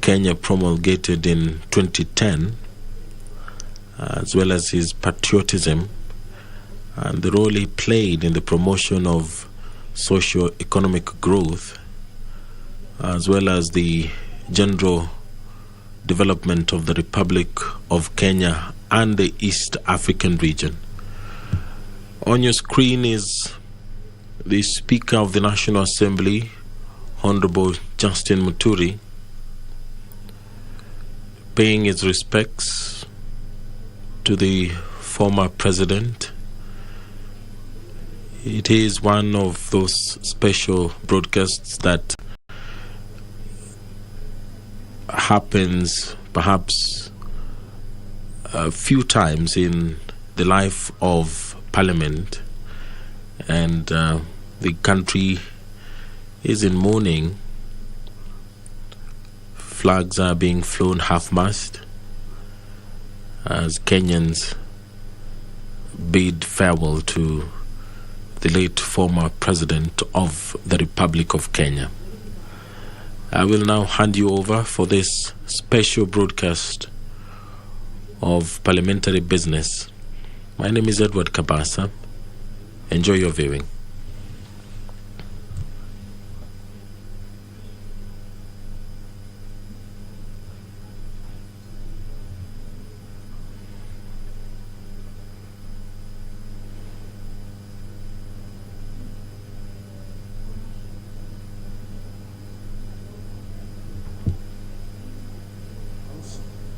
Kenya promulgated in 2010, as well as his patriotism and the role he played in the promotion of socio-economic growth, as well as the general development of the Republic of Kenya and the East African region. On your screen is the Speaker of the National Assembly, Honorable Justin Muturi, paying his respects to the former president. It is one of those special broadcasts that happens perhaps a few times in the life of Parliament, and the country is in mourning. Flags are being flown half-mast as Kenyans bid farewell to the late former president of the Republic of Kenya. I will now hand you over for this special broadcast of parliamentary business. My name is Edward Kabasa. Enjoy your viewing.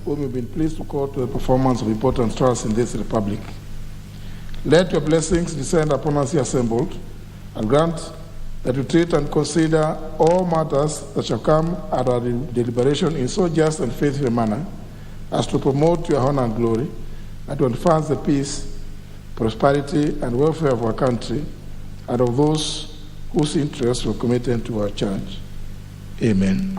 Whom you've been pleased to call to the performance of important trusts in this republic. Let your blessings descend upon us here assembled, and grant that you treat and consider all matters that shall come at our deliberation in so just and faithful a manner as to promote your honor and glory, and to advance the peace, prosperity, and welfare of our country, and of those whose interests were committed to our charge. Amen.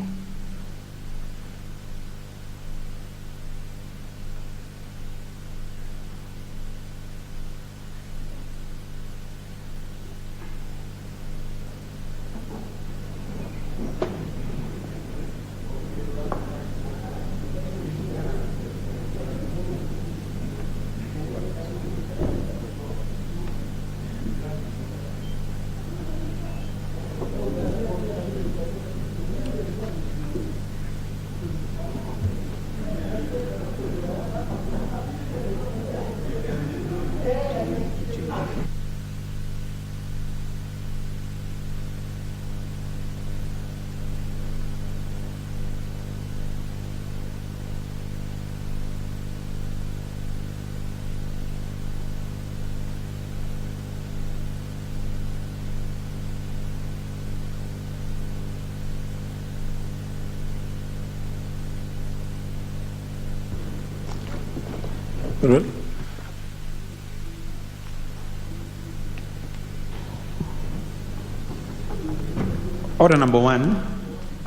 Order number 1,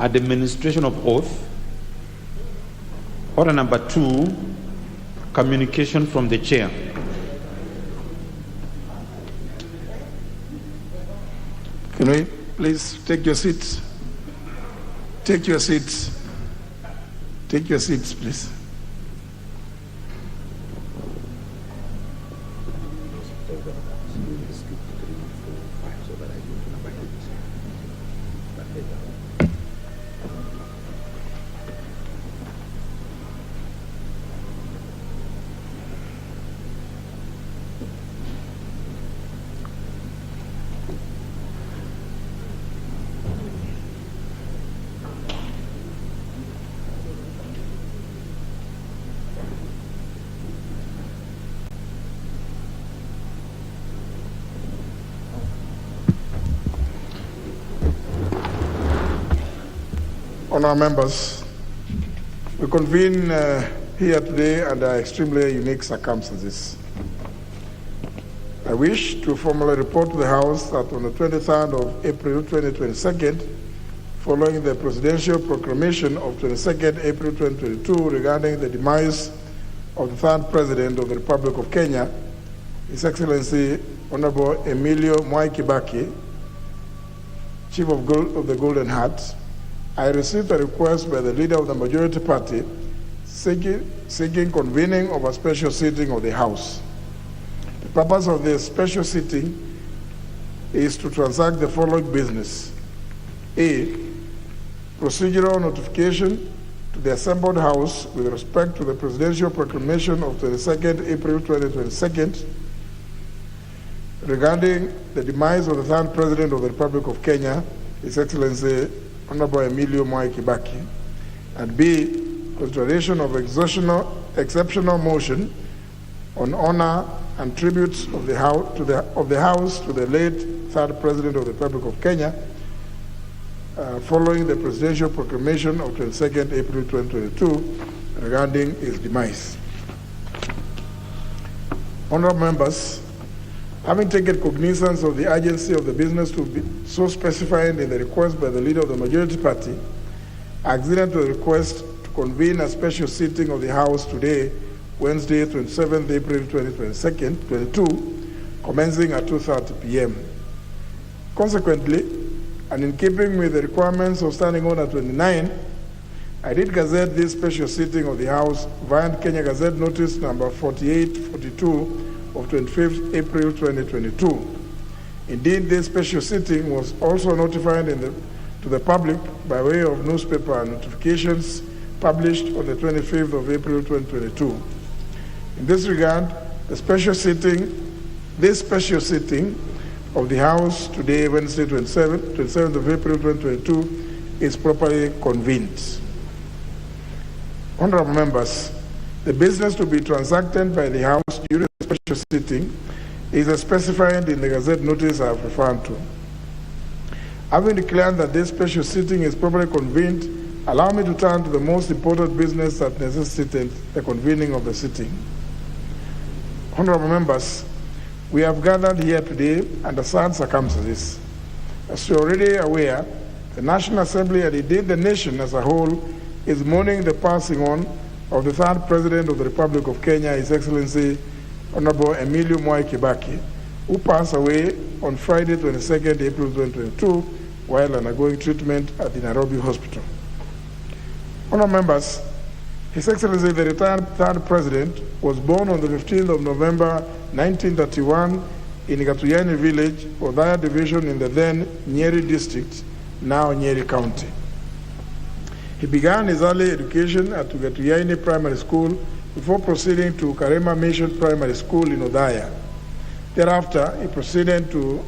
administration of oath. Order number 2, communication from the chair. Can we please take your seats? Take your seats. Take your seats, please. Honourable members, we convene here today under extremely unique circumstances. I wish to formally report to the House that on the 23rd of April 2022, following the presidential proclamation of 22nd April 2022 regarding the demise of the third President of the Republic of Kenya, His Excellency Honorable Emilio Mwai Kibaki, Chief of the Golden Heart, I received a request by the leader of the majority party seeking convening of a special sitting of the House. The purpose of the special sitting is to transact the following business. A, procedural notification to the assembled House with respect to the presidential proclamation of 22nd April 2022 regarding the demise of the third President of the Republic of Kenya, His Excellency Honorable Emilio Mwai Kibaki, and B, consideration of exceptional motion on honor and tributes of the House to the late third President of the Republic of Kenya, following the presidential proclamation of 22nd April 2022 regarding his demise. Honorable members, having taken cognizance of the urgency of the business to be so specified in the request by the leader of the majority party, I acceded to the request to convene a special sitting of the House today, Wednesday, 27th April 2022, commencing at 2:30 p.m. Consequently, and in keeping with the requirements of Standing Order 29, I did gazette this special sitting of the House via Kenya Gazette Notice number 4842 of 25th April 2022. Indeed, this special sitting was also notified to the public by way of newspaper notifications published on the 25th of April 2022. In this regard, this special sitting of the House today, Wednesday, 27th of April 2022, is properly convened. Honorable members, the business to be transacted by the House during the special sitting is as specified in the Gazette notice I have referred to. Having declared that this special sitting is properly convened, allow me to turn to the most important business that necessitated the convening of the sitting. Honorable members, we have gathered here today under sad circumstances. As you are already aware, the National Assembly and indeed the nation as a whole is mourning the passing on of the third President of the Republic of Kenya, His Excellency Honorable Emilio Mwai Kibaki, who passed away on Friday, 22nd April 2022, while undergoing treatment at the Nairobi Hospital. Honorable members, His Excellency the retired third President was born on the 15th of November 1931 in Gatuyani village, Othaya division in the then Nyeri district, now Nyeri County. He began his early education at Gatuyani Primary School before proceeding to Karema Mission Primary School in Othaya. Thereafter, he proceeded to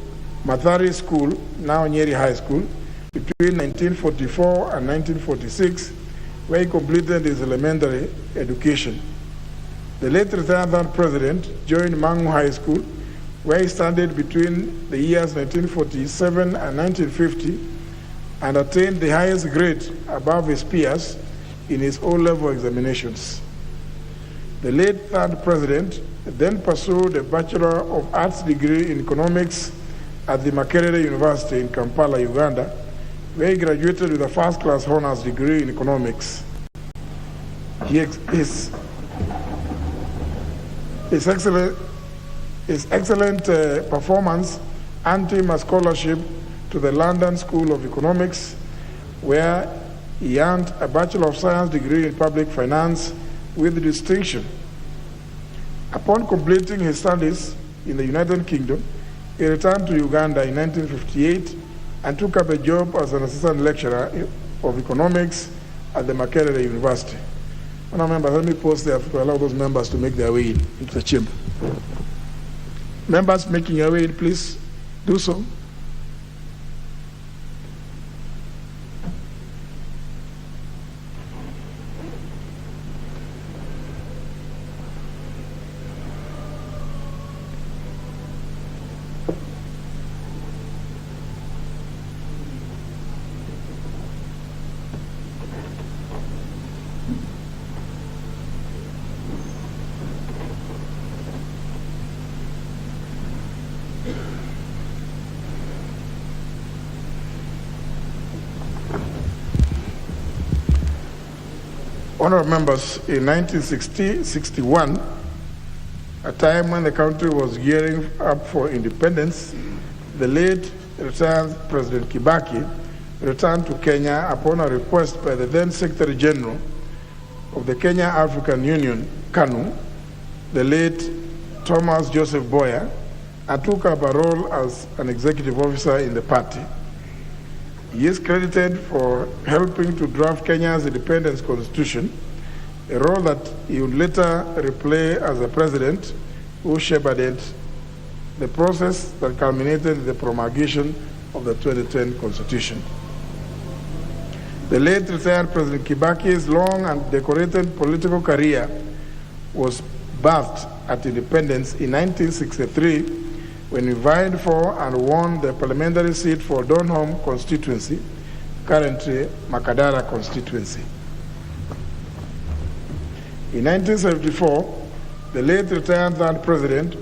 Mathari School, now Nyeri High School, between 1944 and 1946, where he completed his elementary education. The late retired third President joined Mangu High School, where he studied between the years 1947 and 1950, and attained the highest grade above his peers in his O-level examinations. The late third President then pursued a Bachelor of Arts degree in economics at the Makerere University in Kampala, Uganda, where he graduated with a first-class honors degree in economics. His excellent performance earned him a scholarship to the London School of Economics, where he earned a Bachelor of Science degree in public finance with distinction. Upon completing his studies in the United Kingdom, he returned to Uganda in 1958 and took up a job as an assistant lecturer of economics at the Makerere University. Honourable members, let me pause there to allow those members to make their way into the chamber. Members making your way in, please do so. Honourable members, in 1961, a time when the country was gearing up for independence, the late retired President Kibaki returned to Kenya upon a request by the then Secretary General of the Kenya African Union, KANU, the late Thomas Joseph Boya, and took up a role as an executive officer in the party. He is credited for helping to draft Kenya's independence constitution, a role that he would later replay as a president who shepherded the process that culminated in the promulgation of the 2010 constitution. The late retired President Kibaki's long and decorated political career was birthed at independence in 1963 when he vied for and won the parliamentary seat for Donholm constituency, currently Makadara constituency. In 1974, the late retired third president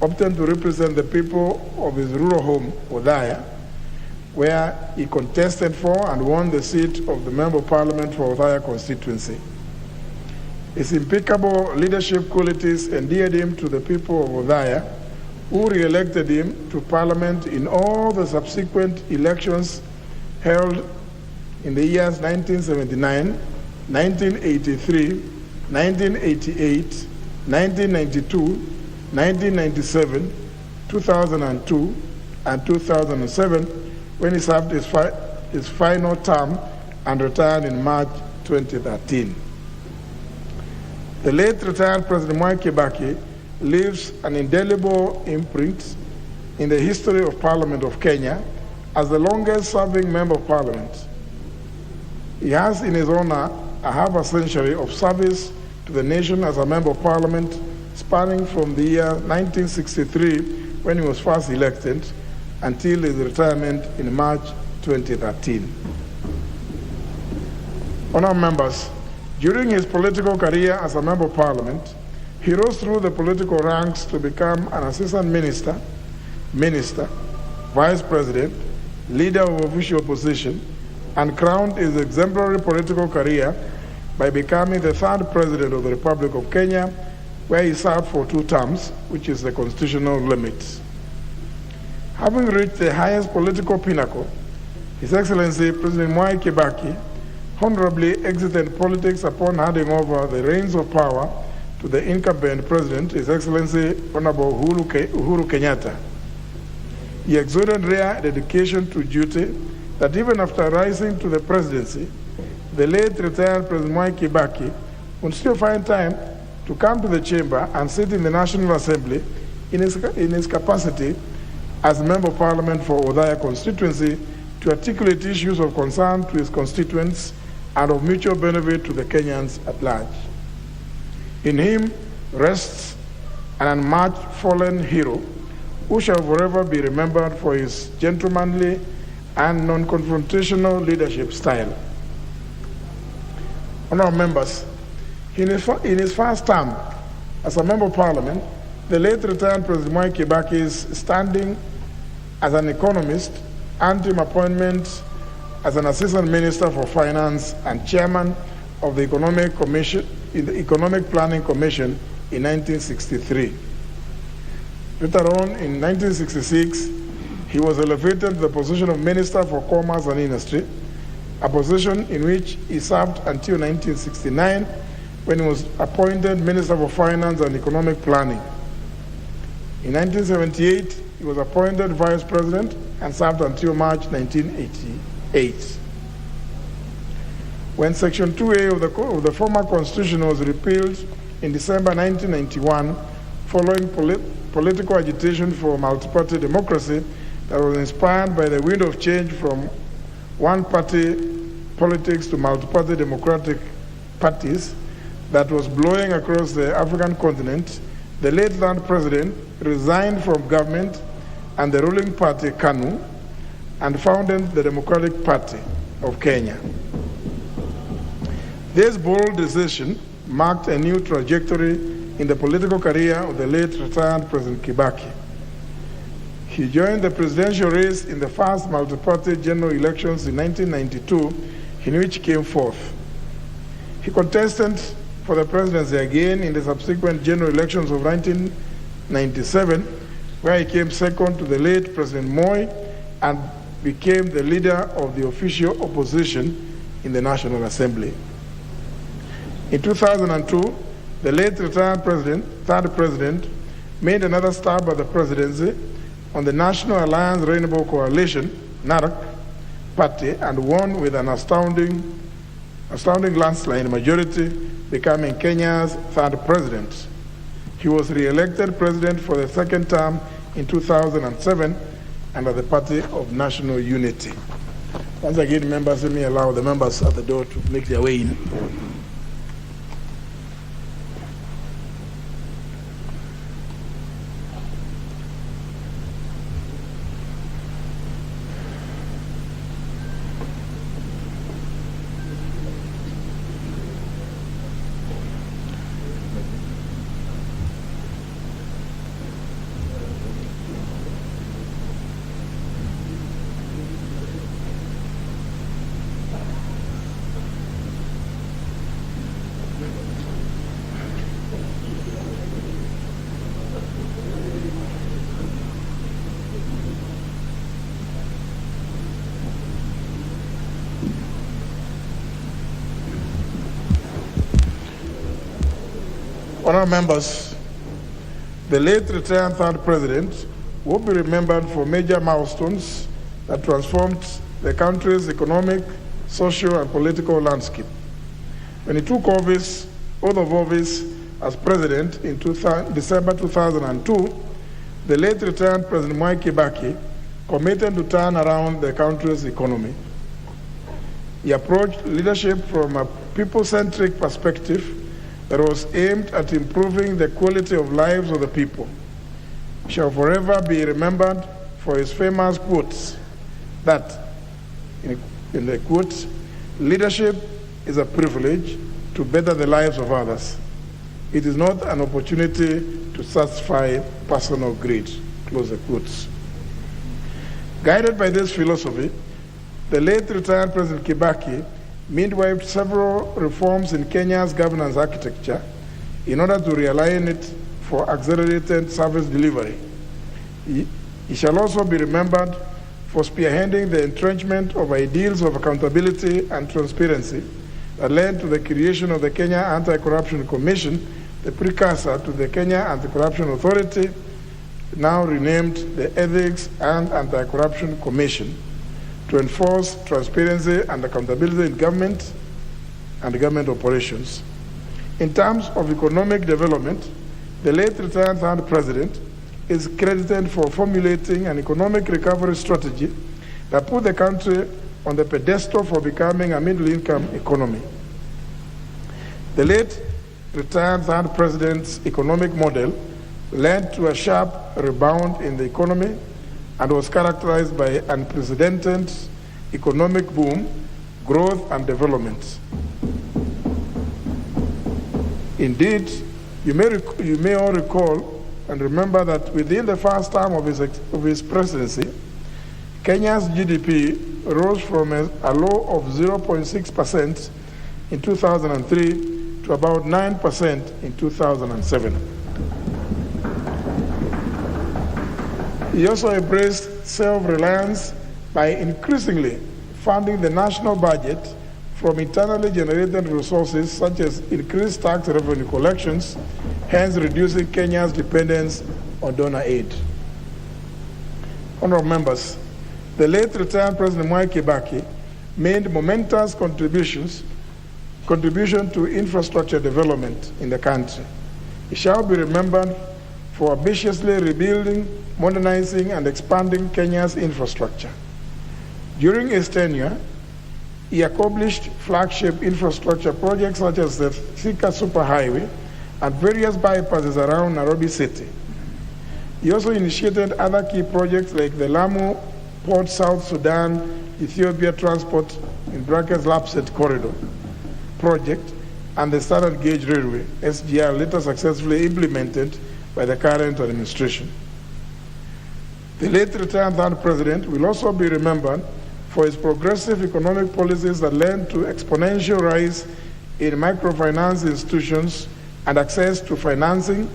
opted to represent the people of his rural home, Othaya, where he contested for and won the seat of the Member of Parliament for Othaya constituency. His impeccable leadership qualities endeared him to the people of Othaya, who re-elected him to Parliament in all the subsequent elections held in the years 1979, 1983, 1988, 1992, 1997, 2002, and 2007, when he served his final term and retired in March 2013. The late retired President Mwai Kibaki leaves an indelible imprint in the history of Parliament of Kenya as the longest-serving Member of Parliament. He has in his honor a half a century of service to the nation as a Member of Parliament, spanning from the year 1963, when he was first elected, until his retirement in March 2013. Honourable members, during his political career as a Member of Parliament, he rose through the political ranks to become an assistant minister, vice president, leader of official opposition, and crowned his exemplary political career by becoming the third president of the Republic of Kenya, where he served for 2 terms, which is the constitutional limit. Having reached the highest political pinnacle, His Excellency President Mwai Kibaki honorably exited politics upon handing over the reins of power to the incumbent president, His Excellency Honorable Uhuru Kenyatta. He exuded rare dedication to duty that even after rising to the presidency, the late retired President Mwai Kibaki would still find time to come to the chamber and sit in the National Assembly in his capacity as Member of Parliament for Othaya constituency to articulate issues of concern to his constituents and of mutual benefit to the Kenyans at large. In him rests an unmatched fallen hero who shall forever be remembered for his gentlemanly and non-confrontational leadership style. Honourable members, in his first term as a Member of Parliament, the late retired President Mwai Kibaki's standing as an economist earned him appointment as an Assistant Minister for Finance and Chairman of the Economic Planning Commission in 1963. Later on, in 1966, he was elevated to the position of Minister for Commerce and Industry, a position in which he served until 1969, when he was appointed Minister for Finance and Economic Planning. In 1978, he was appointed Vice President and served until March 1988. When Section 2A of the former Constitution was repealed in December 1991, following political agitation for multi-party democracy that was inspired by the wind of change from one-party politics to multi-party democratic parties that was blowing across the African continent, the late third president resigned from government and the ruling party, KANU, and founded the Democratic Party of Kenya. This bold decision marked a new trajectory in the political career of the late retired President Kibaki. He joined the presidential race in the first multi-party general elections in 1992, in which he came fourth. He contested for the presidency again in the subsequent general elections of 1997, where he came second to the late President Moi and became the leader of the official opposition in the National Assembly. In 2002, the late retired third president, made another stab at the presidency on the National Alliance Rainbow Coalition, NARC, party, and won with an astounding landslide majority, becoming Kenya's third president. He was re-elected president for the second term in 2007 under the Party of National Unity. Once again, members, let me allow the members at the door to make their way in. Honourable members, the late retired third president will be remembered for major milestones that transformed the country's economic, social, and political landscape. When he took oath of office as president in December 2002, the late retired President Mwai Kibaki committed to turn around the country's economy. He approached leadership from a people-centric perspective that was aimed at improving the quality of lives of the people. He shall forever be remembered for his famous quotes that, in the quotes, leadership is a privilege to better the lives of others. It is not an opportunity to satisfy personal greed, close the quotes. Guided by this philosophy, the late retired President Kibaki midwifed several reforms in Kenya's governance architecture in order to realign it for accelerated service delivery. He shall also be remembered for spearheading the entrenchment of ideals of accountability and transparency that led to the creation of the Kenya Anti-Corruption Commission, the precursor to the Kenya Anti-Corruption Authority, now renamed the Ethics and Anti-Corruption Commission, to enforce transparency and accountability in government and government operations. In terms of economic development, the late retired third president is credited for formulating an economic recovery strategy that put the country on the pedestal for becoming a middle-income economy. The late retired third president's economic model led to a sharp rebound in the economy and was characterized by unprecedented economic boom, growth, and development. Indeed, you may all recall and remember that within the first term of his presidency, Kenya's GDP rose from a low of 0.6% in 2003 to about 9% in 2007. He also embraced self-reliance by increasingly funding the national budget from internally generated resources such as increased tax revenue collections, hence reducing Kenya's dependence on donor aid. Honourable members, the late retired President Mwai Kibaki made momentous contribution to infrastructure development in the country. He shall be remembered for ambitiously rebuilding, modernizing, and expanding Kenya's infrastructure. During his tenure, he accomplished flagship infrastructure projects such as the Thika Superhighway and various bypasses around Nairobi City. He also initiated other key projects like the Lamu Port South Sudan Ethiopia Transport (LAPSET) Corridor project and the Standard Gauge Railway (SGR), later successfully implemented by the current administration. The late retired third president will also be remembered for his progressive economic policies that led to exponential rise in microfinance institutions and access to financing,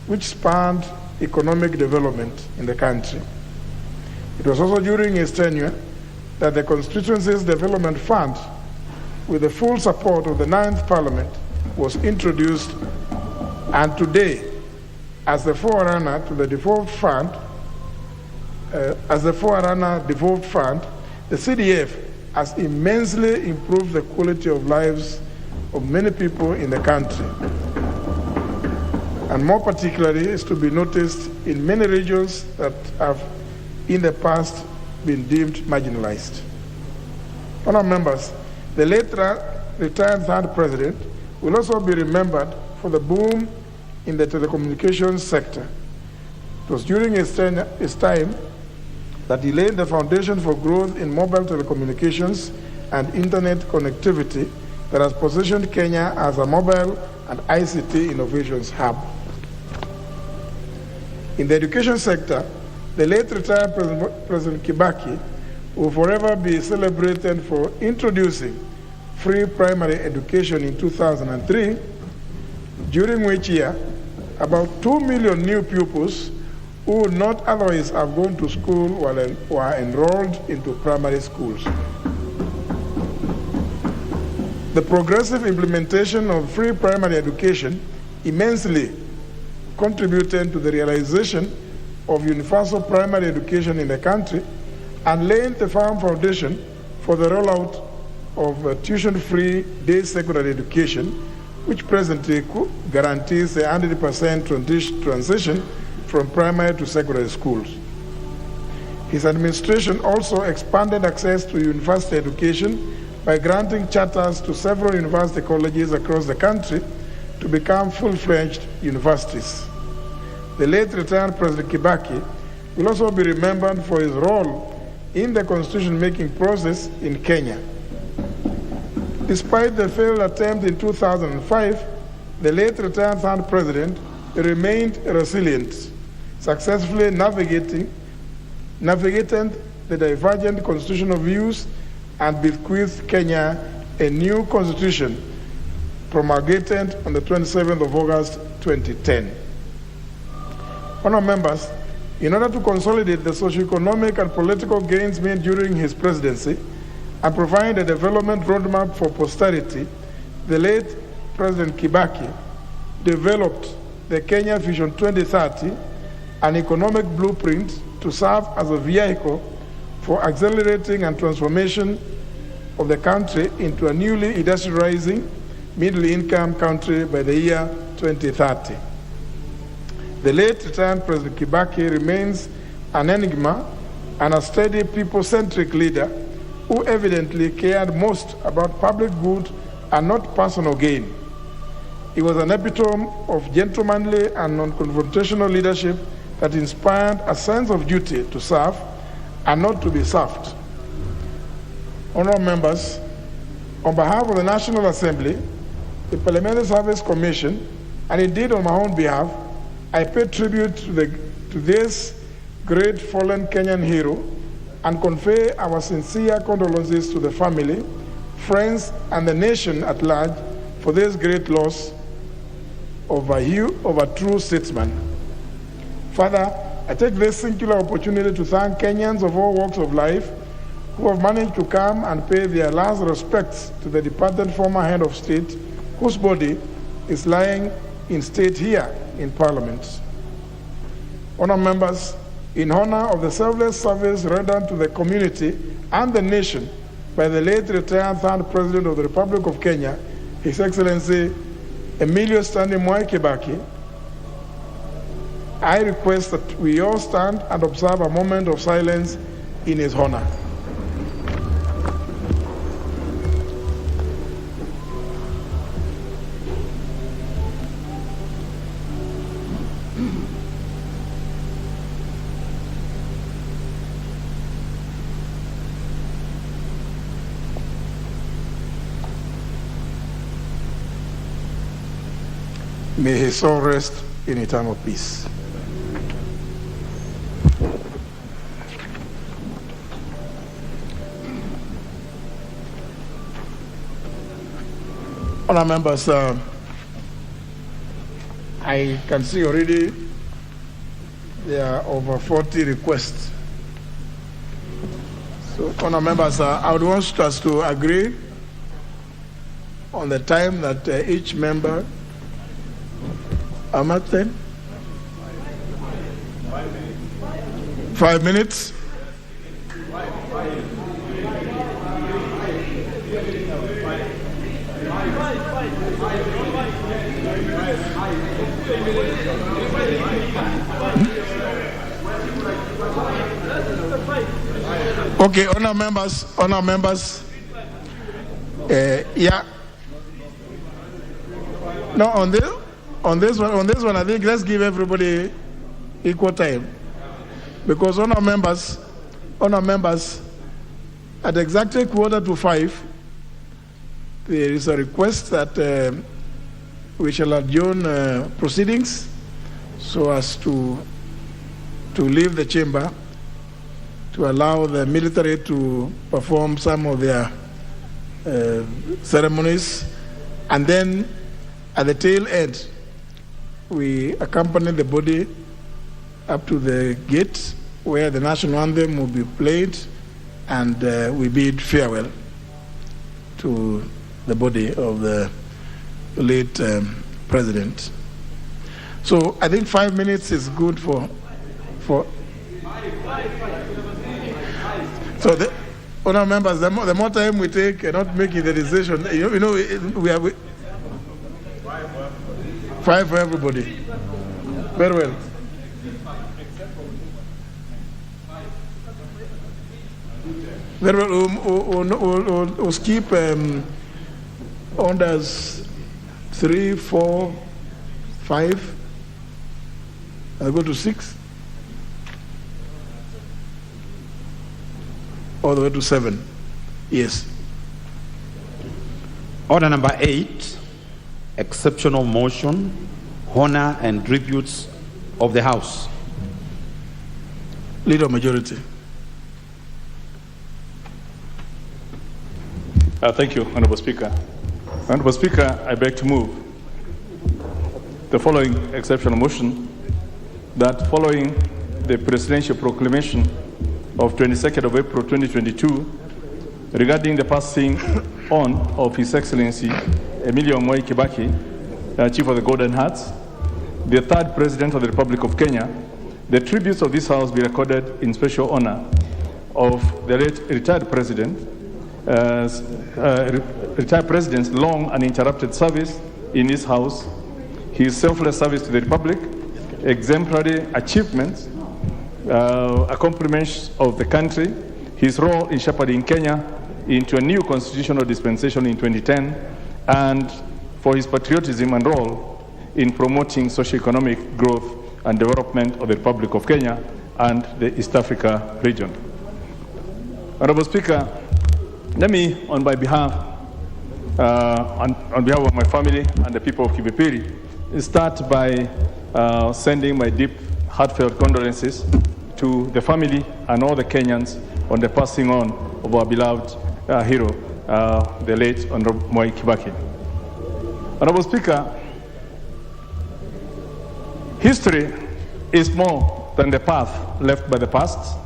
which spurred economic development in the country. It was also during his tenure that the constituency's development fund, with the full support of the 9th Parliament, was introduced, and today, as the forerunner to the devolved fund, the CDF has immensely improved the quality of lives of many people in the country, and more particularly is to be noticed in many regions that have in the past been deemed marginalized. Honourable members, the late retired third president will also be remembered for the boom in the telecommunications sector. It was during his time that he laid the foundation for growth in mobile telecommunications and internet connectivity that has positioned Kenya as a mobile and ICT innovations hub. In the education sector, the late retired President Kibaki will forever be celebrated for introducing free primary education in 2003, during which year about 2 million new pupils who would not otherwise have gone to school were enrolled into primary schools. The progressive implementation of free primary education immensely contributed to the realization of universal primary education in the country and laid the firm foundation for the rollout of tuition-free day secondary education, which presently guarantees a 100% transition from primary to secondary schools. His administration also expanded access to university education by granting charters to several university colleges across the country to become full-fledged universities. The late retired President Kibaki will also be remembered for his role in the constitution-making process in Kenya. Despite the failed attempt in 2005, the late retired third president remained resilient, successfully navigating the divergent constitutional views and bequeathed Kenya a new constitution promulgated on the 27th of August 2010. Honourable members, in order to consolidate the socio-economic and political gains made during his presidency and provide a development roadmap for posterity, the late President Kibaki developed the Kenya Vision 2030, an economic blueprint to serve as a vehicle for accelerating and transformation of the country into a newly industrializing middle-income country by the year 2030. The late retired President Kibaki remains an enigma and a steady people-centric leader who evidently cared most about public good and not personal gain. He was an epitome of gentlemanly and non-confrontational leadership that inspired a sense of duty to serve and not to be served. Honourable members, on behalf of the National Assembly, the Parliamentary Service Commission, and indeed on my own behalf, I pay tribute to this great fallen Kenyan hero and convey our sincere condolences to the family, friends, and the nation at large for this great loss of a true statesman. Further, I take this singular opportunity to thank Kenyans of all walks of life who have managed to come and pay their last respects to the departed former head of state, whose body is lying in state here in Parliament. Honourable members, in honor of the selfless service rendered to the community and the nation by the late retired third President of the Republic of Kenya, His Excellency Emilio Stanley Mwai Kibaki, I request that we all stand and observe a moment of silence in his honor. May his soul rest in eternal peace. Honourable members, I can see already there are over 40 requests. So, honourable members, I would want us to agree on the time that each member, how much then? 5 minutes. Okay, honour members. Yeah. No, on this one, I think let's give everybody equal time, because honour members, at exactly 4:45, there is a request that we shall adjourn proceedings so as to leave the chamber to allow the military to perform some of their ceremonies, and then at the tail end, we accompany the body up to the gate where the national anthem will be played, and we bid farewell to the body of the late president. So I think 5 minutes is good for. So, honour members, the more time we take, not making the decision, we have 5 for everybody. Very well. Very well. We'll skip orders 3, 4, 5. I'll go to 6. All the way to 7. Yes. Order number 8, exceptional motion, honor and tributes of the House. Leader majority. Thank you, Honourable Speaker. Honourable Speaker, I beg to move the following exceptional motion, that following the presidential proclamation of 22nd of April 2022 regarding the passing on of His Excellency Emilio Mwai Kibaki, Chief of the Golden Hearts, the 3rd President of the Republic of Kenya, the tributes of this House be recorded in special honor of the late retired President's long uninterrupted service in this House, his selfless service to the Republic, exemplary achievements, accomplishments of the country, his role in shepherding Kenya into a new constitutional dispensation in 2010, and for his patriotism and role in promoting socio-economic growth and development of the Republic of Kenya and the East Africa region. Honourable Speaker, let me, on behalf of my family and the people of Kibipiri, start by sending my deep, heartfelt condolences to the family and all the Kenyans on the passing on of our beloved hero, the late Honorable Mwai Kibaki. Honorable Speaker, history is more than the path left by the past.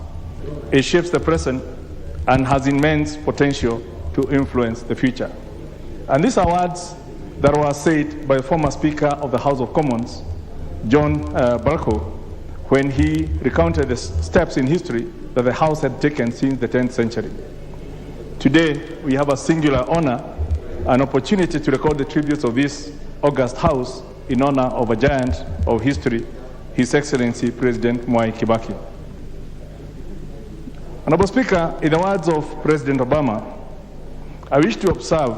It shapes the present and has immense potential to influence the future. And these are words that were said by the former Speaker of the House of Commons, John Barco, when he recounted the steps in history that the House had taken since the 10th century. Today, we have a singular honor, an opportunity to record the tributes of this august House in honor of a giant of history, His Excellency President Mwai Kibaki. Honorable Speaker, in the words of President Obama, I wish to observe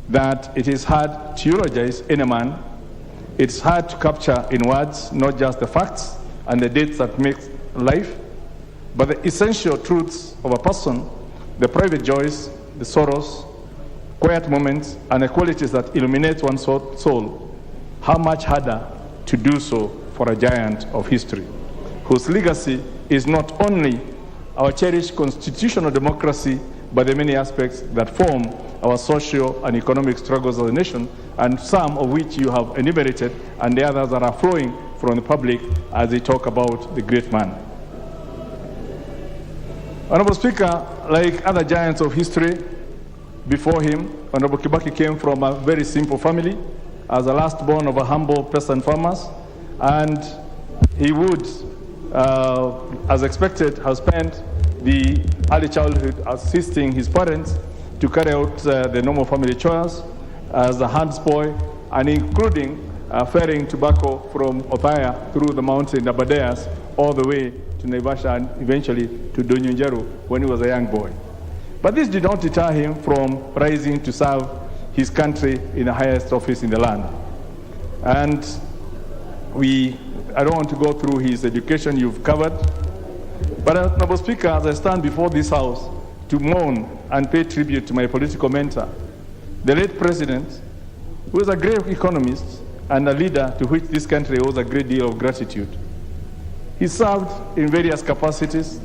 that it is hard to eulogize any man. It's hard to capture in words not just the facts and the dates that make life, but the essential truths of a person, the private joys, the sorrows, quiet moments, and the qualities that illuminate one's soul. How much harder to do so for a giant of history, whose legacy is not only our cherished constitutional democracy, but the many aspects that form our social and economic struggles as a nation, and some of which you have enumerated, and the others that are flowing from the public as they talk about the great man. Honorable Speaker, like other giants of history before him, Honorable Kibaki came from a very simple family as the last born of a humble peasant farmers, and he would, as expected, have spent the early childhood assisting his parents to carry out the normal family chores as a handsboy, and including ferrying tobacco from Othaya through the mountain Abadeas all the way to Naivasha and eventually to Donyunjeru when he was a young boy. But this did not deter him from rising to serve his country in the highest office in the land. And I don't want to go through his education, you've covered. But Honorable Speaker, as I stand before this House to mourn and pay tribute to my political mentor, the late President, who is a great economist and a leader to which this country owes a great deal of gratitude. He served in various capacities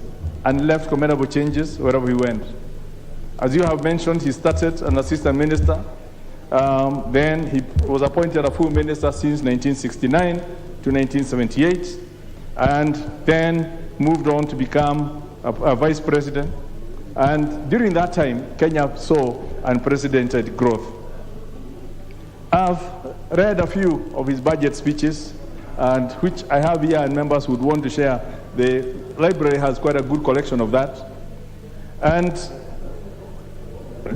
and left commendable changes wherever he went. As you have mentioned, he started an assistant minister. Then he was appointed a full minister since 1969 to 1978, and then moved on to become a vice president. And during that time, Kenya saw unprecedented growth. I've read a few of his budget speeches, and which I have here, and members would want to share. The library has quite a good collection of that. And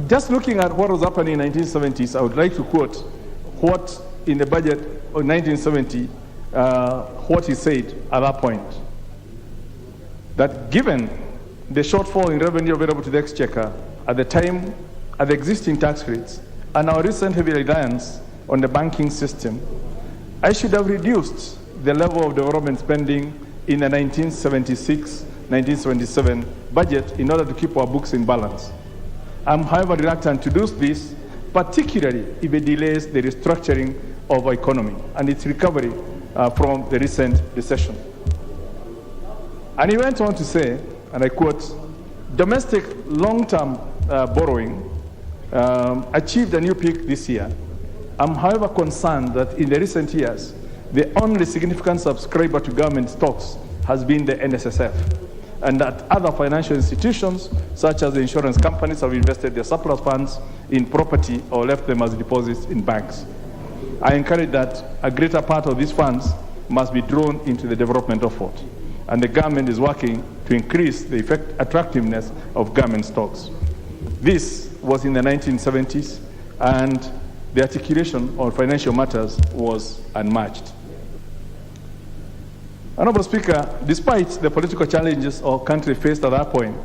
just looking at what was happening in the 1970s, I would like to quote what in the budget of 1970, what he said at that point. That given the shortfall in revenue available to the exchequer at the time, at the existing tax rates, and our recent heavy reliance on the banking system, I should have reduced the level of development spending in the 1976-1977 budget in order to keep our books in balance. I'm, however, reluctant to do this, particularly if it delays the restructuring of our economy and its recovery from the recent recession. And he went on to say, and I quote, domestic long-term borrowing achieved a new peak this year. I'm, however, concerned that in the recent years, the only significant subscriber to government stocks has been the NSSF, and that other financial institutions, such as the insurance companies, have invested their surplus funds in property or left them as deposits in banks. I encourage that a greater part of these funds must be drawn into the development effort, and the government is working to increase the attractiveness of government stocks. This was in the 1970s, and the articulation on financial matters was unmatched. Honorable Speaker, despite the political challenges our country faced at that point,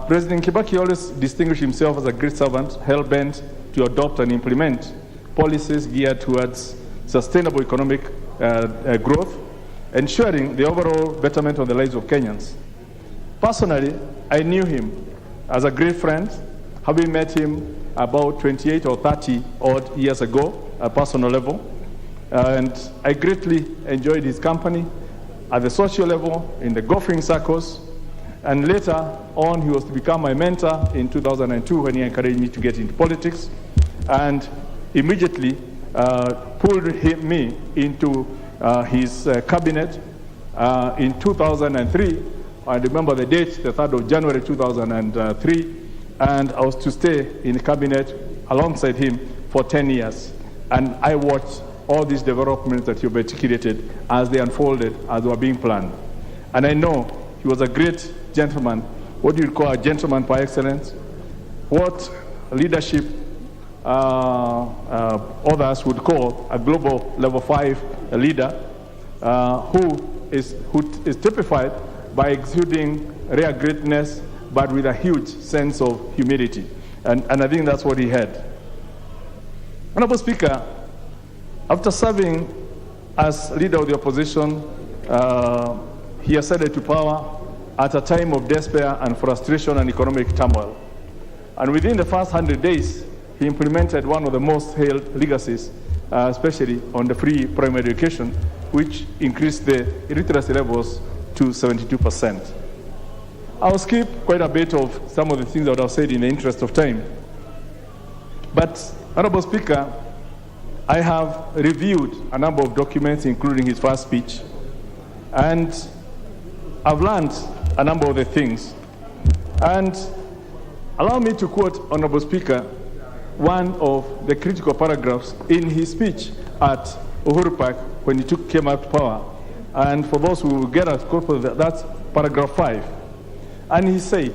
President Kibaki always distinguished himself as a great servant, hell-bent to adopt and implement policies geared towards sustainable economic growth, ensuring the overall betterment of the lives of Kenyans. Personally, I knew him as a great friend, having met him about 28 or 30 odd years ago at personal level. And I greatly enjoyed his company at the social level, in the golfing circles, and later on he was to become my mentor in 2002 when he encouraged me to get into politics, and immediately pulled me into his cabinet in 2003. I remember the date, the 3rd of January 2003, and I was to stay in the cabinet alongside him for 10 years. And I watched all these developments that you've articulated as they unfolded, as they were being planned. And I know he was a great gentleman, what you would call a gentleman par excellence, what leadership others would call a global level 5 leader, who is typified by exuding rare greatness, but with a huge sense of humility. And I think that's what he had. Honorable Speaker, after serving as leader of the opposition, he ascended to power at a time of despair and frustration and economic turmoil. And within the first 100 days, he implemented one of the most hailed legacies, especially on the free primary education, which increased the literacy levels to 72%. I'll skip quite a bit of some of the things that I've said in the interest of time. But, Honorable Speaker, I have reviewed a number of documents, including his first speech, and I've learned a number of the things. And allow me to quote, Honorable Speaker, one of the critical paragraphs in his speech at Uhuru Park when he came out to power. And for those who will get a copy of that, that's paragraph 5. And he said,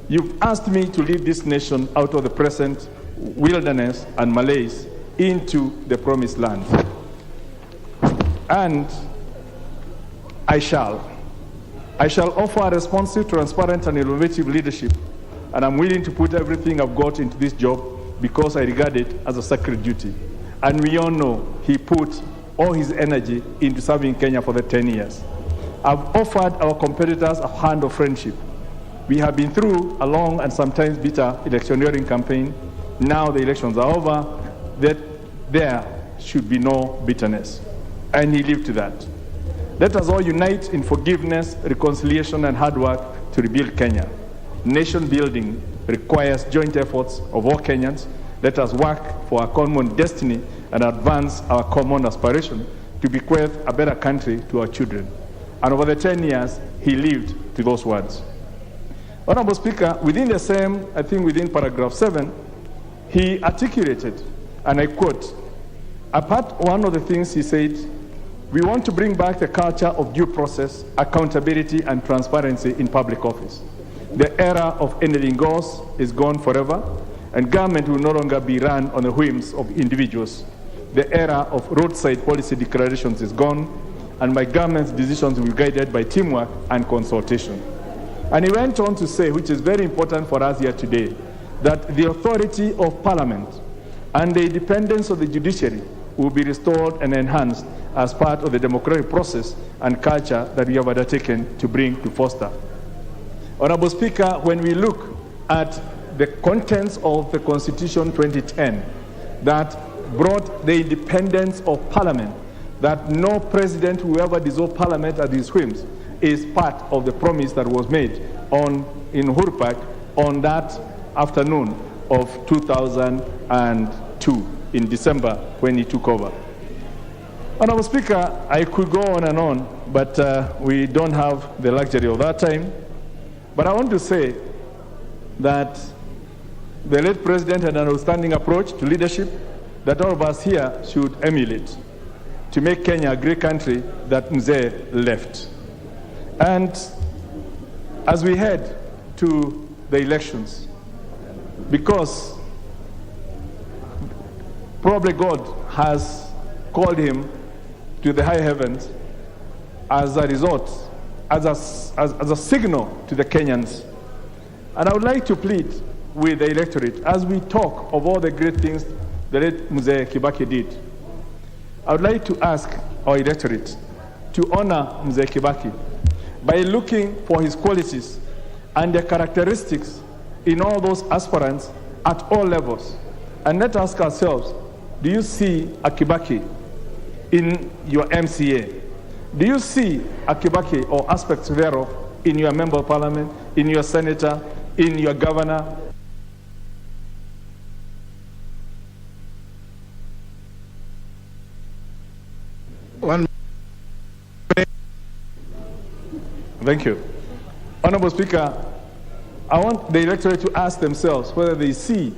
"You've asked me to lead this nation out of the present wilderness and malaise into the promised land. And I shall offer a responsive, transparent, and innovative leadership. And I'm willing to put everything I've got into this job because I regard it as a sacred duty." And we all know he put all his energy into serving Kenya for the 10 years. I've offered our competitors a hand of friendship. We have been through a long and sometimes bitter electioneering campaign. Now the elections are over, that there should be no bitterness. And he lived to that. Let us all unite in forgiveness, reconciliation, and hard work to rebuild Kenya. Nation building requires joint efforts of all Kenyans. Let us work for our common destiny and advance our common aspiration to bequeath a better country to our children. And over the 10 years, he lived to those words. Honorable Speaker, within the same, I think within paragraph 7, he articulated, and I quote, one of the things he said, "We want to bring back the culture of due process, accountability, and transparency in public office. The era of anything goes is gone forever, and government will no longer be run on the whims of individuals. The era of roadside policy declarations is gone, and my government's decisions will be guided by teamwork and consultation." And he went on to say, which is very important for us here today, that the authority of Parliament and the independence of the judiciary will be restored and enhanced as part of the democratic process and culture that we have undertaken to bring to foster. Honorable Speaker, when we look at the contents of the Constitution 2010 that brought the independence of Parliament, that no president will ever dissolve Parliament at his whims, is part of the promise that was made in Uhuru Park on that afternoon of 2002 in December when he took over. Honorable Speaker, I could go on and on, but we don't have the luxury of that time. But I want to say that the late president had an outstanding approach to leadership that all of us here should emulate to make Kenya a great country that Mzee left. And as we head to the elections, because probably God has called him to the high heavens as a result, as a signal to the Kenyans. And I would like to plead with the electorate as we talk of all the great things the late Mzee Kibaki did. I would like to ask our electorate to honor Mzee Kibaki by looking for his qualities and the characteristics in all those aspirants at all levels. And let's ask ourselves, do you see a Kibaki in your MCA? Do you see a Kibaki or aspects thereof in your member of parliament, in your senator, in your governor? Thank you. Honorable Speaker, I want the electorate to ask themselves whether they see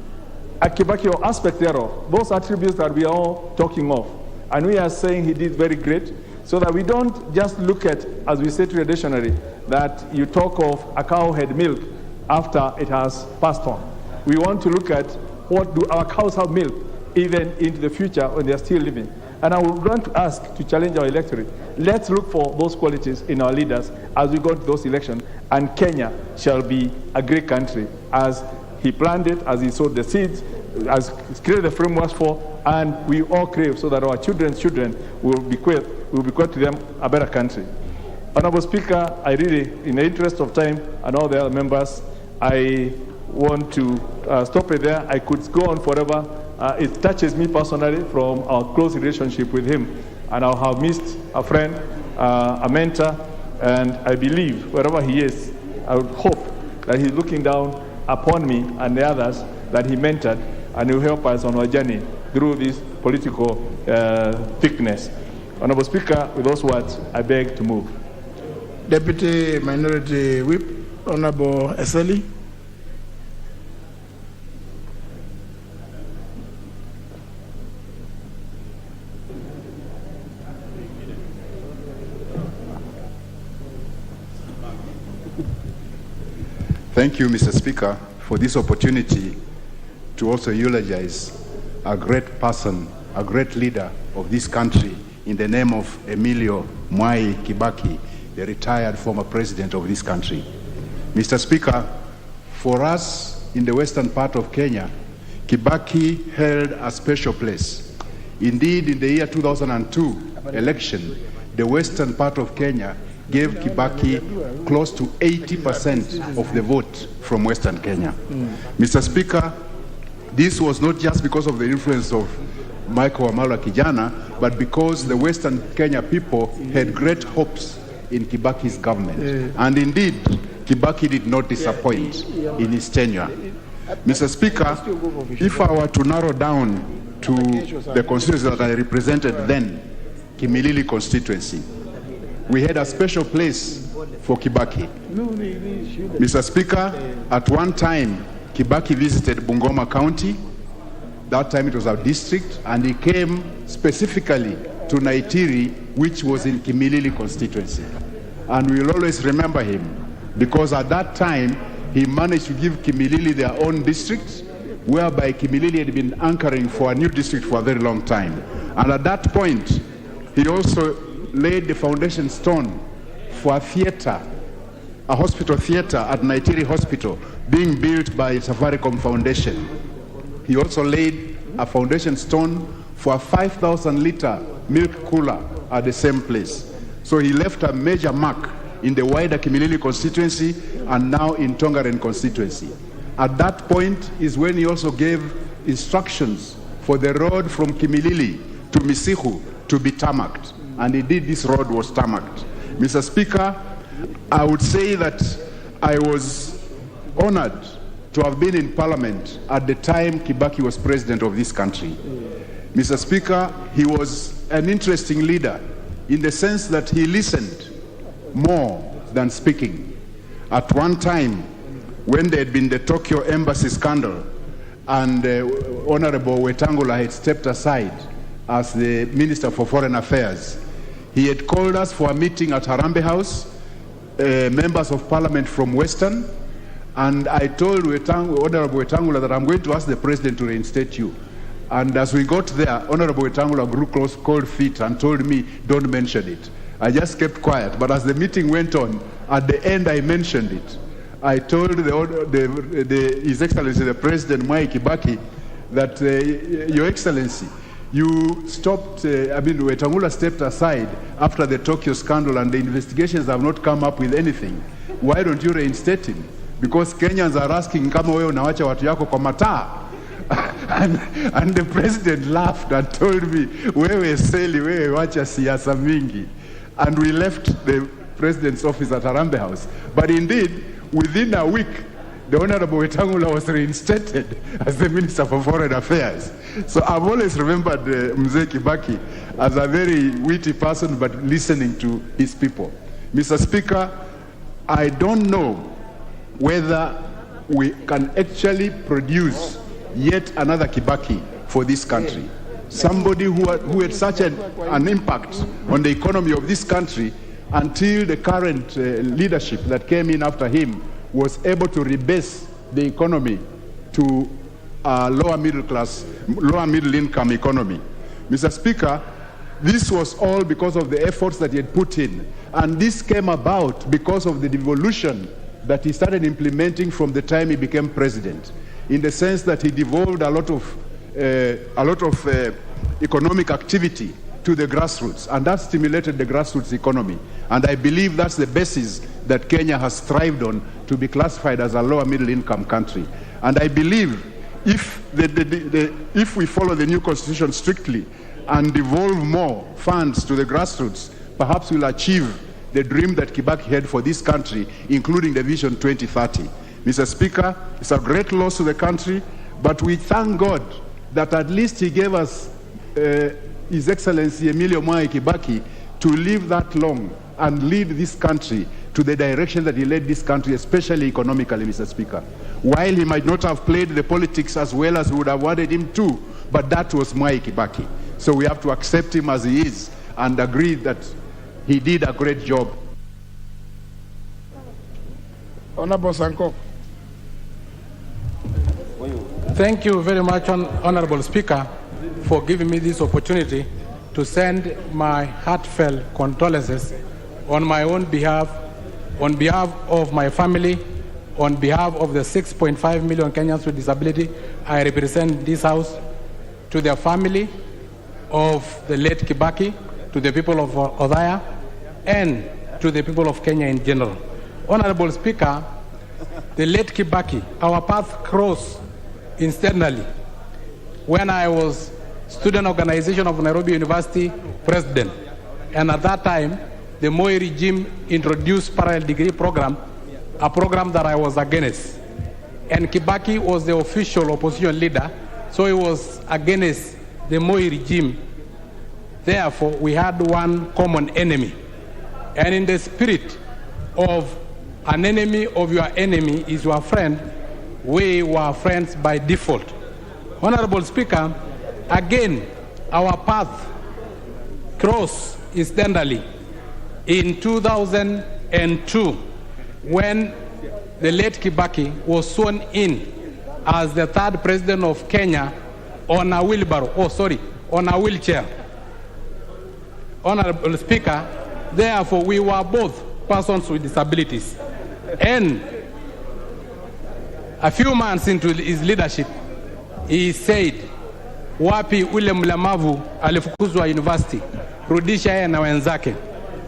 a Kibaki or aspect thereof, those attributes that we are all talking of. And we are saying he did very great, so that we don't just look at, as we say traditionally, that you talk of a cow had milk after it has passed on. We want to look at what do our cows have milk even into the future when they are still living. And I would want to ask to challenge our electorate. Let's look for those qualities in our leaders as we go to those elections, and Kenya shall be a great country as he planned it, as he sowed the seeds, as he created the frameworks for, and we all crave so that our children's children will bequeath to them a better country. Honorable Speaker, I really, in the interest of time and all the other members, I want to stop it there. I could go on forever. It touches me personally from our close relationship with him, and I'll have missed a friend, a mentor, and I believe wherever he is, I would hope that he's looking down upon me and the others that he mentored, and will help us on our journey through this political thickness. Honorable Speaker, with those words, I beg to move. Deputy Minority Whip, Honorable Eseli. Thank you, Mr. Speaker, for this opportunity to also eulogize a great person, a great leader of this country in the name of Emilio Mwai Kibaki, the retired former president of this country. Mr. Speaker, for us in the western part of Kenya, Kibaki held a special place. Indeed, in the year 2002 election, the western part of Kenya gave Kibaki close to 80% of the vote from Western Kenya. Mr. Speaker, this was not just because of the influence of Michael Wamalwa Kijana, but because the Western Kenya people had great hopes in Kibaki's government. And indeed, Kibaki did not disappoint in his tenure. Mr. Speaker, if I were to narrow down to the constituency that I represented then, Kimilili constituency, we had a special place for Kibaki. Mr. Speaker, at one time, Kibaki visited Bungoma County. That time it was our district, and he came specifically to Naitiri, which was in Kimilili constituency. And we will always remember him, because at that time, he managed to give Kimilili their own district, whereby Kimilili had been anchoring for a new district for a very long time. And at that point, he also laid the foundation stone for a theater, a hospital theater at Naitiri Hospital, being built by Safaricom Foundation. He also laid a foundation stone for a 5,000-liter milk cooler at the same place. So he left a major mark in the wider Kimilili constituency and now in Tongaren constituency. At that point is when he also gave instructions for the road from Kimilili to Misihu to be tarmacked. And indeed, this road was tarmacked. Mr. Speaker, I would say that I was honored to have been in Parliament at the time Kibaki was president of this country. Mr. Speaker, he was an interesting leader in the sense that he listened more than speaking. At one time, when there had been the Tokyo embassy scandal and Honorable Wetangula had stepped aside as the Minister for Foreign Affairs, he had called us for a meeting at Harambee House, members of Parliament from Western, and I told Honorable Wetangula that I'm going to ask the President to reinstate you. And as we got there, Honorable Wetangula grew close, cold feet, and told me, don't mention it. I just kept quiet, but as the meeting went on, at the end I mentioned it. I told His Excellency the President, Mwai Kibaki, that Your Excellency, you stopped, Wetangula stepped aside after the Tokyo scandal and the investigations have not come up with anything. Why don't you reinstate him? Because Kenyans are asking, kama wewe unawacha watu yako kwa mataa. And the president laughed and told me, wewe seli, wewe wacha siasa mingi. And we left the president's office at Harambee House. But indeed, within a week, the Honorable Wetangula was reinstated as the Minister for Foreign Affairs. So I've always remembered Mzee Kibaki as a very witty person, but listening to his people. Mr. Speaker, I don't know whether we can actually produce yet another Kibaki for this country. Somebody who had such an impact on the economy of this country until the current leadership that came in after him was able to rebase the economy to a lower middle income economy. Mr. Speaker, this was all because of the efforts that he had put in. And this came about because of the devolution that he started implementing from the time he became president, in the sense that he devolved a lot of economic activity to the grassroots, and that stimulated the grassroots economy. And I believe that's the basis that Kenya has thrived on to be classified as a lower middle income country. And I believe if we follow the new constitution strictly and devolve more funds to the grassroots, perhaps we'll achieve the dream that Kibaki had for this country, including the Vision 2030. Mr. Speaker, it's a great loss to the country, but we thank God that at least he gave us His Excellency Emilio Mwai Kibaki to live that long and lead this country to the direction that he led this country, especially economically, Mr. Speaker. While he might not have played the politics as well as we would have wanted him to, but that was Mwai Kibaki. So we have to accept him as he is and agree that he did a great job. Honorable Sanko. Thank you very much, Honorable Speaker, for giving me this opportunity to send my heartfelt condolences on my own behalf, on behalf of my family, on behalf of the 6.5 million Kenyans with disability I represent in this House, to their family of the late Kibaki, to the people of Othaya, and to the people of Kenya in general. Honorable Speaker, the late Kibaki, our path crossed instantly when I was student organization of Nairobi University president. And at that time, the Moi regime introduced parallel degree program, a program that I was against. And Kibaki was the official opposition leader, so he was against the Moi regime. Therefore, we had one common enemy. And in the spirit of an enemy of your enemy is your friend, we were friends by default. Honorable Speaker, again, our path crossed instantly in 2002 when the late Kibaki was sworn in as the third president of Kenya on a on a wheelchair. Honorable Speaker, therefore we were both persons with disabilities. And a few months into his leadership, he said, wapi ule mlemavu alifukuzwa university, rudisha yeye na wenzake.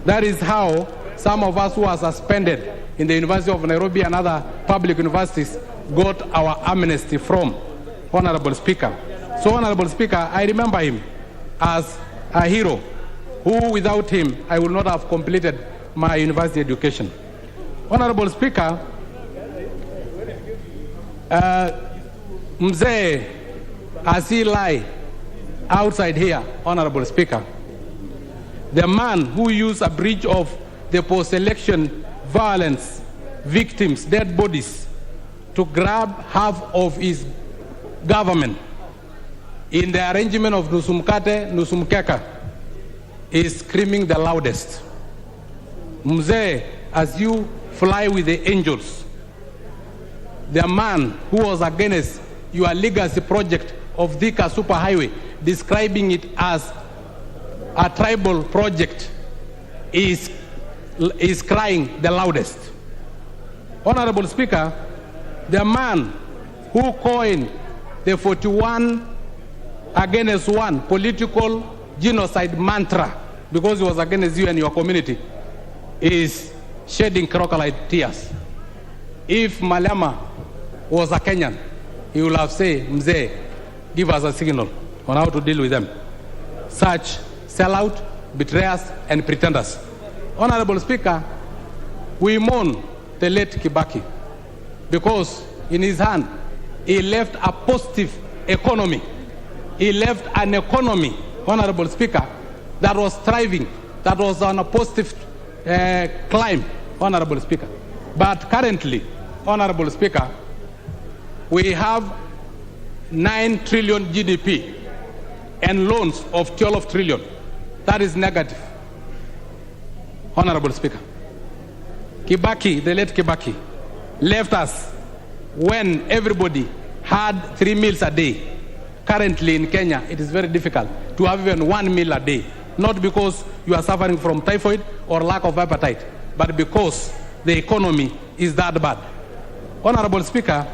That is how some of us who are suspended in the University of Nairobi and other public universities got our amnesty from, Honorable Speaker. So, Honorable Speaker, I remember him as a hero who, without him, I would not have completed my university education. Honorable Speaker, Mzee, as he lie outside here, Honorable Speaker, the man who used a breach of the post-election violence victims' dead bodies to grab half of his government in the arrangement of Nusumkate, Nusumkeka, is screaming the loudest. Mzee, as you fly with the angels, the man who was against your legacy project of Thika Superhighway, describing it as a tribal project, is crying the loudest. Honorable Speaker, the man who coined the 41 against 1 political genocide mantra because he was against you and your community is shedding crocodile tears. If Malema was a Kenyan, he would have said, Mzee, give us a signal on how to deal with them. Such sellout, betrayers, and pretenders. Honorable Speaker, we mourn the late Kibaki because in his hand, he left a positive economy. He left an economy, Honorable Speaker, that was thriving, that was on a positive climb, Honorable Speaker. But currently, Honorable Speaker, we have 9 trillion GDP and loans of 12 trillion. That is negative, Honorable Speaker. Kibaki, the late Kibaki, left us when everybody had 3 meals a day. Currently in Kenya, it is very difficult to have even 1 meal a day. Not because you are suffering from typhoid or lack of appetite, but because the economy is that bad. Honorable Speaker,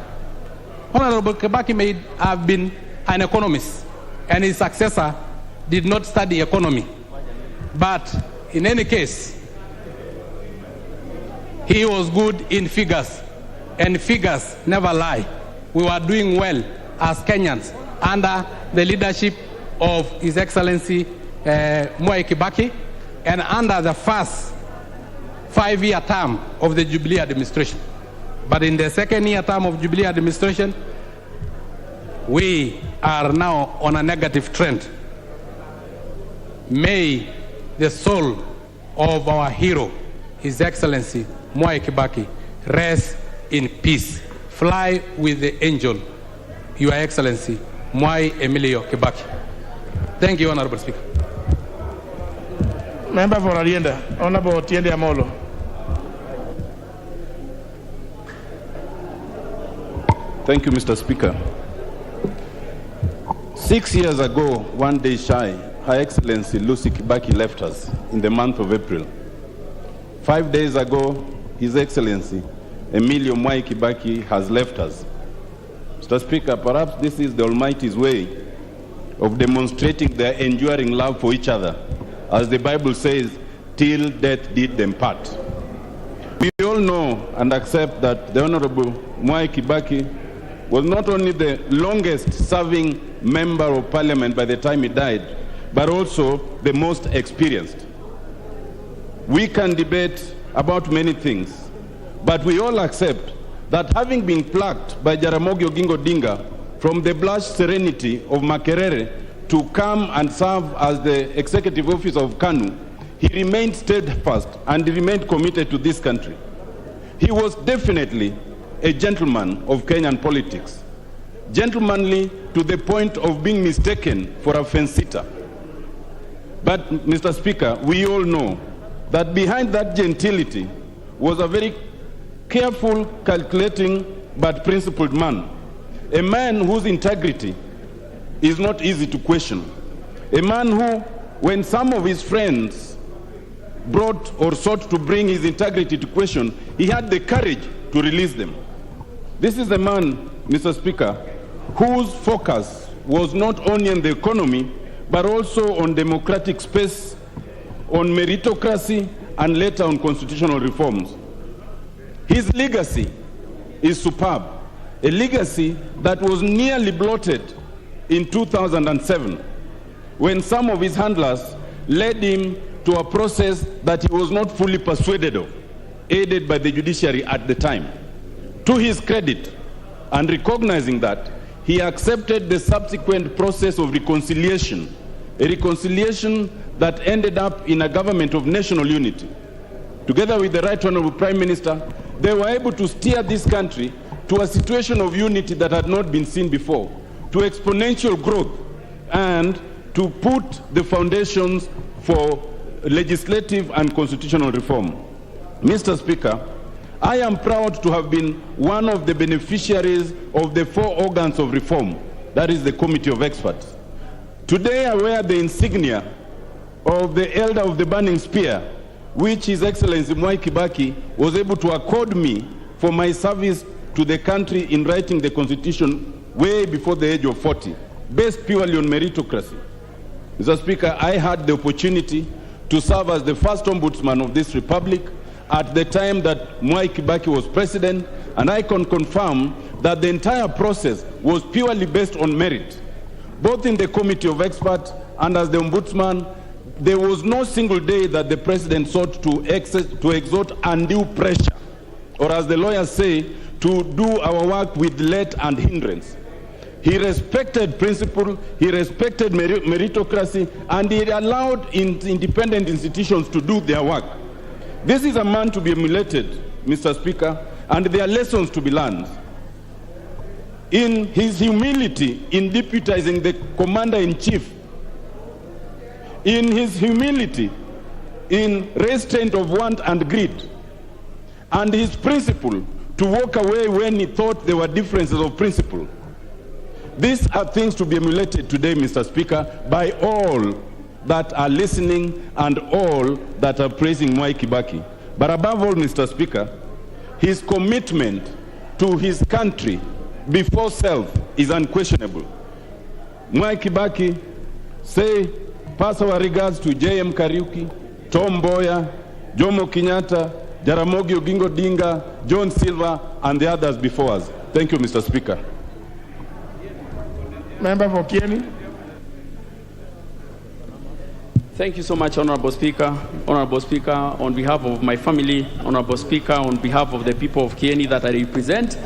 Honorable Kibaki may have been an economist, and his successor did not study economy. But in any case, he was good in figures, and figures never lie. We were doing well as Kenyans under the leadership of His Excellency Mwai Kibaki and under the first 5-year term of the Jubilee administration. But in the second-year term of Jubilee administration, we are now on a negative trend. May the soul of our hero, His Excellency Mwai Kibaki, rest in peace. Fly with the angel, Your Excellency Mwai Emilio Kibaki. Thank you, Honorable Speaker. Member for Arienda, Honorable Tiende Amolo. Thank you, Mr. Speaker. 6 years ago, one day shy, Her Excellency Lucy Kibaki left us in the month of April. 5 days ago, His Excellency Emilio Mwai Kibaki has left us. Mr. Speaker, perhaps this is the Almighty's way of demonstrating their enduring love for each other, as the Bible says, till death did them part. We all know and accept that the Honorable Mwai Kibaki was not only the longest serving member of parliament by the time he died, but also the most experienced. We can debate about many things, but we all accept that having been plucked by Jaramogi Oginga Odinga from the blushed serenity of Makerere to come and serve as the executive officer of KANU, he remained steadfast and remained committed to this country. He was definitely a gentleman of Kenyan politics, gentlemanly to the point of being mistaken for a fence-sitter. But, Mr. Speaker, we all know that behind that gentility was a very careful, calculating, but principled man, a man whose integrity is not easy to question, a man who, when some of his friends brought or sought to bring his integrity to question, he had the courage to release them. This is a man, Mr. Speaker, whose focus was not only on the economy, but also on democratic space, on meritocracy, and later on constitutional reforms. His legacy is superb, a legacy that was nearly blotted in 2007, when some of his handlers led him to a process that he was not fully persuaded of, aided by the judiciary at the time. To his credit, and recognizing that, he accepted the subsequent process of reconciliation, a reconciliation that ended up in a government of national unity. Together with the Right Honorable Prime Minister, they were able to steer this country to a situation of unity that had not been seen before, to exponential growth, and to put the foundations for legislative and constitutional reform. Mr. Speaker, I am proud to have been one of the beneficiaries of the 4 organs of reform, that is the Committee of Experts. Today I wear the insignia of the Elder of the Burning Spear, which His Excellency Mwai Kibaki was able to accord me for my service to the country in writing the Constitution way before the age of 40, based purely on meritocracy. Mr. Speaker, I had the opportunity to serve as the first ombudsman of this republic at the time that Mwai Kibaki was president, and I can confirm that the entire process was purely based on merit. Both in the Committee of Experts and as the ombudsman, there was no single day that the president sought to exert undue pressure, or as the lawyers say, to do our work with let and hindrance. He respected principle, he respected meritocracy, and he allowed independent institutions to do their work. This is a man to be emulated, Mr. Speaker, and there are lessons to be learned. In his humility in deputizing the commander-in-chief, in his humility in restraint of want and greed, and his principle to walk away when he thought there were differences of principle. These are things to be emulated today, Mr. Speaker, by all that are listening and all that are praising Mwai Kibaki. But above all, Mr. Speaker, his commitment to his country before self is unquestionable. Mwai Kibaki, pass our regards to J.M. Kariuki, Tom Mboya, Jomo Kenyatta, Jaramogi Oginga Odinga, John Silver, and the others before us. Thank you, Mr. Speaker. Member for Kieni. Thank you so much, Honorable Speaker. Honorable Speaker, on behalf of my family, Honorable Speaker, on behalf of the people of Kieni that I represent,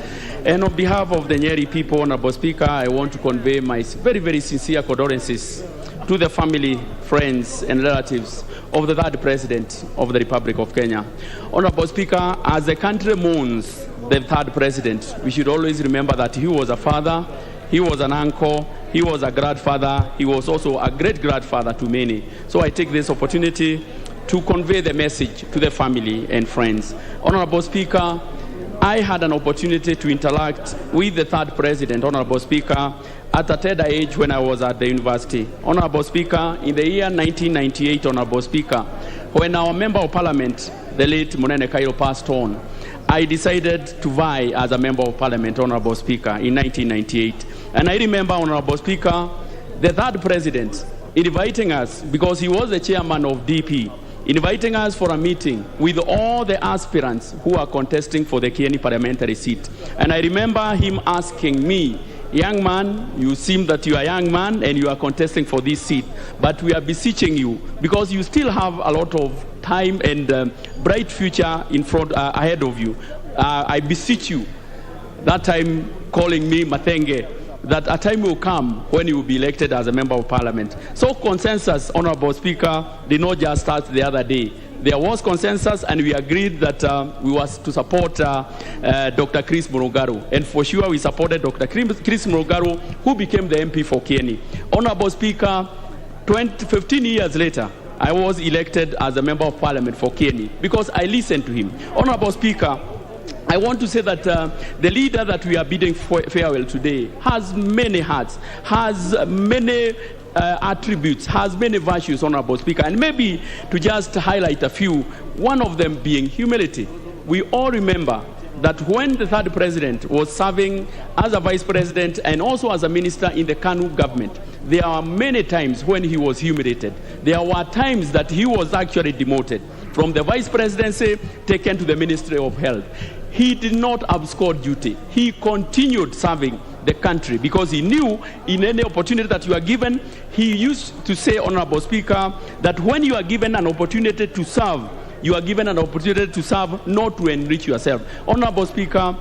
And on behalf of the Nyeri people, Honorable Speaker, I want to convey my very, very sincere condolences to the family, friends, and relatives of the third president of the Republic of Kenya. Honorable Speaker, as the country mourns the third president, we should always remember that he was a father, he was an uncle, he was a grandfather, he was also a great-grandfather to many. So I take this opportunity to convey the message to the family and friends. Honorable Speaker, I had an opportunity to interact with the third president, Honorable Speaker, at a tender age when I was at the university. Honorable Speaker, in the year 1998, Honorable Speaker, when our member of parliament, the late Munene Kairo, passed on, I decided to vie as a member of parliament, Honorable Speaker, in 1998. And I remember, Honorable Speaker, the third president inviting us, because he was the chairman of DP, inviting us for a meeting with all the aspirants who are contesting for the Kieni parliamentary seat. And I remember him asking me, young man, you seem that you are a young man and you are contesting for this seat, but we are beseeching you because you still have a lot of time and bright future in front ahead of you. I beseech you, that time calling me Mathenge, that a time will come when you will be elected as a member of parliament. So consensus, Honorable Speaker, did not just start the other day. There was consensus and we agreed that we was to support Dr. Chris Murugaru. And for sure we supported Dr. Chris Murugaru, who became the MP for Kieni. Honorable Speaker, 15 years later, I was elected as a member of parliament for Kieni because I listened to him. Honorable Speaker, I want to say that the leader that we are bidding farewell today has many hearts, has many attributes, has many virtues, Honorable Speaker. And maybe to just highlight a few, one of them being humility. We all remember that when the third president was serving as a vice president and also as a minister in the KANU government, there are many times when he was humiliated. There were times that he was actually demoted from the vice presidency taken to the Ministry of Health. He did not abscond duty. He continued serving the country because he knew in any opportunity that you are given, he used to say, Honorable Speaker, that when you are given an opportunity to serve, you are given an opportunity to serve, not to enrich yourself. Honorable Speaker,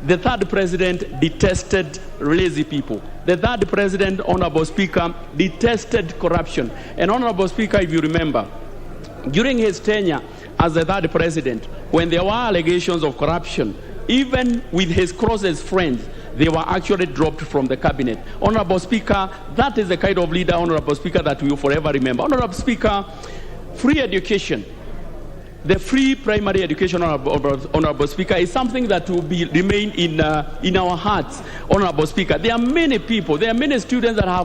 the third president detested lazy people. The third president, Honorable Speaker, detested corruption. And Honorable Speaker, if you remember, during his tenure as the third president, when there were allegations of corruption, even with his closest friends, they were actually dropped from the cabinet. Honorable Speaker, that is the kind of leader, Honorable Speaker, that we will forever remember. Honorable Speaker, free education, the free primary education, Honorable Speaker, is something that will remain in our hearts, Honorable Speaker. There are many people, there are many students that I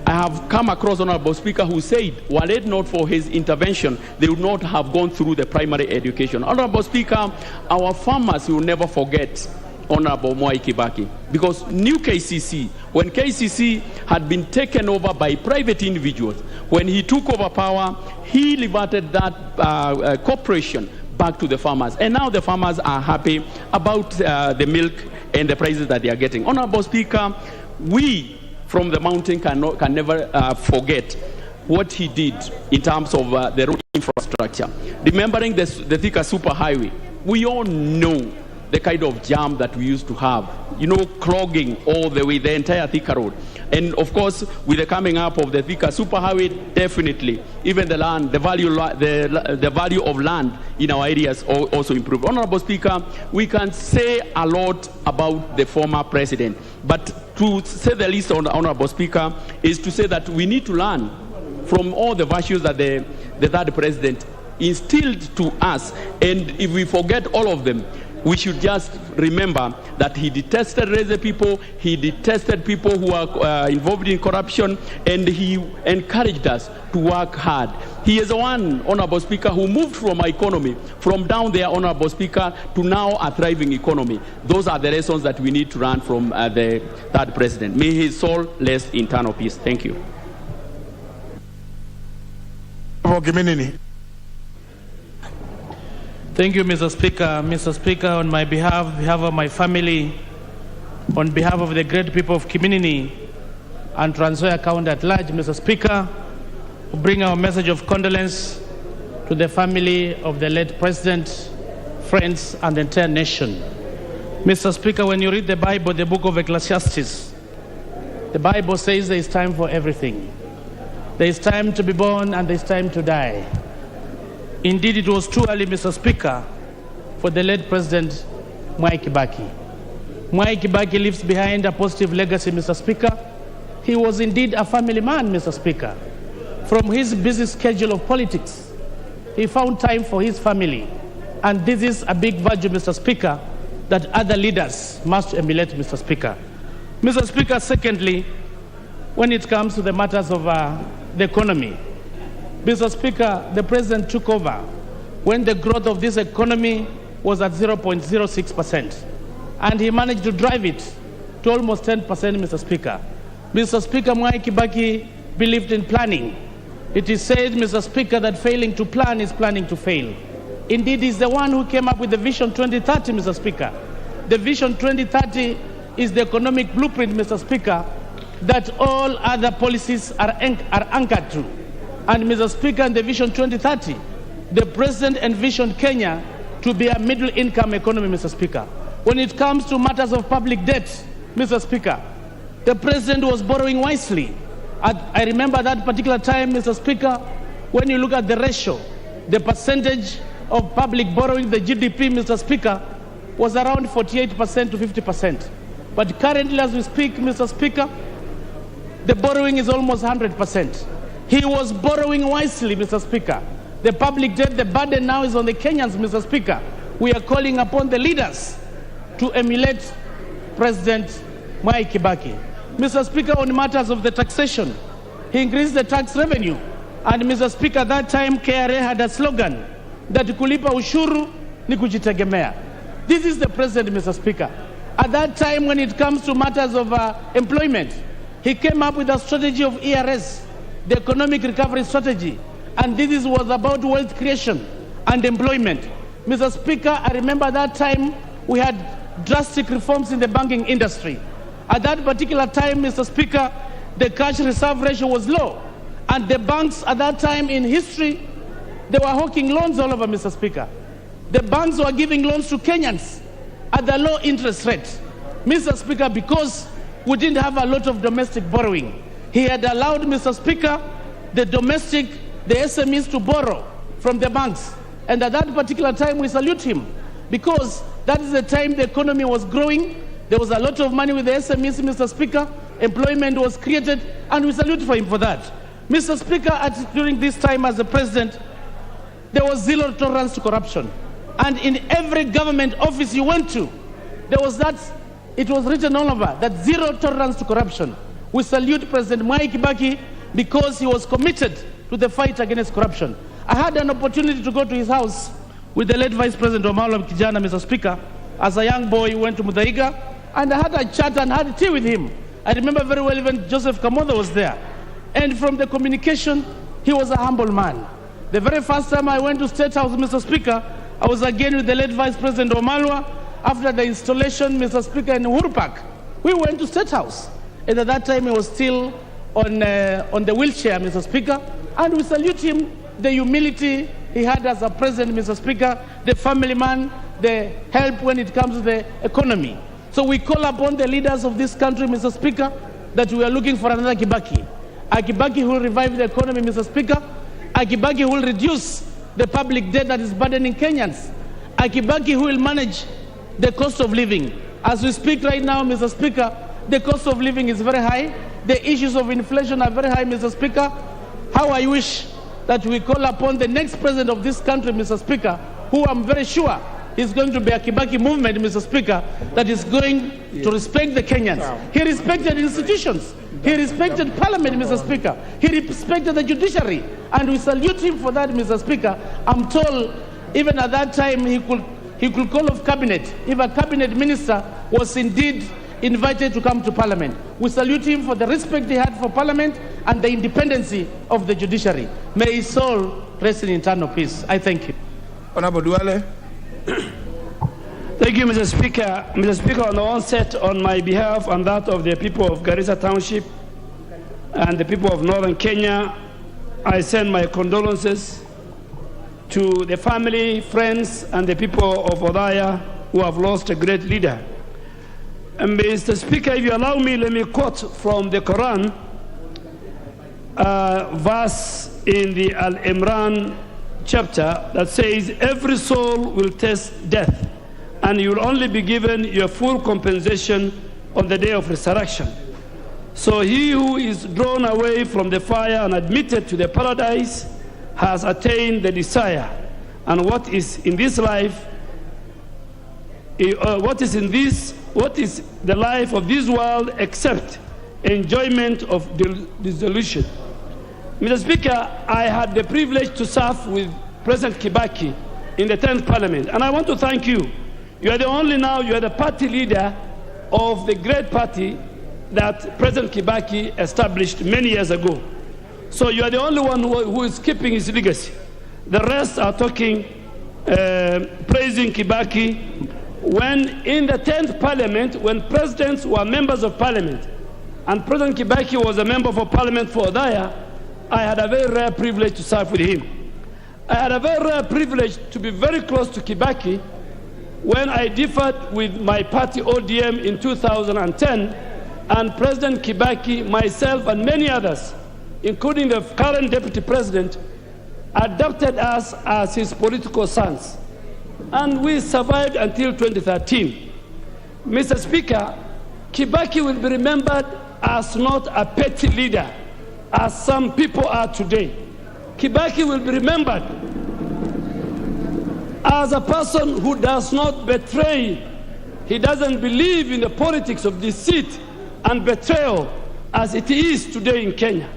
have come across, Honorable Speaker, who said, were it not for his intervention, they would not have gone through the primary education. Honorable Speaker, our farmers will never forget Honorable Mwai Kibaki, because new KCC, when KCC had been taken over by private individuals, when he took over power, he reverted that corporation back to the farmers. And now the farmers are happy about the milk and the prices that they are getting. Honorable Speaker, we from the mountain can never forget what he did in terms of the road infrastructure. Remembering the Thika superhighway, we all know the kind of jam that we used to have, clogging all the way, the entire Thika road. And of course, with the coming up of the Thika superhighway, definitely, even the land, the value of land in our areas also improved. Honorable Speaker, we can say a lot about the former president, but to say the least, Honorable Speaker, is to say that we need to learn from all the virtues that the third president instilled to us. And if we forget all of them, we should just remember that he detested lazy people, he detested people who are involved in corruption, and he encouraged us to work hard. He is the one, Honorable Speaker, who moved from our economy, from down there, Honorable Speaker, to now a thriving economy. Those are the lessons that we need to learn from the third president. May his soul rest in eternal peace. Thank you. Thank you, Mr. Speaker. Mr. Speaker, on my behalf of my family, on behalf of the great people of Kiminini and Trans Nzoia County at large, Mr. Speaker, we bring our message of condolence to the family of the late President, friends, and the entire nation. Mr. Speaker, when you read the Bible, the book of Ecclesiastes, the Bible says there is time for everything. There is time to be born and there is time to die. Indeed, it was too early, Mr. Speaker, for the late President Mwai Kibaki. Mwai Kibaki leaves behind a positive legacy, Mr. Speaker. He was indeed a family man, Mr. Speaker. From his busy schedule of politics, he found time for his family. And this is a big virtue, Mr. Speaker, that other leaders must emulate, Mr. Speaker. Mr. Speaker, secondly, when it comes to the matters of the economy, Mr. Speaker, the President took over when the growth of this economy was at 0.06%. And he managed to drive it to almost 10%, Mr. Speaker. Mr. Speaker, Mwai Kibaki believed in planning. It is said, Mr. Speaker, that failing to plan is planning to fail. Indeed, he's the one who came up with the Vision 2030, Mr. Speaker. The Vision 2030 is the economic blueprint, Mr. Speaker, that all other policies are anchored to. And, Mr. Speaker, in the Vision 2030, the President envisioned Kenya to be a middle-income economy, Mr. Speaker. When it comes to matters of public debt, Mr. Speaker, the President was borrowing wisely. I remember that particular time, Mr. Speaker, when you look at the ratio, the percentage of public borrowing, the GDP, Mr. Speaker, was around 48% to 50%. But currently, as we speak, Mr. Speaker, the borrowing is almost 100%. He was borrowing wisely, Mr. Speaker. The public debt, the burden now is on the Kenyans, Mr. Speaker. We are calling upon the leaders to emulate President Mwai Kibaki. Mr. Speaker, on matters of the taxation, he increased the tax revenue. And Mr. Speaker, that time KRA had a slogan that kulipa ushuru ni kujitegemea. This is the President, Mr. Speaker. At that time, when it comes to matters of employment, he came up with a strategy of ERS, the Economic Recovery Strategy. And this was about wealth creation and employment. Mr. Speaker, I remember that time we had drastic reforms in the banking industry. At that particular time, Mr. Speaker, the cash reserve ratio was low. And the banks at that time in history, they were hawking loans all over, Mr. Speaker. The banks were giving loans to Kenyans at the low interest rate. Mr. Speaker, because we didn't have a lot of domestic borrowing, he had allowed, Mr. Speaker, the SMEs to borrow from the banks. And at that particular time, we salute him because that is the time the economy was growing. There was a lot of money with the SMEs, Mr. Speaker. Employment was created, and we salute for him for that. Mr. Speaker, during this time as the President, there was zero tolerance to corruption. And in every government office you went to, there was that, it was written all over, that zero tolerance to corruption. We salute President Mwai Kibaki because he was committed to the fight against corruption. I had an opportunity to go to his house with the late Vice President Omalo Kijana, Mr. Speaker. As a young boy, he went to Muthaiga, and I had a chat and had tea with him. I remember very well even Joseph Kamotho was there. And from the communication, he was a humble man. The very first time I went to State House, Mr. Speaker, I was again with the late Vice President Omalwa. After the installation, Mr. Speaker, in Uhuru Park, we went to State House. And at that time, he was still on the wheelchair, Mr. Speaker. And we salute him, the humility he had as a president, Mr. Speaker, the family man, the help when it comes to the economy. So we call upon the leaders of this country, Mr. Speaker, that we are looking for another Kibaki. A Kibaki who will revive the economy, Mr. Speaker. A Kibaki who will reduce the public debt that is burdening Kenyans. A Kibaki who will manage the cost of living. As we speak right now, Mr. Speaker, the cost of living is very high. The issues of inflation are very high, Mr. Speaker. How I wish that we call upon the next president of this country, Mr. Speaker, who I'm very sure is going to be a Kibaki movement, Mr. Speaker, that is going to respect the Kenyans. He respected institutions. He respected Parliament, Mr. Speaker. He respected the judiciary. And we salute him for that, Mr. Speaker. I'm told even at that time he could call off cabinet if a cabinet minister was indeed invited to come to Parliament. We salute him for the respect he had for Parliament and the independency of the judiciary. May his soul rest in eternal peace. I thank you. Honorable Duale. Thank you, Mr. Speaker. Mr. Speaker, on the onset, on my behalf and that of the people of Garissa Township and the people of Northern Kenya, I send my condolences to the family, friends, and the people of Odaya who have lost a great leader. Mr. Speaker, if you allow me, let me quote from the Quran, verse in the Al-Imran chapter that says, every soul will taste death, and you will only be given your full compensation on the day of resurrection. So he who is drawn away from the fire and admitted to the paradise has attained the desire. And what is in this life, what is the life of this world except enjoyment of dissolution? Mr. Speaker, I had the privilege to serve with President Kibaki in the 10th Parliament, and I want to thank you. You are the party leader of the great party that President Kibaki established many years ago. So you are the only one who is keeping his legacy. The rest are talking, praising Kibaki. When in the 10th Parliament, when presidents were members of Parliament, and President Kibaki was a member of Parliament for Odaya, I had a very rare privilege to serve with him. I had a very rare privilege to be very close to Kibaki when I differed with my party ODM in 2010, and President Kibaki, myself, and many others, including the current deputy president, adopted us as his political sons. And we survived until 2013. Mr. Speaker, Kibaki will be remembered as not a petty leader, as some people are today. Kibaki will be remembered as a person who does not betray. He doesn't believe in the politics of deceit and betrayal as it is today in Kenya.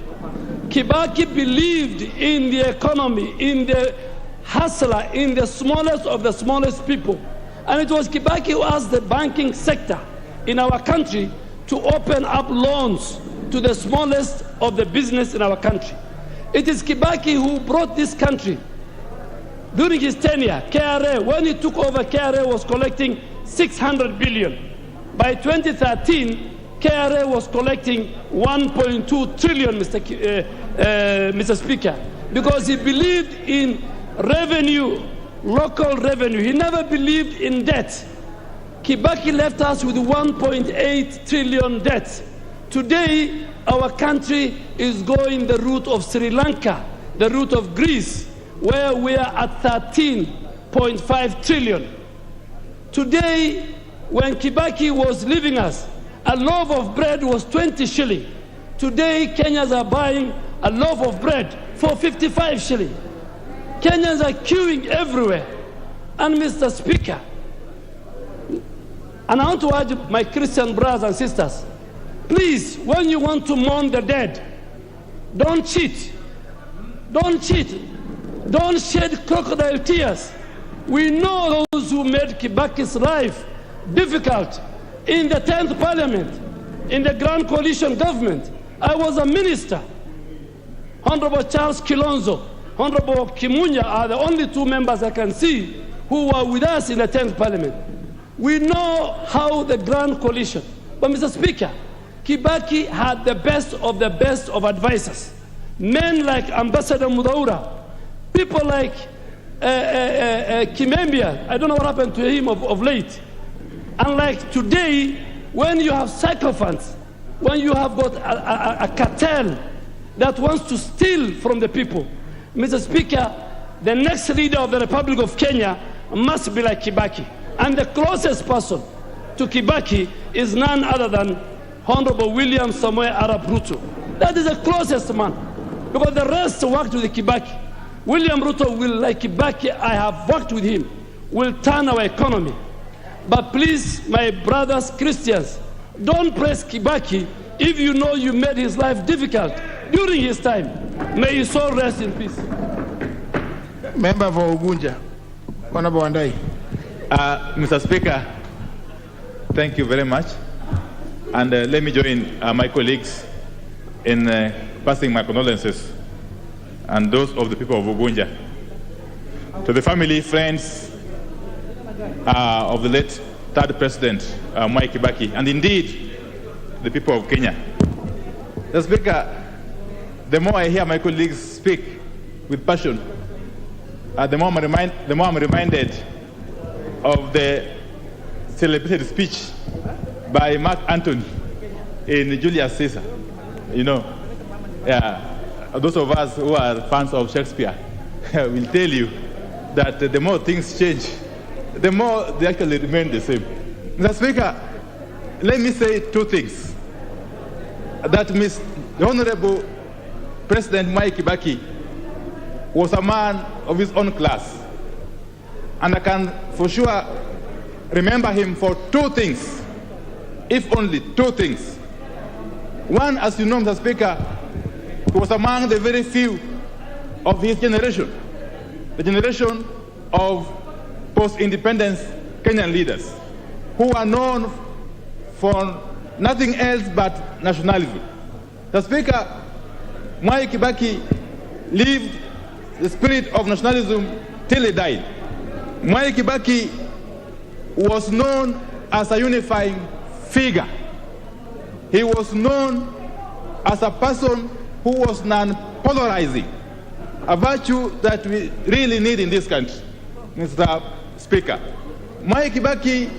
Kibaki believed in the economy, in the hustler, in the smallest of the smallest people. And it was Kibaki who asked the banking sector in our country to open up loans to the smallest of the business in our country. It is Kibaki who brought this country during his tenure. KRA, when he took over, KRA was collecting 600 billion. By 2013, KRA was collecting 1.2 trillion, Mr. Speaker, because he believed in revenue, local revenue. He never believed in debt. Kibaki left us with 1.8 trillion debt. Today, our country is going the route of Sri Lanka, the route of Greece, where we are at 13.5 trillion. Today, when Kibaki was leaving us, a loaf of bread was 20 shilling. Today, Kenyans are buying a loaf of bread for 55 shilling. Kenyans are queuing everywhere. And Mr. Speaker, and I want to urge my Christian brothers and sisters, please, when you want to mourn the dead, don't cheat. Don't cheat. Don't shed crocodile tears. We know those who made Kibaki's life difficult in the 10th Parliament, in the Grand Coalition government. I was a minister. Honorable Charles Kilonzo, Honorable Kimunya are the only two members I can see who were with us in the 10th Parliament. We know how the Grand Coalition. But Mr. Speaker, Kibaki had the best of advisors. Men like Ambassador Mudaura, people like Kimembia, I don't know what happened to him of late. Unlike today, when you have sycophants, when you have got a cartel that wants to steal from the people, Mr. Speaker, the next leader of the Republic of Kenya must be like Kibaki. And the closest person to Kibaki is none other than Honorable William Samoei Arap Ruto. That is the closest man, because the rest worked with Kibaki. William Ruto will, like Kibaki, I have worked with him, will turn our economy. But please, my brothers Christians, don't praise Kibaki if you know you made his life difficult during his time. May his soul rest in peace. Member for Ugunja, Honorable Wandai. Mr. Speaker, thank you very much. And let me join my colleagues in passing my condolences and those of the people of Ugunja. To the family, friends of the late third president, Mwai Kibaki, and indeed, the people of Kenya. Mr. Speaker, the more I hear my colleagues speak with passion, the more I'm reminded of the celebrated speech by Mark Antony in Julius Caesar. You know, those of us who are fans of Shakespeare will tell you that the more things change, the more they actually remain the same. Mr. Speaker, let me say two things. That the Honorable President Mwai Kibaki was a man of his own class. And I can for sure remember him for two things, if only two things. One, as you know, Mr. Speaker, he was among the very few of his generation, the generation of post-independence Kenyan leaders, who are known for nothing else but nationalism. The Speaker, Mwai Kibaki lived the spirit of nationalism till he died. Mwai Kibaki was known as a unifying figure. He was known as a person who was non-polarizing, a virtue that we really need in this country, Mr. Speaker. Mwai Kibaki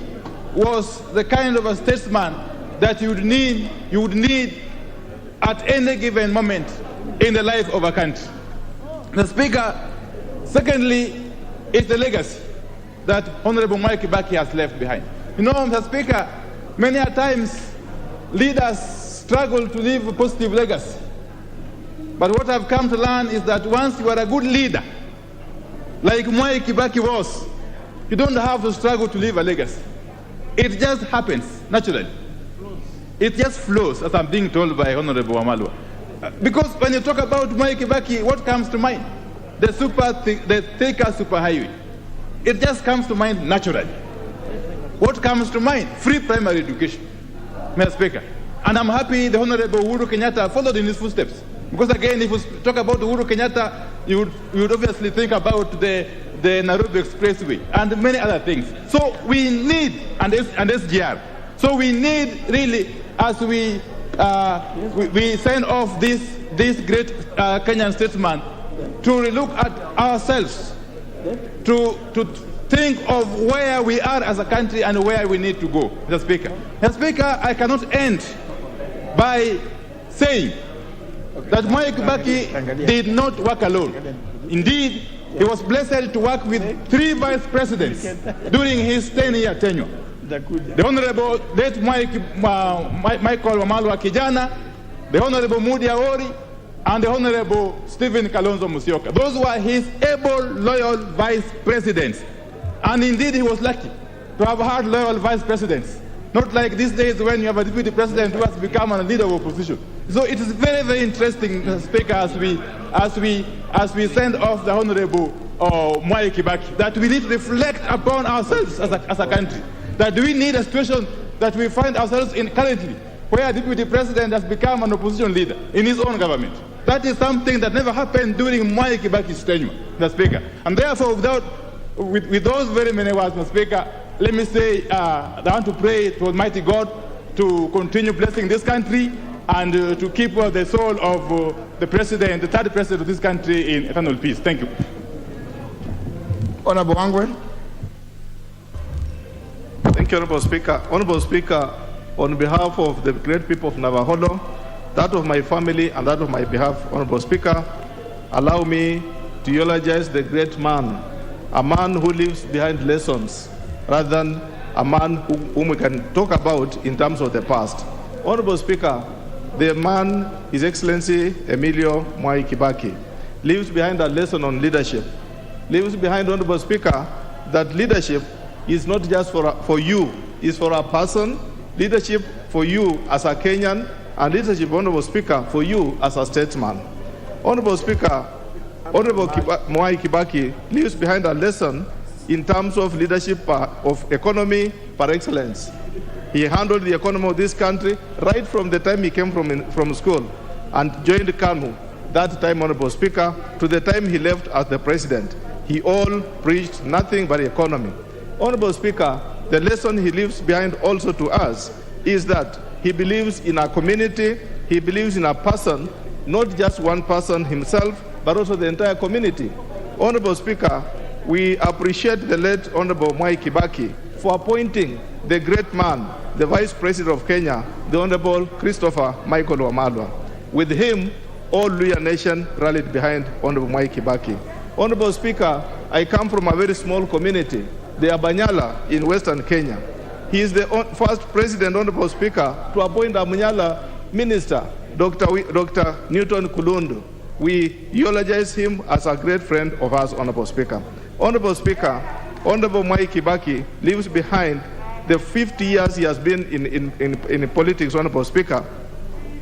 was the kind of a statesman that you would need at any given moment in the life of a country. Mr. Speaker, secondly, is the legacy that Honorable Mwai Kibaki has left behind. You know, Mr. Speaker, many a times leaders struggle to leave a positive legacy. But what I've come to learn is that once you are a good leader, like Mwai Kibaki was, you don't have to struggle to leave a legacy. It just happens naturally. It just flows, as I'm being told by Honorable Wamalwa. Because when you talk about Mwai Kibaki, what comes to mind? The Thika superhighway. It just comes to mind naturally. What comes to mind? Free primary education, Mr. Speaker. And I'm happy the Honorable Uhuru Kenyatta followed in his footsteps. Because again, if we talk about Uhuru Kenyatta, you would obviously think about the Nairobi Expressway and many other things. So we need, and SGR. So we need really, as we send off this great Kenyan statesman, to relook at ourselves, to think of where we are as a country and where we need to go, Mr. Speaker. Mr. Speaker, I cannot end by saying that Mwai Kibaki did not work alone. Indeed, he was blessed to work with 3 vice presidents during his 10-year tenure. The Honorable late Michael Wamalwa Kijana, the Honorable Mudi Awori, and the Honorable Stephen Kalonzo Musyoka. Those were his able, loyal vice presidents. And indeed, he was lucky to have had loyal vice presidents. Not like these days when you have a deputy president who has become a leader of opposition. So it is very, very interesting, Mr. Speaker, as we send off the Honorable Mwai Kibaki, that we need to reflect upon ourselves as a country. That we need a situation that we find ourselves in currently, where a deputy president has become an opposition leader in his own government. That is something that never happened during Mwai Kibaki's tenure, Mr. Speaker. And therefore, with those very many words, Mr. Speaker, let me say I want to pray to Almighty God to continue blessing this country and to keep the soul of the president, the third president of this country, in eternal peace. Thank you. Honorable Wangwe. Thank you, Honorable Speaker. Honorable Speaker, on behalf of the great people of Navajo, that of my family and that of my behalf, Honorable Speaker, allow me to eulogize the great man, a man who leaves behind lessons rather than a man whom we can talk about in terms of the past. Honorable Speaker, the man, His Excellency Emilio Mwai Kibaki, leaves behind a lesson on leadership. Leaves behind, Honorable Speaker, that leadership is not just for you, it's for a person, leadership for you as a Kenyan, and leadership, Honorable Speaker, for you as a statesman. Honorable Speaker, Honorable Mwai Kibaki leaves behind a lesson in terms of leadership of economy par excellence. He handled the economy of this country right from the time he came from school and joined KANU. That time, Honorable Speaker, to the time he left as the president, he all preached nothing but economy. Honorable Speaker, the lesson he leaves behind also to us is that he believes in a community, he believes in a person, not just one person himself, but also the entire community. Honorable Speaker, we appreciate the late Honorable Mwai Kibaki for appointing the great man, the Vice President of Kenya, the Honorable Christopher Michael Wamalwa. With him, all Luhya nation rallied behind Honorable Mwai Kibaki. Honorable Speaker, I come from a very small community, the Abanyala in Western Kenya. He is the first president, Honorable Speaker, to appoint a Abanyala minister, Dr. Newton Kulundu. We eulogize him as a great friend of ours, Honorable Speaker. Honorable Speaker, Honorable Mwai Kibaki leaves behind the 50 years he has been in politics, Honorable Speaker.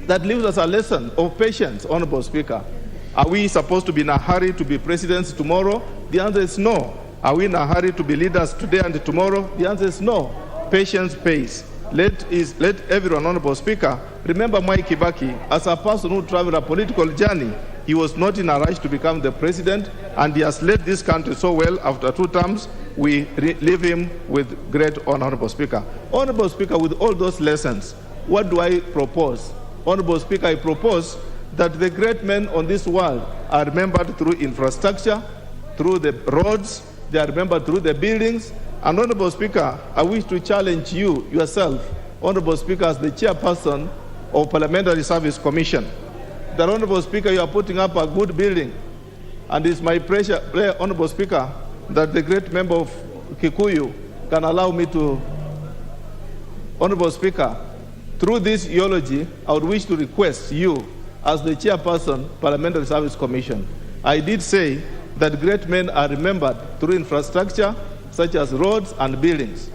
That leaves us a lesson of patience, Honorable Speaker. Are we supposed to be in a hurry to be presidents tomorrow? The answer is no. Are we in a hurry to be leaders today and tomorrow? The answer is no. Patience pays. Let everyone, Honorable Speaker, remember Mwai Kibaki as a person who traveled a political journey. He was not in a rush to become the president, and he has led this country so well after 2 terms. We leave him with great honor, Honorable Speaker. Honorable Speaker, with all those lessons, what do I propose? Honorable Speaker, I propose that the great men on this world are remembered through infrastructure, through the roads, they are remembered through the buildings. And Honorable Speaker, I wish to challenge you yourself, Honorable Speaker, as the chairperson of Parliamentary Service Commission. That, Honorable Speaker, you are putting up a good building. And it's my pleasure, Honorable Speaker, that the great member of Kikuyu can allow me to, Honorable Speaker, through this eulogy, I would wish to request you, as the chairperson, Parliamentary Service Commission. I did say that great men are remembered through infrastructure, such as roads and buildings.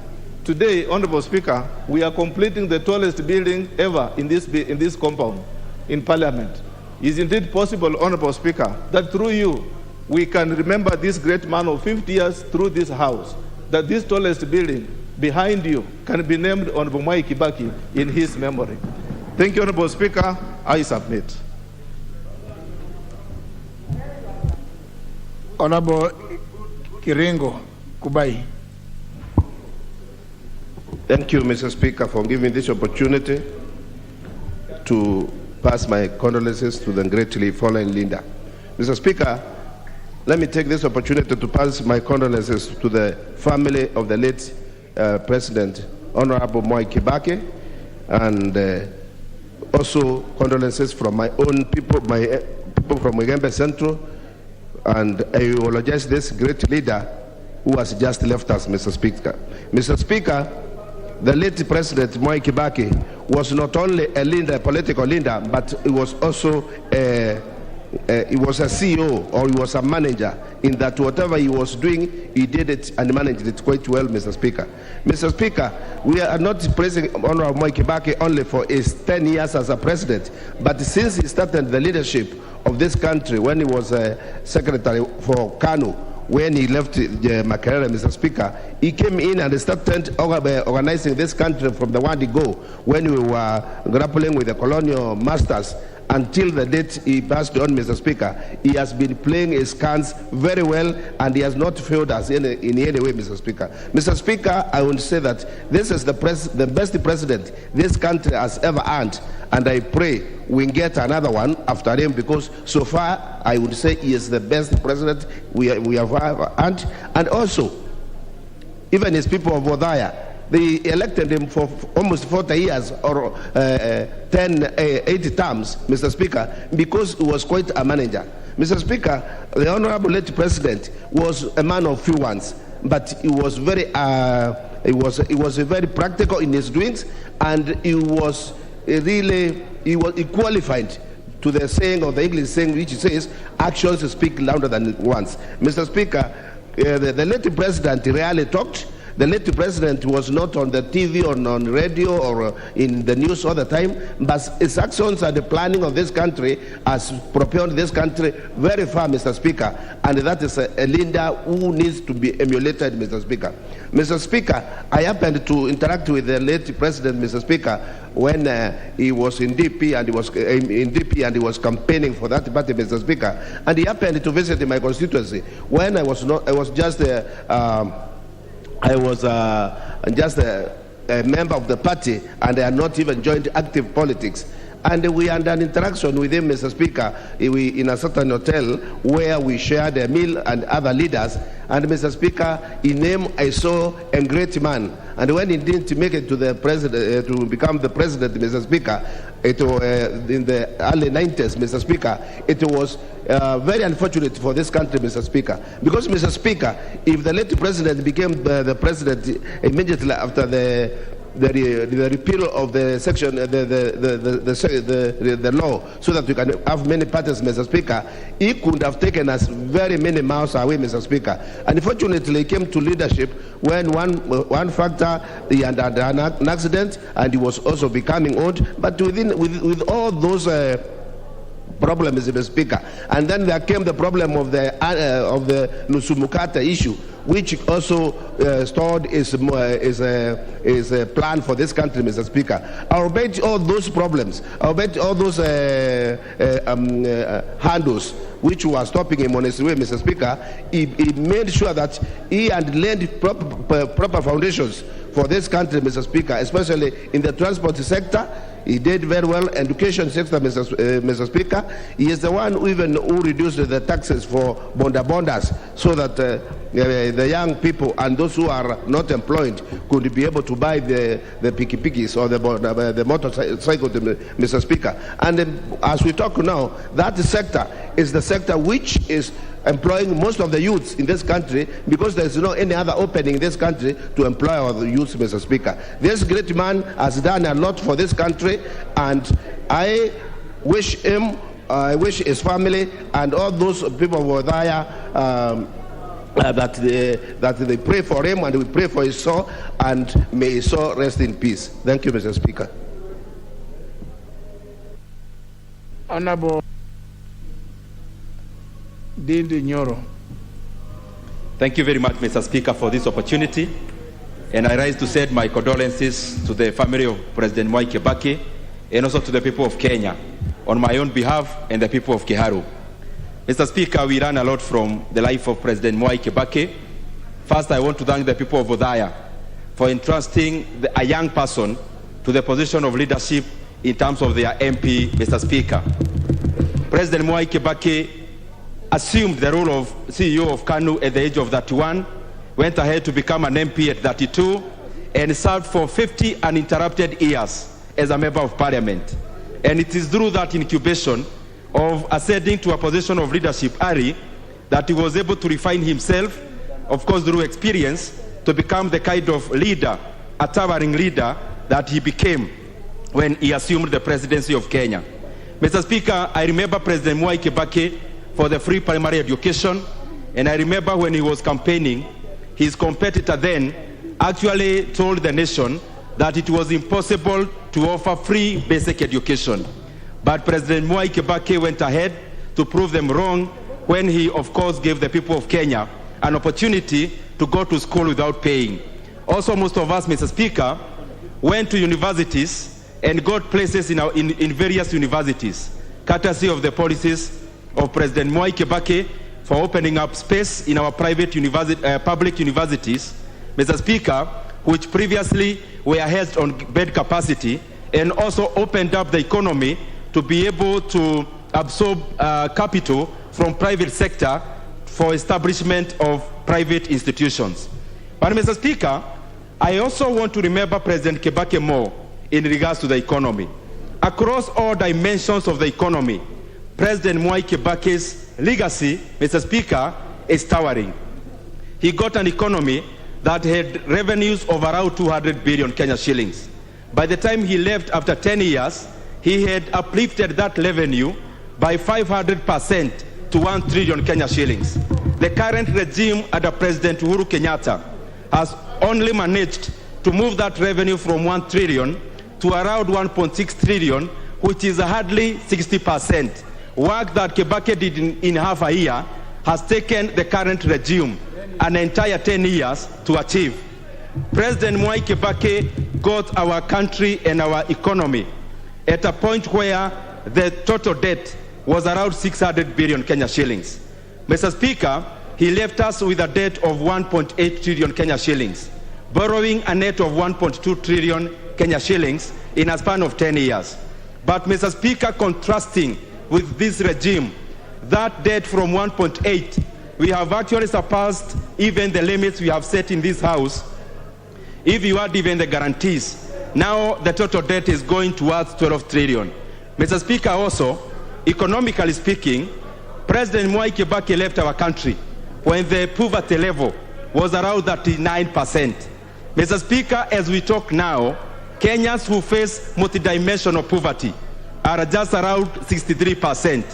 Today, Honorable Speaker, we are completing the tallest building ever in this compound, in Parliament. Is indeed possible, Honorable Speaker, that through you, we can remember this great man of 50 years through this house, that this tallest building behind you can be named Honorable Mwai Kibaki in his memory. Thank you, Honorable Speaker. I submit. Honorable Kiringo Kubai. Thank you, Mr. Speaker, for giving this opportunity to pass my condolences to the greatly fallen leader. Mr. Speaker, let me take this opportunity to pass my condolences to the family of the late President, Honorable Mwai Kibaki, and also condolences from my own people, my people from Mugembe Central, and I eulogize this great leader who has just left us, Mr. Speaker. Mr. Speaker, the late President Mwai Kibaki was not only a leader, a political leader, but he was also he was a CEO, or he was a manager, in that whatever he was doing, he did it and managed it quite well, Mr. Speaker. Mr. Speaker, we are not praising Honorable Mwai Kibaki only for his 10 years as a president, but since he started the leadership of this country, when he was secretary for KANU, when he left Makerere, Mr. Speaker, he came in and started organizing this country from the word go, when we were grappling with the colonial masters. Until the date he passed on, Mr. Speaker, he has been playing his cards very well, and he has not failed us in any way, Mr. Speaker. Mr. Speaker, I would say that this is the best president this country has ever earned, and I pray we get another one after him, because so far I would say he is the best president we have ever earned. And also, even his people of Odaya, they elected him for almost 40 years, or 80 terms, Mr. Speaker, because he was quite a manager. Mr. Speaker, the Honorable late President was a man of few words, but he was very, he was very practical in his doings, and he was really, he qualified to the saying of the English saying, which says, actions speak louder than words. Mr. Speaker, the late President rarely talked. The late president was not on the TV or on radio or in the news all the time, but his actions and the planning of this country has propelled this country very far, Mr. Speaker, and that is a leader who needs to be emulated, Mr. Speaker. Mr. Speaker, I happened to interact with the late president, Mr. Speaker, when he was in DP and he was campaigning for that party, Mr. Speaker, and he happened to visit my constituency when I was just a member of the party, and I had not even joined active politics. And we had an interaction with him, Mr. Speaker, in a certain hotel where we shared a meal and other leaders. And Mr. Speaker, in him I saw a great man. And when he didn't make it to the president, to become the president, Mr. Speaker, it was in the early 90s, Mr. Speaker, it was very unfortunate for this country, Mr. Speaker. Because, Mr. Speaker, if the late president became the president immediately after the repeal of the section, the law, so that we can have many parties, Mr. Speaker, he could have taken us very many miles away, Mr. Speaker. Unfortunately, he came to leadership when one factor, he had an accident, and he was also becoming old. But with all those problem, Mr. Speaker, and then there came the problem of the Nusumukata issue, which also stored is a plan for this country, Mr. Speaker. I'll bet all those problems, I'll bet all those handles which were stopping him on his way, Mr. Speaker, he made sure that he had laid proper foundations for this country, Mr. Speaker, especially in the transport sector. He did very well. Education sector, Mr. Speaker. He is the one who reduced the taxes for bondas, so that the young people and those who are not employed could be able to buy the pikis or the motorcycle, Mr. Speaker. And as we talk now, that sector is the sector which is employing most of the youths in this country, because there's no any other opening in this country to employ our youths, Mr. Speaker. This great man has done a lot for this country, and I wish him, I wish his family and all those people who were there that they pray for him, and we pray for his soul, and may his soul rest in peace. Thank you, Mr. Speaker. Honorable Dindi Nyoro. Thank you very much, Mr. Speaker, for this opportunity. And I rise to send my condolences to the family of President Mwai Kibaki, and also to the people of Kenya, on my own behalf and the people of Kiharu. Mr. Speaker, we learn a lot from the life of President Mwai Kibaki. First, I want to thank the people of Othaya for entrusting a young person to the position of leadership in terms of their MP, Mr. Speaker. President Mwai Kibaki assumed the role of CEO of KANU at the age of 31, went ahead to become an MP at 32, and served for 50 uninterrupted years as a member of parliament. And it is through that incubation of ascending to a position of leadership early that he was able to refine himself, of course through experience, to become the kind of leader, a towering leader, that he became when he assumed the presidency of Kenya. Mr. Speaker, I remember President Mwai Kibaki for the free primary education, and I remember when he was campaigning, his competitor then actually told the nation that it was impossible to offer free basic education. But President Mwai Kibaki went ahead to prove them wrong when he, of course, gave the people of Kenya an opportunity to go to school without paying. Also, most of us, Mr. Speaker, went to universities and got places in various universities, courtesy of the policies of President Mwai Kibaki for opening up space in our private public universities, Mr. Speaker, which previously were held on bed capacity, and also opened up the economy to be able to absorb capital from private sector for establishment of private institutions. But Mr. Speaker, I also want to remember President Kibaki more in regards to the economy. Across all dimensions of the economy, President Mwai Kibaki's legacy, Mr. Speaker, is towering. He got an economy that had revenues of around 200 billion Kenya shillings. By the time he left after 10 years, he had uplifted that revenue by 500% to 1 trillion Kenya shillings. The current regime under President Uhuru Kenyatta has only managed to move that revenue from 1 trillion to around 1.6 trillion, which is hardly 60%. Work that Kibaki did in half a year has taken the current regime an entire 10 years to achieve. President Mwai Kibaki got our country and our economy at a point where the total debt was around 600 billion Kenya shillings. Mr. Speaker, he left us with a debt of 1.8 trillion Kenya shillings, borrowing a net of 1.2 trillion Kenya shillings in a span of 10 years. But Mr. Speaker, contrasting with this regime, that debt from 1.8, we have actually surpassed even the limits we have set in this House If you add even the guarantees, now the total debt is going towards 12 trillion. Mr. Speaker, also, economically speaking, President Mwai Kibaki left our country when the poverty level was around 39%. Mr. Speaker, as we talk now, Kenyans who face multidimensional poverty are just around 63%.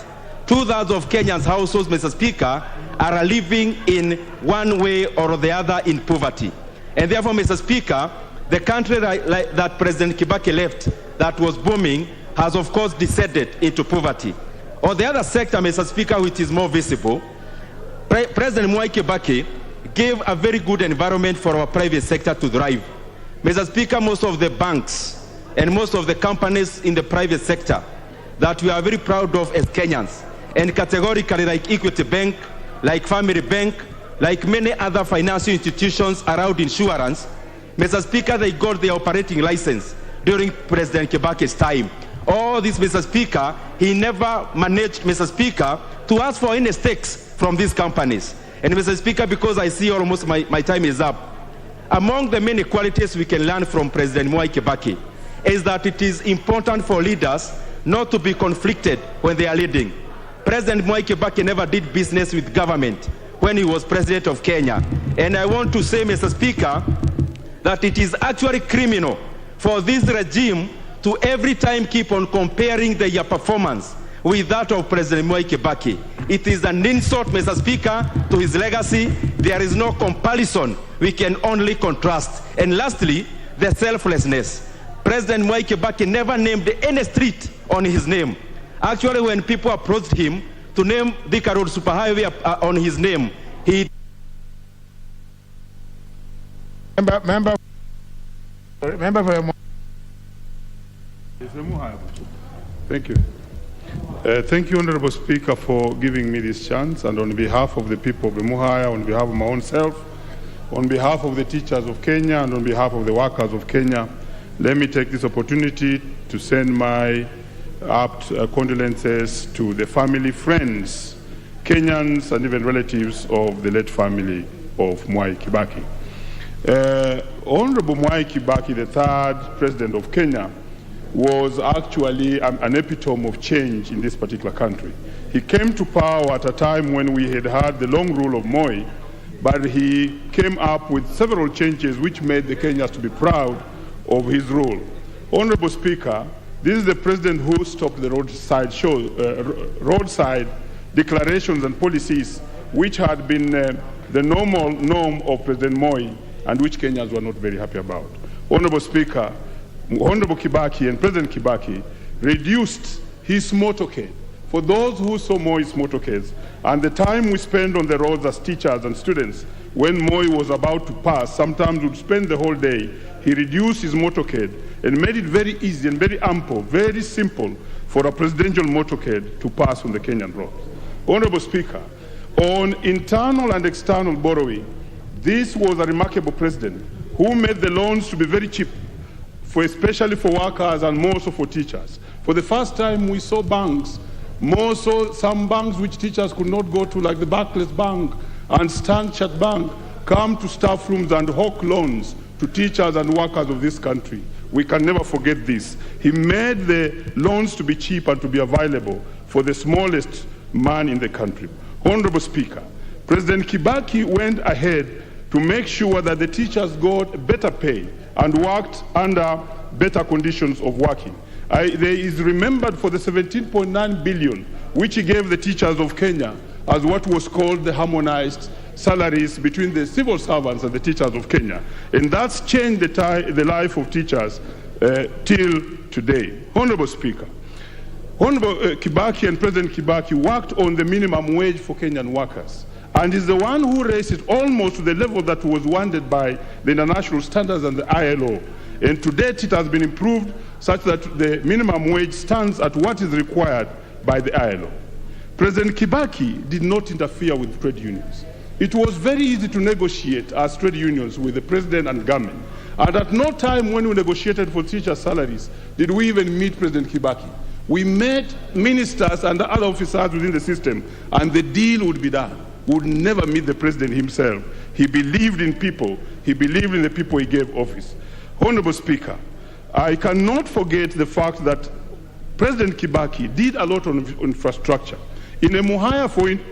2/3 of Kenyans' households, Mr. Speaker, are living in one way or the other in poverty. And therefore, Mr. Speaker, the country that President Kibaki left that was booming has, of course, descended into poverty. On the other sector, Mr. Speaker, which is more visible, President Mwai Kibaki gave a very good environment for our private sector to thrive. Mr. Speaker, most of the banks and most of the companies in the private sector that we are very proud of as Kenyans, and categorically like Equity Bank, like Family Bank, like many other financial institutions around insurance, Mr. Speaker, they got their operating license during President Kibaki's time. All this, Mr. Speaker, he never managed, Mr. Speaker, to ask for any stakes from these companies. And Mr. Speaker, because I see almost my time is up, among the many qualities we can learn from President Mwai Kibaki is that it is important for leaders not to be conflicted when they are leading. President Mwai Kibaki never did business with government when he was president of Kenya. And I want to say, Mr. Speaker, that it is actually criminal for this regime to every time keep on comparing their performance with that of President Mwai Kibaki. It is an insult, Mr. Speaker, to his legacy. There is no comparison. We can only contrast. And lastly, the selflessness. President Mwai Kibaki never named any street on his name. Actually, when people approached him to name Thika Road Superhighway on his name, he... Member for your... Thank you. Thank you, Honorable Speaker, for giving me this chance. And on behalf of the people of Emuhaya, on behalf of my own self, on behalf of the teachers of Kenya, and on behalf of the workers of Kenya, let me take this opportunity to send my apt condolences to the family, friends, Kenyans, and even relatives of the late family of Mwai Kibaki. Honorable Mwai Kibaki, the third president of Kenya, was actually an epitome of change in this particular country. He came to power at a time when we had had the long rule of Moi, but he came up with several changes which made the Kenyans to be proud of his rule. Honorable Speaker, this is the president who stopped the roadside declarations and policies which had been the norm of President Moi and which Kenyans were not very happy about. Honorable Speaker, Honorable Kibaki and President Kibaki reduced his motorcade. For those who saw Moi's motorcades and the time we spend on the roads as teachers and students, when Moi was about to pass, sometimes would spend the whole day, he reduced his motorcade and made it very easy and very ample, very simple for a presidential motorcade to pass on the Kenyan roads. Honorable Speaker, on internal and external borrowing, this was a remarkable president who made the loans to be very cheap, especially for workers and more so for teachers. For the first time, we saw banks, more so some banks which teachers could not go to, like the Barclays Bank and Standard Bank, come to staff rooms and hawk loans to teachers and workers of this country. We can never forget this. He made the loans to be cheap and to be available for the smallest man in the country. Honorable Speaker, President Kibaki went ahead to make sure that the teachers got better pay and worked under better conditions of working. There is remembered for the 17.9 billion which he gave the teachers of Kenya as what was called the harmonized salaries between the civil servants and the teachers of Kenya. And that's changed the life of teachers till today. Honorable Speaker, Honorable Kibaki and President Kibaki worked on the minimum wage for Kenyan workers, and is the one who raised it almost to the level that was wanted by the international standards and the ILO. And to date, it has been improved such that the minimum wage stands at what is required by the ILO. President Kibaki did not interfere with trade unions. It was very easy to negotiate as trade unions with the president and government. And at no time when we negotiated for teacher salaries did we even meet President Kibaki. We met ministers and other officers within the system, and the deal would be done. would never meet the president himself. He believed in people. He believed in the people he gave office. Honorable Speaker, I cannot forget the fact that President Kibaki did a lot on infrastructure. In Emuhaya,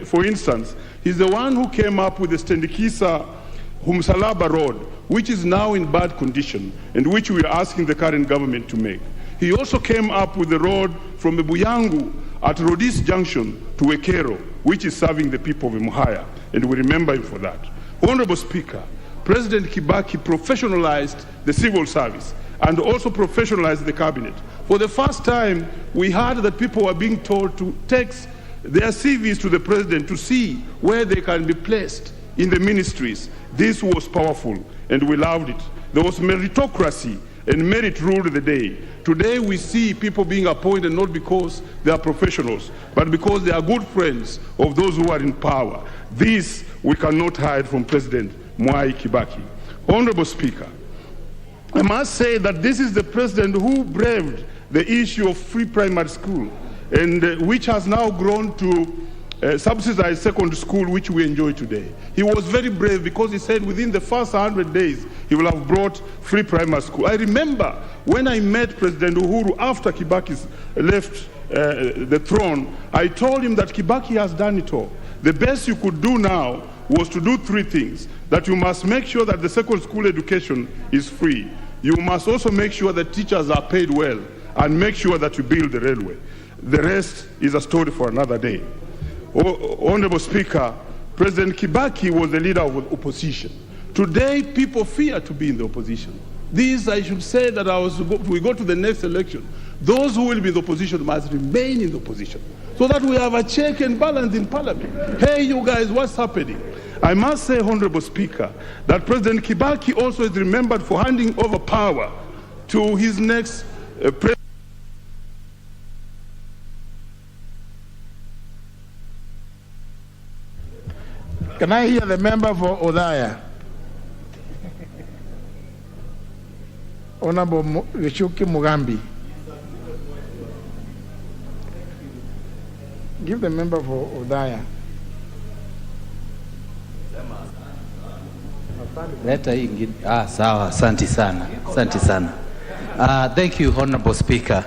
for instance, he's the one who came up with the Stendikisa Humsalaba Road, which is now in bad condition and which we are asking the current government to make. He also came up with the road from the Buyangu at Rodis Junction to Ekero, which is serving the people of Emuhaya, and we remember him for that. Honorable Speaker, President Kibaki professionalized the civil service and also professionalized the cabinet. For the first time, we heard that people were being told to text their CVs to the president to see where they can be placed in the ministries. This was powerful, and we loved it. There was meritocracy, and merit ruled the day. Today we see people being appointed not because they are professionals, but because they are good friends of those who are in power. This we cannot hide from President Mwai Kibaki. Honorable Speaker, I must say that this is the president who braved the issue of free primary school, and which has now grown to subsidized secondary school, which we enjoy today. He was very brave because he said within the first 100 days, he will have brought free primary school. I remember when I met President Uhuru after Kibaki left the throne, I told him that Kibaki has done it all. The best you could do now was to do three things: that you must make sure that the secondary school education is free. You must also make sure that teachers are paid well, and make sure that you build the railway. The rest is a story for another day. Honorable Speaker, President Kibaki was the leader of the opposition. Today, people fear to be in the opposition. This, I should say that we go to the next election. Those who will be in the opposition must remain in the opposition, so that we have a check and balance in Parliament. Hey, you guys, what's happening? I must say, Honorable Speaker, that President Kibaki also is remembered for handing over power to his next president. Can I hear the member for Odaya? Honorable Rishuki Mugambi. Give the member for Odaya. Sawa, asante sana. Asante sana. Thank you, Honorable Speaker.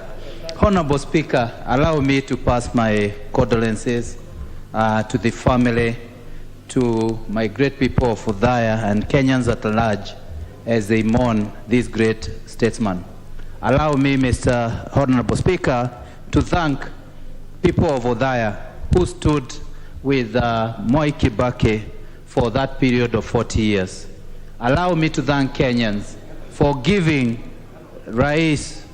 Honorable Speaker, allow me to pass my condolences to the family, to my great people of Udhaya and Kenyans at large as they mourn this great statesman. Allow me, Mr. Honorable Speaker, to thank people of Udhaya who stood with Mwai Kibaki for that period of 40 years. Allow me to thank Kenyans for giving Rais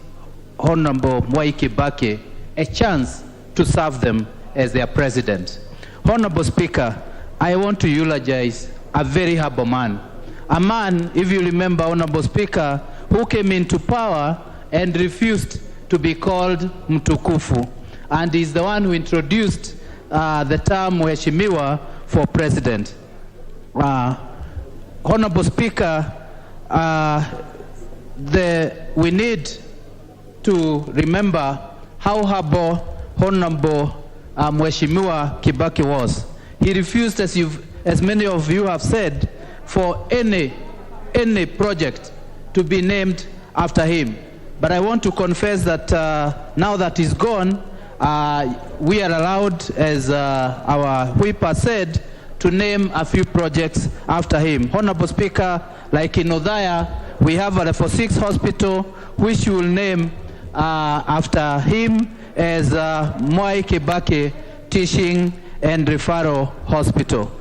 Honorable Mwai Kibaki a chance to serve them as their president. Honorable Speaker, I want to eulogize a very humble man. A man, if you remember, Honorable Speaker, who came into power and refused to be called Mtukufu, and is the one who introduced the term Mheshimiwa for president. Honorable Speaker, we need to remember how humble Honorable Mheshimiwa Kibaki was. He refused, as many of you have said, for any project to be named after him. But I want to confess that now that he's gone, we are allowed, as our whip has said, to name a few projects after him. Honorable Speaker, like in Odhaya, we have a level 6 hospital, which we will name after him as Mwai Kibaki Teaching and Referral Hospital.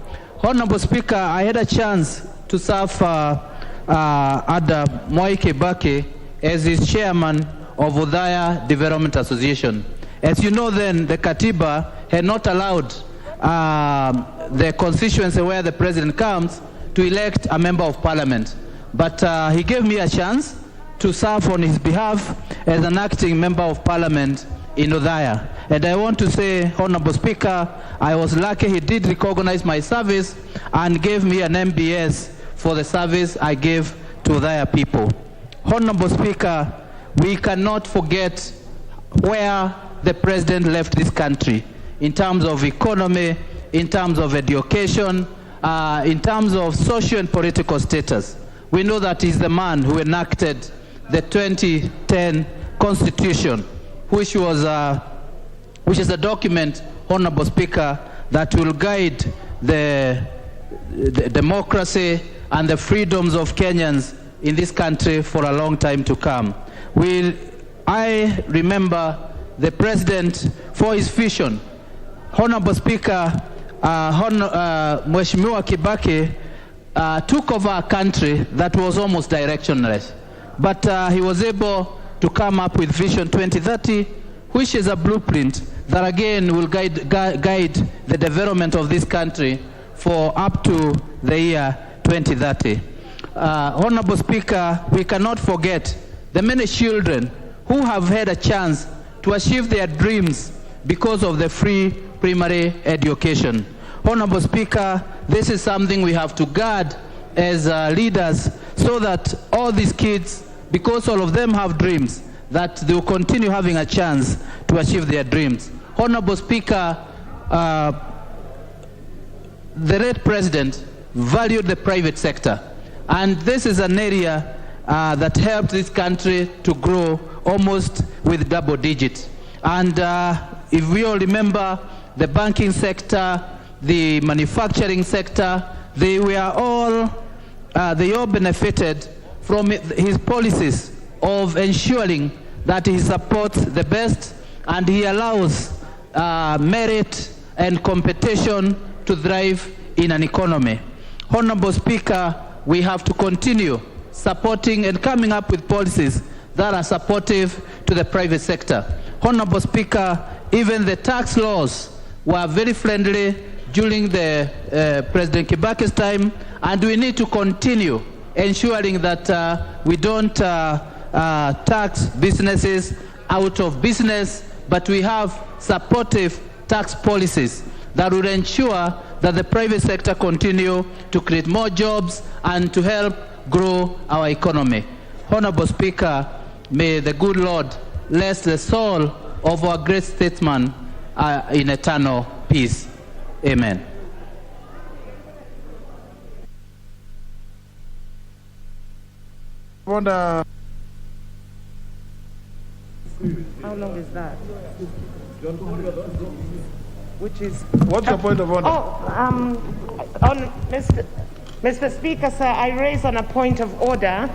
Honorable Speaker, I had a chance to serve under Mwai Kibaki as his chairman of Udhaya Development Association. As you know then, the Katiba had not allowed the constituency where the president comes to elect a member of parliament. But he gave me a chance to serve on his behalf as an acting member of parliament in Udhaya. And I want to say, Honorable Speaker, I was lucky he did recognize my service and gave me an MBS for the service I gave to Udhaya people. Honorable Speaker, we cannot forget where the president left this country in terms of economy, in terms of education, in terms of social and political status. We know that he's the man who enacted the 2010 Constitution, which is a document, Honorable Speaker, that will guide the democracy and the freedoms of Kenyans in this country for a long time to come. I remember the president for his vision. Honorable Speaker, Mheshimiwa Kibaki took over a country that was almost directionless. But he was able to come up with Vision 2030, which is a blueprint that again will guide the development of this country for up to the year 2030. Honorable Speaker, we cannot forget the many children who have had a chance to achieve their dreams because of the free primary education. Honorable Speaker, this is something we have to guard as leaders, so that all these kids, because all of them have dreams, that they will continue having a chance to achieve their dreams. Honorable Speaker, the late president valued the private sector, and this is an area that helped this country to grow almost with double digits. And if we all remember, the banking sector, the manufacturing sector, they all benefited from his policies of ensuring that he supports the best and he allows merit and competition to thrive in an economy. Honorable Speaker, we have to continue supporting and coming up with policies that are supportive to the private sector. Honorable Speaker, even the tax laws were very friendly during the President Kibaki's time, and we need to continue ensuring that we don't tax businesses out of business, but we have supportive tax policies that will ensure that the private sector continue to create more jobs and to help grow our economy. Honorable Speaker, may the good Lord bless the soul of our great statesman in eternal peace. Amen. How long is that? Which is what's your point of order? Mr. Speaker, sir, I raise on a point of order,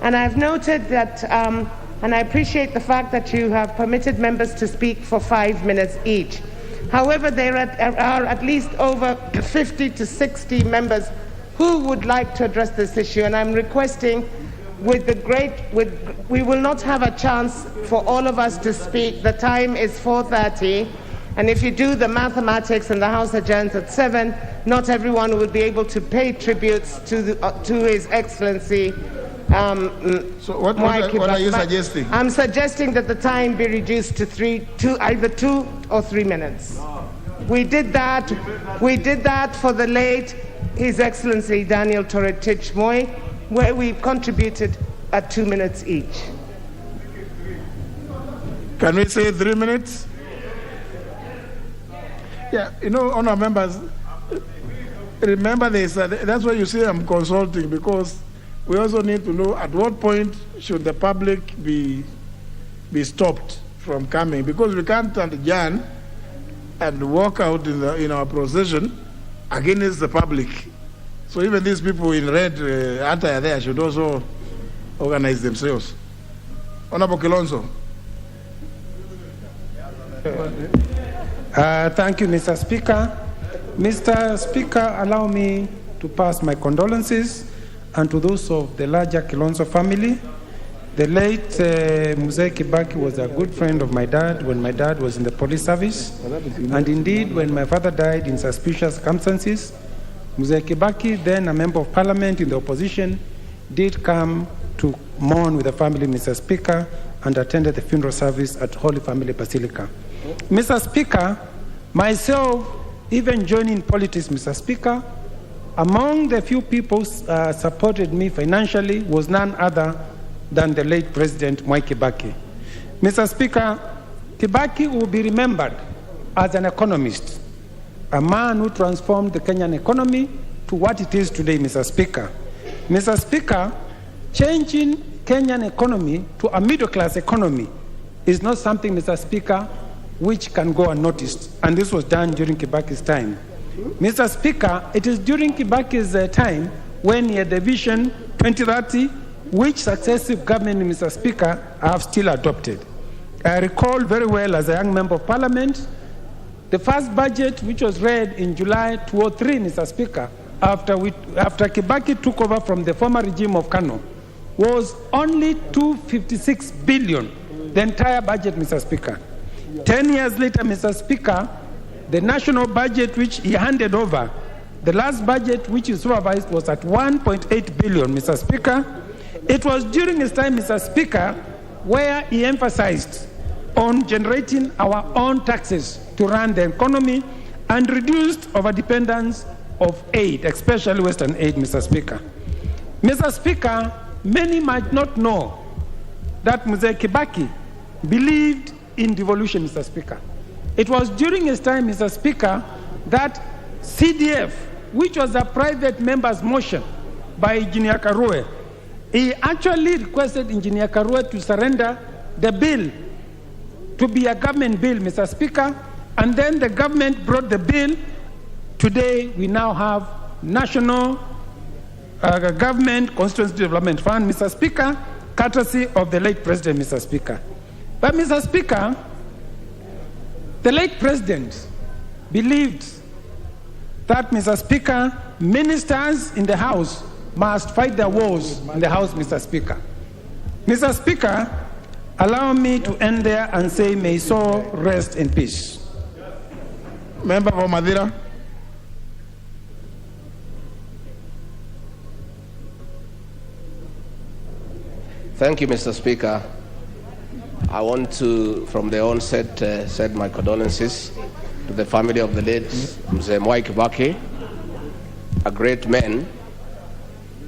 and I've noted that, and I appreciate the fact that you have permitted members to speak for 5 minutes each. However, there are at least over 50 to 60 members who would like to address this issue, and I'm requesting we will not have a chance for all of us to speak. The time is 4:30, and if you do the mathematics and the House adjourns at 7, not everyone will be able to pay tributes to His Excellency. So what are you suggesting? I'm suggesting that the time be reduced to either 2 or 3 minutes. We did that for the late His Excellency Daniel Toroitich Moi, where we contributed at 2 minutes each. Can we say 3 minutes? Yeah, honourable members, remember this. That's why you see I'm consulting, because we also need to know at what point should the public be stopped from coming, because we can't adjourn and walk out in our procession against the public. So even these people in red attire there should also organize themselves. Honorable Kilonzo. Thank you, Mr. Speaker. Mr. Speaker, allow me to pass my condolences and to those of the larger Kilonzo family. The late Mzee Kibaki was a good friend of my dad when my dad was in the police service. And indeed, when my father died in suspicious circumstances, Mzee Kibaki, then a member of parliament in the opposition, did come to mourn with the family, Mr. Speaker, and attended the funeral service at Holy Family Basilica. Mr. Speaker, myself, even joining politics, Mr. Speaker, among the few people supported me financially was none other than the late President Mwai Kibaki. Mr. Speaker, Kibaki will be remembered as an economist, a man who transformed the Kenyan economy to what it is today, Mr. Speaker. Mr. Speaker, changing Kenyan economy to a middle-class economy is not something, Mr. Speaker, which can go unnoticed, and this was done during Kibaki's time. Mr. Speaker, it is during Kibaki's time when he had the Vision 2030, which successive government, Mr. Speaker, have still adopted. I recall very well as a young member of Parliament, the first budget, which was read in July 2003, Mr. Speaker, after Kibaki took over from the former regime of Kano, was only 256 billion, the entire budget, Mr. Speaker. 10 years later, Mr. Speaker, the national budget which he handed over, the last budget which he supervised was at 1.8 billion, Mr. Speaker. It was during his time, Mr. Speaker, where he emphasized on generating our own taxes to run the economy and reduced our dependence of aid, especially Western aid, Mr. Speaker. Mr. Speaker, many might not know that Mzee Kibaki believed in devolution, Mr. Speaker. It was during his time, Mr. Speaker, that CDF, which was a private member's motion by Engineer Karue, he actually requested Engineer Karue to surrender the bill to be a government bill, Mr. Speaker, and then the government brought the bill. Today, we now have National Government Constituency Development Fund, Mr. Speaker, courtesy of the late President, Mr. Speaker. But, Mr. Speaker, the late President believed that, Mr. Speaker, ministers in the House must fight their wars in the House, Mr. Speaker. Mr. Speaker, allow me to end there and say, may so rest in peace. Member for Madira. Thank you, Mr. Speaker. I want to, from the onset, send my condolences to the family of the late Mzee Mwai Kibaki, a great man,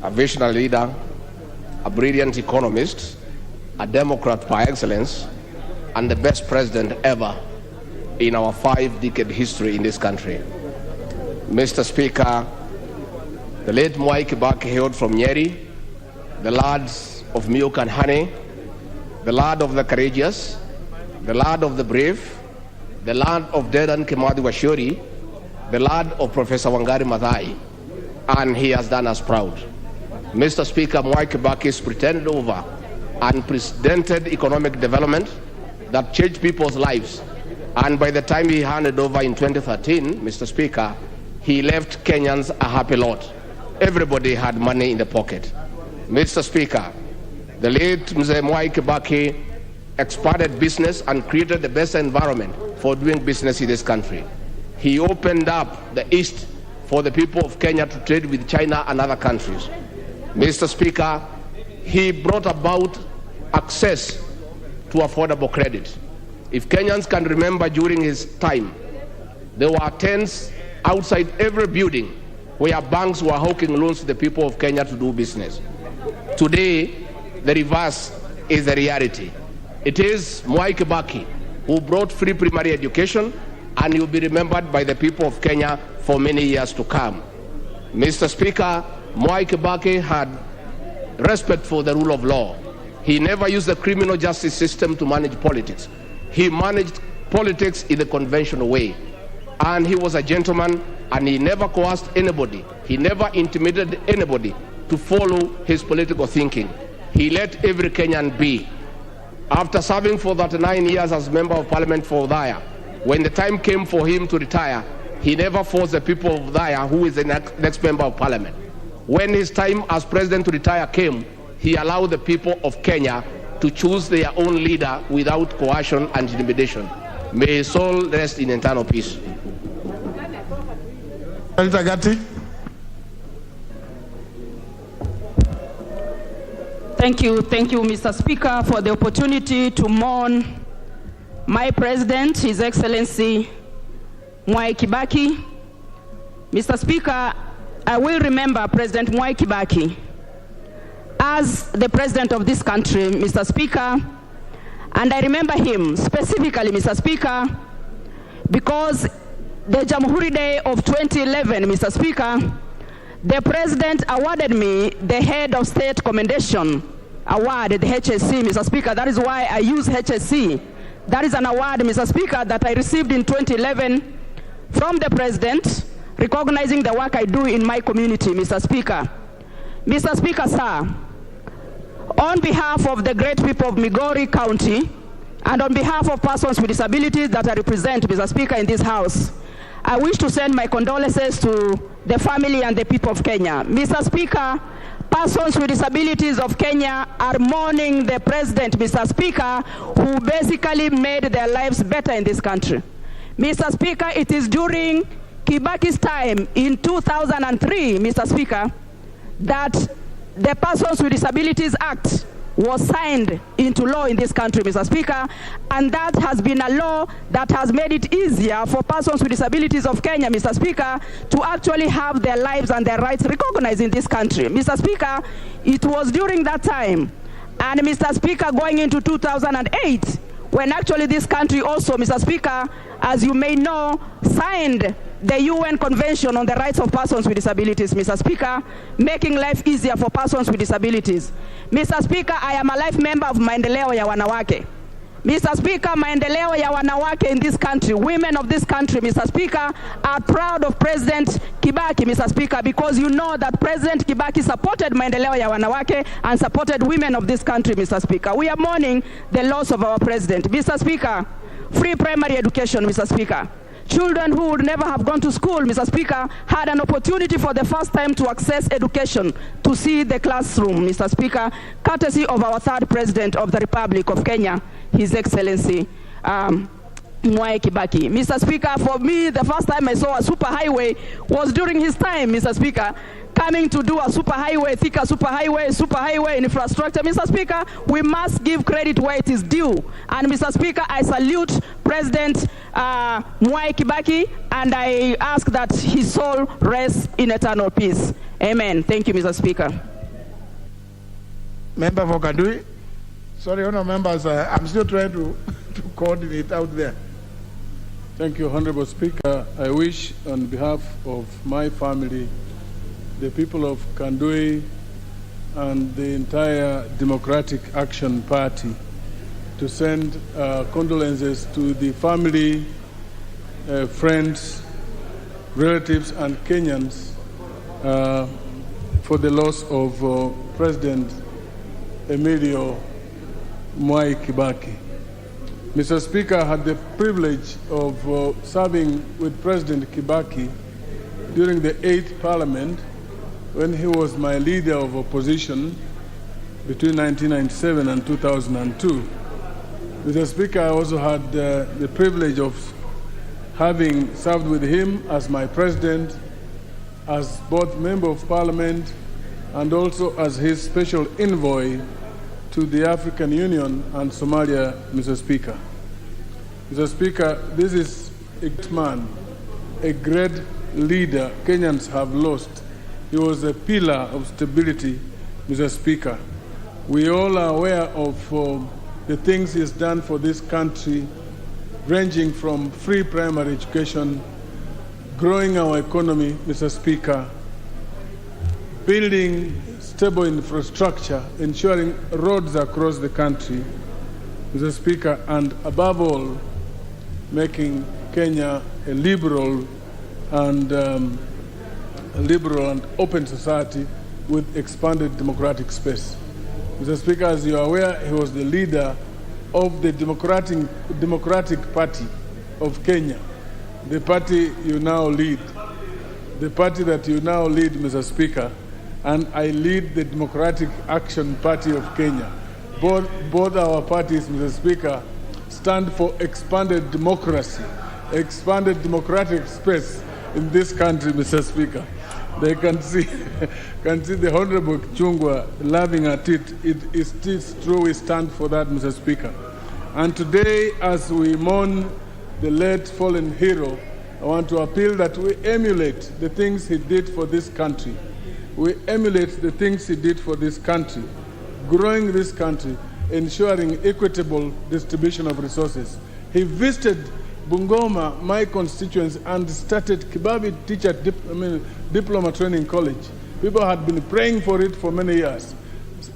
a visionary leader, a brilliant economist, a Democrat by excellence, and the best president ever in our 5-decade history in this country. Mr. Speaker, the late Mwai Kibaki hailed from Nyeri, the lads of milk and honey, the land of the courageous, the land of the brave, the land of Dedan Kimathi Washuri, the land of Professor Wangari Maathai, and he has done us proud. Mr. Speaker, Mwai Kibaki's pretended over unprecedented economic development that changed people's lives, and by the time he handed over in 2013, Mr. Speaker, he left Kenyans a happy lot. Everybody had money in the pocket. Mr. Speaker, the late Mzee Mwai Kibaki expanded business and created the best environment for doing business in this country. He opened up the East for the people of Kenya to trade with China and other countries. Mr. Speaker, he brought about access to affordable credit. If Kenyans can remember during his time, there were tents outside every building where banks were hawking loans to the people of Kenya to do business. Today, the reverse is the reality. It is Mwai Kibaki who brought free primary education, and he will be remembered by the people of Kenya for many years to come. Mr. Speaker, Mwai Kibaki had respect for the rule of law. He never used the criminal justice system to manage politics. He managed politics in the conventional way. And he was a gentleman, and he never coerced anybody. He never intimidated anybody to follow his political thinking. He let every Kenyan be. After serving for 39 years as Member of Parliament for Udaya, when the time came for him to retire, he never forced the people of Udaya, who is the next Member of Parliament. When his time as President to retire came, he allowed the people of Kenya to choose their own leader without coercion and intimidation. May his soul rest in eternal peace. Thank you, Mr. Speaker, for the opportunity to mourn my President, His Excellency Mwai Kibaki. Mr. Speaker, I will remember President Mwai Kibaki as the President of this country, Mr. Speaker, and I remember him specifically, Mr. Speaker, because the Jamhuri Day of 2011, Mr. Speaker, the President awarded me the Head of State Commendation Award, the HSC, Mr. Speaker. That is why I use HSC. That is an award, Mr. Speaker, that I received in 2011 from the President, recognizing the work I do in my community, Mr. Speaker. Mr. Speaker, sir, on behalf of the great people of Migori County, and on behalf of persons with disabilities that I represent, Mr. Speaker, in this House, I wish to send my condolences to the family and the people of Kenya. Mr. Speaker, persons with disabilities of Kenya are mourning the President, Mr. Speaker, who basically made their lives better in this country. Mr. Speaker, it is during Kibaki's time in 2003, Mr. Speaker, that the Persons with Disabilities Act was signed into law in this country, Mr. Speaker, and that has been a law that has made it easier for persons with disabilities of Kenya, Mr. Speaker, to actually have their lives and their rights recognized in this country. Mr. Speaker, it was during that time, and Mr. Speaker, going into 2008, when actually this country also, Mr. Speaker, as you may know, signed the UN Convention on the Rights of Persons with Disabilities, Mr. Speaker, making life easier for persons with disabilities. Mr. Speaker, I am a life member of Maendeleo ya Wanawake. Mr. Speaker, Maendeleo ya Wanawake in this country, women of this country, Mr. Speaker, are proud of President Kibaki, Mr. Speaker, because you know that President Kibaki supported Maendeleo ya Wanawake and supported women of this country, Mr. Speaker. We are mourning the loss of our President. Mr. Speaker, free primary education, Mr. Speaker. Children who would never have gone to school, Mr. Speaker, had an opportunity for the first time to access education, to see the classroom, Mr. Speaker, courtesy of our third President of the Republic of Kenya, His Excellency Mwai Kibaki. Mr. Speaker, for me, the first time I saw a superhighway was during his time, Mr. Speaker, coming to do a superhighway, Thika superhighway infrastructure. Mr. Speaker, we must give credit where it is due. And Mr. Speaker, I salute President Mwai Kibaki, and I ask that his soul rest in eternal peace. Amen. Thank you, Mr. Speaker. Member for Kadui. Sorry, Honourable members, I'm still trying to coordinate out there. Thank you, Honourable Speaker. I wish, on behalf of my family, the people of Kandui, and the entire Democratic Action Party, to send condolences to the family, friends, relatives, and Kenyans for the loss of President Emilio Mwai Kibaki. Mr. Speaker, I had the privilege of serving with President Kibaki during the 8th Parliament when he was my leader of opposition between 1997 and 2002. Mr. Speaker, I also had the privilege of having served with him as my president, as both Member of Parliament, and also as his special envoy to the African Union and Somalia, Mr. Speaker. Mr. Speaker, this is a great man, a great leader Kenyans have lost. He was a pillar of stability, Mr. Speaker. We all are aware of the things he's done for this country, ranging from free primary education, growing our economy, Mr. Speaker, building stable infrastructure, ensuring roads across the country, Mr. Speaker, and above all, making Kenya a liberal and open society with expanded democratic space. Mr. Speaker, as you are aware, he was the leader of the Democratic Party of Kenya, the party you now lead. The party that you now lead, Mr. Speaker, and I lead the Democratic Action Party of Kenya. Both our parties, Mr. Speaker, stand for expanded democracy, expanded democratic space in this country, Mr. Speaker. They can see the Honorable Chungwa laughing at it. It is true we stand for that, Mr. Speaker. And today, as we mourn the late fallen hero, I want to appeal that we emulate the things he did for this country. We emulate the things he did for this country, growing this country, ensuring equitable distribution of resources. He visited Bungoma, my constituency, and started Kibabi Teacher Diploma Training College. People had been praying for it for many years.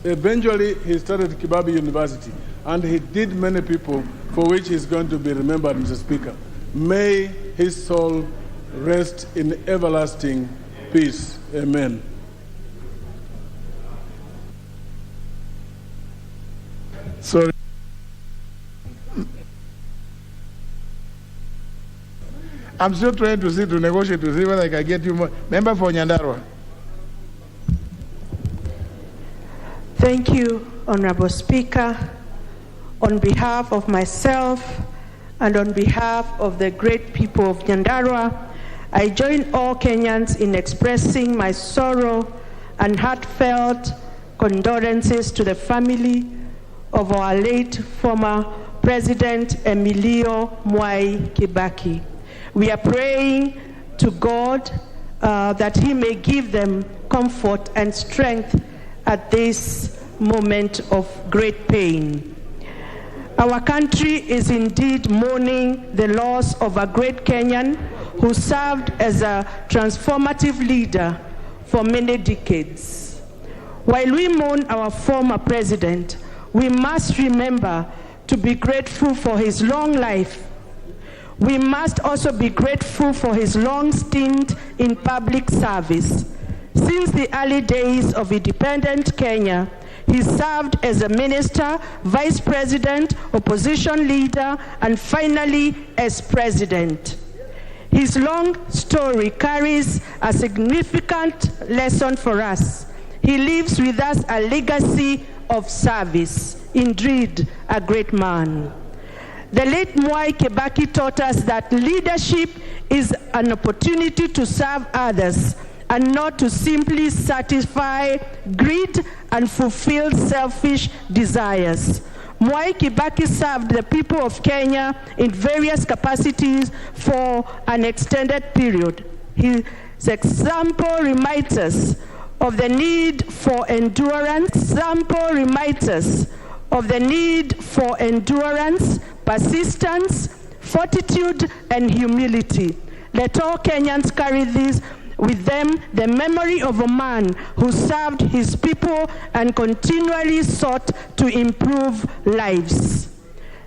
Eventually, he started Kibabi University, and he did many people for which he's going to be remembered, Mr. Speaker. May his soul rest in everlasting peace. Amen. Sorry. I'm still trying to negotiate to see whether I can get you more. Member for Nyandarua. Thank you, Honorable Speaker. On behalf of myself and on behalf of the great people of Nyandarua, I join all Kenyans in expressing my sorrow and heartfelt condolences to the family of our late former President Emilio Mwai Kibaki. We are praying to God that he may give them comfort and strength at this moment of great pain. Our country is indeed mourning the loss of a great Kenyan who served as a transformative leader for many decades. While we mourn our former president, we must remember to be grateful for his long life. We must also be grateful for his long stint in public service. Since the early days of independent Kenya, he served as a minister, vice president, opposition leader, and finally as president. His long story carries a significant lesson for us. He leaves with us a legacy of service, indeed a great man. The late Mwai Kibaki taught us that leadership is an opportunity to serve others and not to simply satisfy greed and fulfill selfish desires. Mwai Kibaki served the people of Kenya in various capacities for an extended period. His example reminds us of the need for endurance, persistence, fortitude, and humility. Let all Kenyans carry this with them, the memory of a man who served his people and continually sought to improve lives.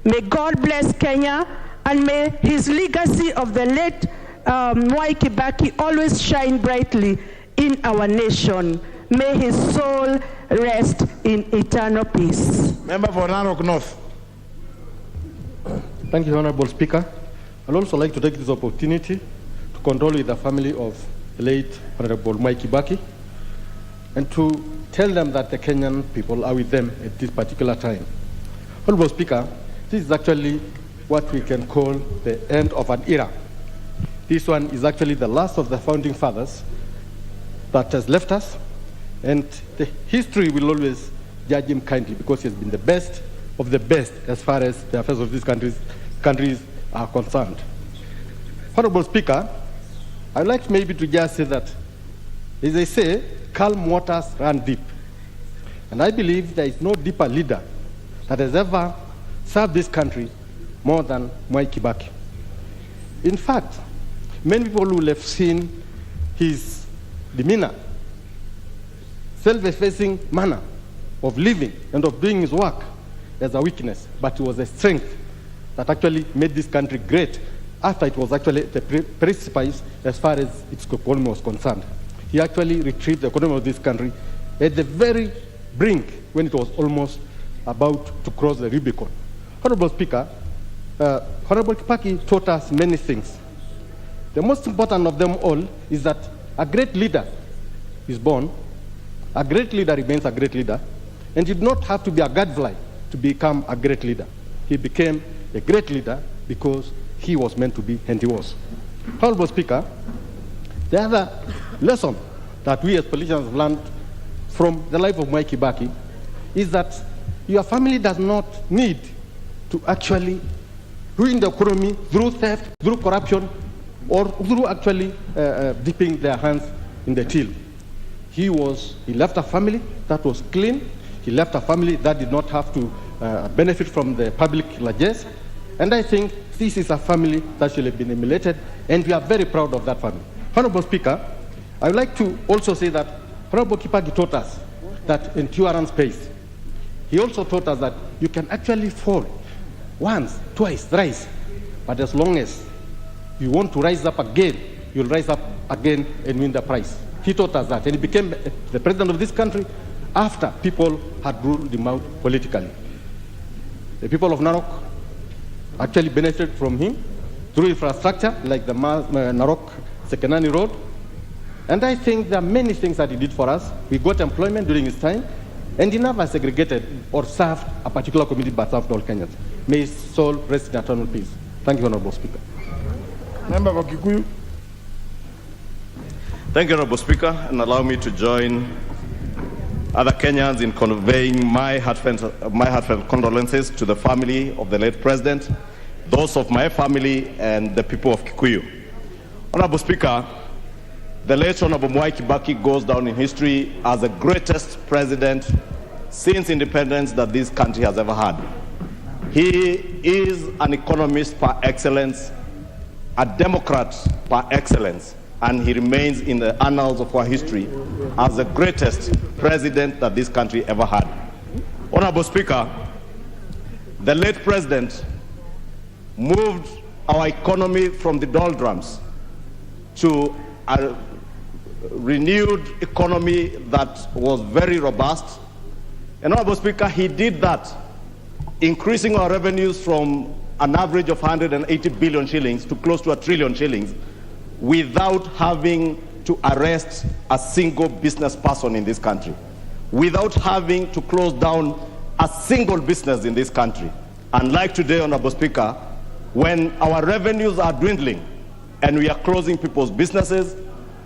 May God bless Kenya, and may his legacy of the late Mwai Kibaki always shine brightly in our nation. May his soul rest in eternal peace. Member for Narok North. Thank you, Honorable Speaker. I'd also like to take this opportunity to condole with the family of the late Honorable Mwai Kibaki and to tell them that the Kenyan people are with them at this particular time. Honorable Speaker, this is actually what we can call the end of an era. This one is actually the last of the founding fathers that has left us, and the history will always judge him kindly because he has been the best of the best as far as the affairs of these countries are concerned. Honorable Speaker, I'd like maybe to just say that, as they say, calm waters run deep. And I believe there is no deeper leader that has ever served this country more than Mwai Kibaki. In fact, many people will have seen his demeanor, self-effacing manner of living and of doing his work as a weakness, but it was a strength that actually made this country great after it was actually the precipice as far as its economy was concerned. He actually retrieved the economy of this country at the very brink when it was almost about to cross the Rubicon. Honorable Speaker, Honorable Kibaki taught us many things. The most important of them all is that a great leader is born, a great leader remains a great leader, and you do not have to be a gadfly to become a great leader. He became a great leader because he was meant to be, and he was. Honorable Speaker, the other lesson that we as politicians have learned from the life of Mwai Kibaki is that your family does not need to actually ruin the economy through theft, through corruption, or through actually dipping their hands in the till. He left a family that was clean. He left a family that did not have to benefit from the public largesse. And I think this is a family that should have been emulated, and we are very proud of that family. Honorable Speaker, I would like to also say that Honorable Kibaki taught us that endurance pays. He also taught us that you can actually fall once, twice, thrice, but as long as you want to rise up again, you'll rise up again and win the prize. He taught us that, and he became the president of this country after people had ruled him out politically. The people of Narok actually benefited from him through infrastructure like the Narok-Sekenani Road. And I think there are many things that he did for us. We got employment during his time, and he never segregated or served a particular community but served all Kenyans. May his soul rest in eternal peace. Thank you, Honorable Speaker. Member for Kikuyu. Thank you, Honorable Speaker, and allow me to join other Kenyans in conveying my heartfelt condolences to the family of the late President, those of my family, and the people of Kikuyu. Honorable Speaker, the late Honorable Mwai Kibaki goes down in history as the greatest president since independence that this country has ever had. He is an economist par excellence, a Democrat par excellence, and he remains in the annals of our history as the greatest president that this country ever had. Honorable Speaker, the late president moved our economy from the doldrums to a renewed economy that was very robust. And Honorable Speaker, he did that, increasing our revenues from an average of 180 billion shillings to close to 1 trillion shillings without having to arrest a single business person in this country, without having to close down a single business in this country. Unlike today, Honorable Speaker, when our revenues are dwindling and we are closing people's businesses,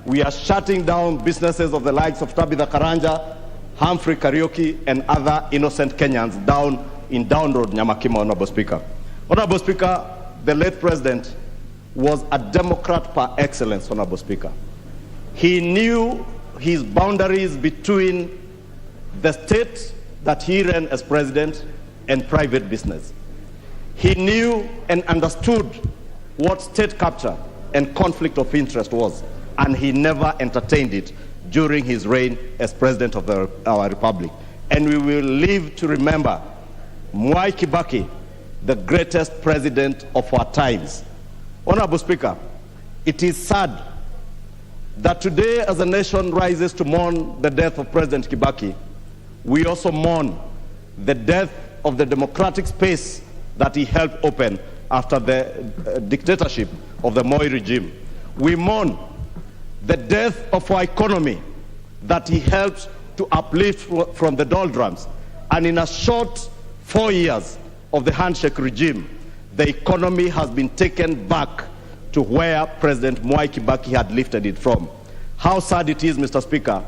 we are shutting down businesses of the likes of Tabitha Karanja, Humphrey Karaoke, and other innocent Kenyans down in Down Road, Nyamakima, Honorable Speaker. Honorable Speaker, the late president was a Democrat par excellence, Honorable Speaker. He knew his boundaries between the state that he ran as president and private business. He knew and understood what state capture and conflict of interest was, and he never entertained it during his reign as president of our republic. And we will live to remember Mwai Kibaki, the greatest president of our times. Honorable Speaker, it is sad that today, as a nation rises to mourn the death of President Kibaki, we also mourn the death of the democratic space that he helped open after the dictatorship of the Moi regime. We mourn the death of our economy that he helped to uplift from the doldrums. And in a short 4 years of the handshake regime, the economy has been taken back to where President Mwai Kibaki had lifted it from. How sad it is, Mr. Speaker,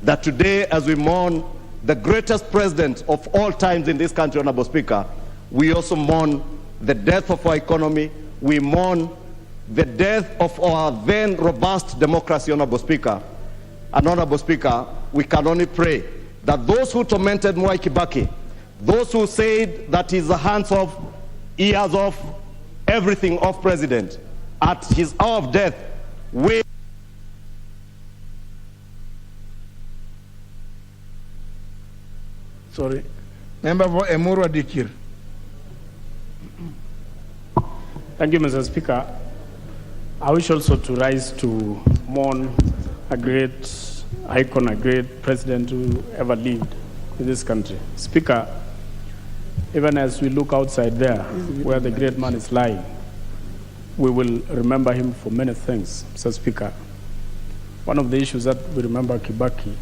that today, as we mourn the greatest president of all times in this country, Honorable Speaker, we also mourn the death of our economy. We mourn the death of our then robust democracy, Honorable Speaker. And Honorable Speaker, we can only pray that those who tormented Mwai Kibaki, those who said that he's the hands off, ears off, everything off president, at his hour of death, we Sorry. Member for Emuru Adikir. Thank you, Mr. Speaker. I wish also to rise to mourn a great icon, a great president who ever lived in this country. Speaker, even as we look outside there, where the great man is lying, we will remember him for many things, Mr. Speaker. One of the issues that we remember Kibaki,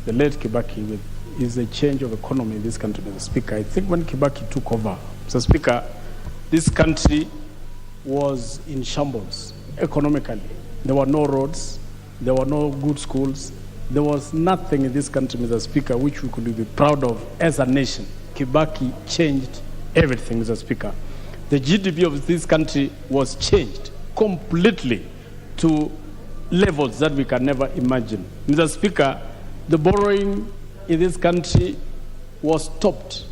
the late Kibaki, with is the change of economy in this country, Mr. Speaker. I think when Kibaki took over, Mr. Speaker, this country was in shambles economically. There were no roads, there were no good schools, there was nothing in this country, Mr. Speaker, which we could be proud of as a nation. Kibaki changed everything, Mr. Speaker. The GDP of this country was changed completely to levels that we can never imagine. Mr. Speaker, the borrowing in this country was stopped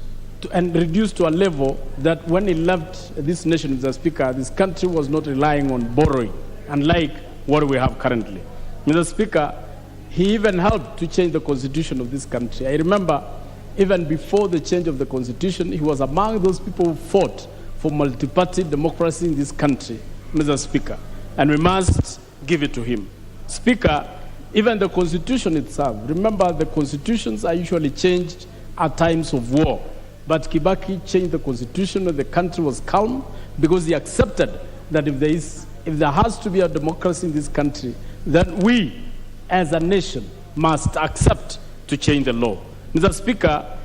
and reduced to a level that when he left this nation, Mr. Speaker, this country was not relying on borrowing, unlike what we have currently. Mr. Speaker, he even helped to change the constitution of this country. I remember even before the change of the constitution, he was among those people who fought for multi-party democracy in this country, Mr. Speaker, and we must give it to him. Speaker, even the constitution itself, remember the constitutions are usually changed at times of war, but Kibaki changed the constitution when the country was calm because he accepted that if there has to be a democracy in this country, then we as a nation must accept to change the law. Mr. Speaker,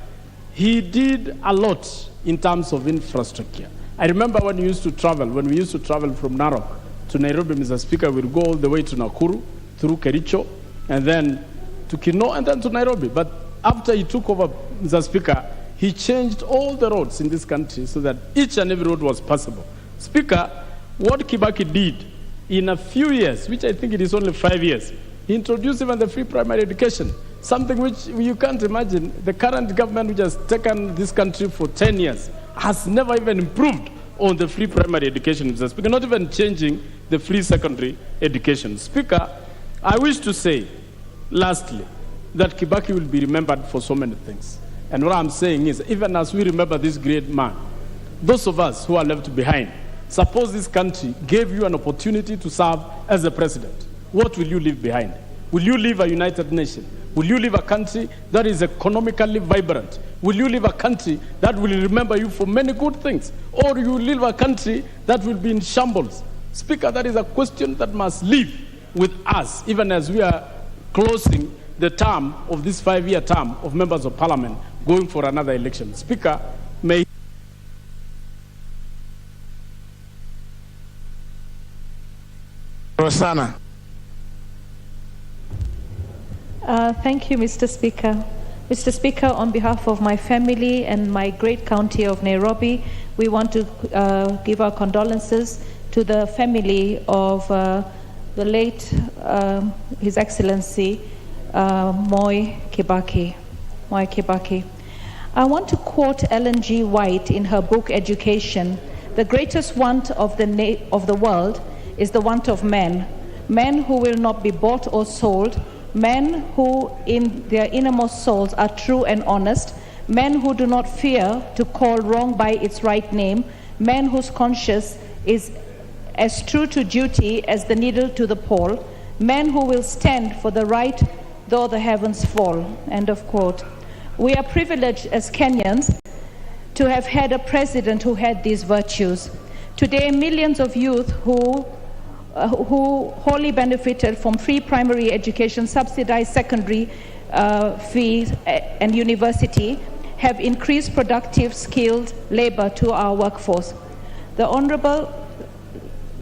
he did a lot in terms of infrastructure. I remember when we used to travel from Narok to Nairobi, Mr. Speaker, we'd go all the way to Nakuru, through Kericho, and then to Kino, and then to Nairobi. But after he took over, Mr. Speaker, he changed all the roads in this country so that each and every road was passable. Speaker, what Kibaki did in a few years, which I think it is only 5 years, he introduced even the free primary education, something which you can't imagine. The current government, which has taken this country for 10 years, has never even improved on the free primary education, Mr. Speaker, not even changing the free secondary education. Speaker, I wish to say, lastly, that Kibaki will be remembered for so many things. And what I'm saying is, even as we remember this great man, those of us who are left behind, suppose this country gave you an opportunity to serve as a president, what will you leave behind? Will you leave a united nation? Will you leave a country that is economically vibrant? Will you leave a country that will remember you for many good things? Or you will leave a country that will be in shambles? Speaker, that is a question that must live with us, even as we are closing the term of this 5-year term of members of parliament, going for another election. Speaker, may Rosanna. Thank you, Mr. Speaker. Mr. Speaker, on behalf of my family and my great county of Nairobi, we want to give our condolences to the family of the late His Excellency Moi Kibaki. I want to quote Ellen G. White in her book Education. The greatest want of the world is the want of men who will not be bought or sold, men who in their innermost souls are true and honest, men who do not fear to call wrong by its right name, men whose conscience is as true to duty as the needle to the pole, men who will stand for the right though the heavens fall. End of quote. We are privileged as Kenyans to have had a president who had these virtues. Today, millions of youth who wholly benefited from free primary education, subsidized secondary fees, and university have increased productive, skilled labor to our workforce. The Honorable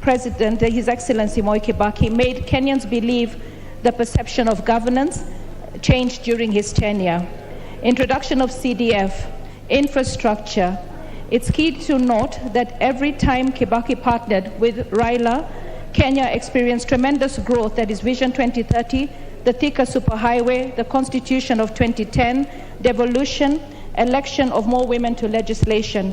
President, His Excellency Moi Kibaki, made Kenyans believe the perception of governance changed during his tenure. Introduction of CDF, infrastructure. It's key to note that every time Kibaki partnered with Raila, Kenya experienced tremendous growth, that is Vision 2030, the Thika Superhighway, the Constitution of 2010, devolution, election of more women to legislation.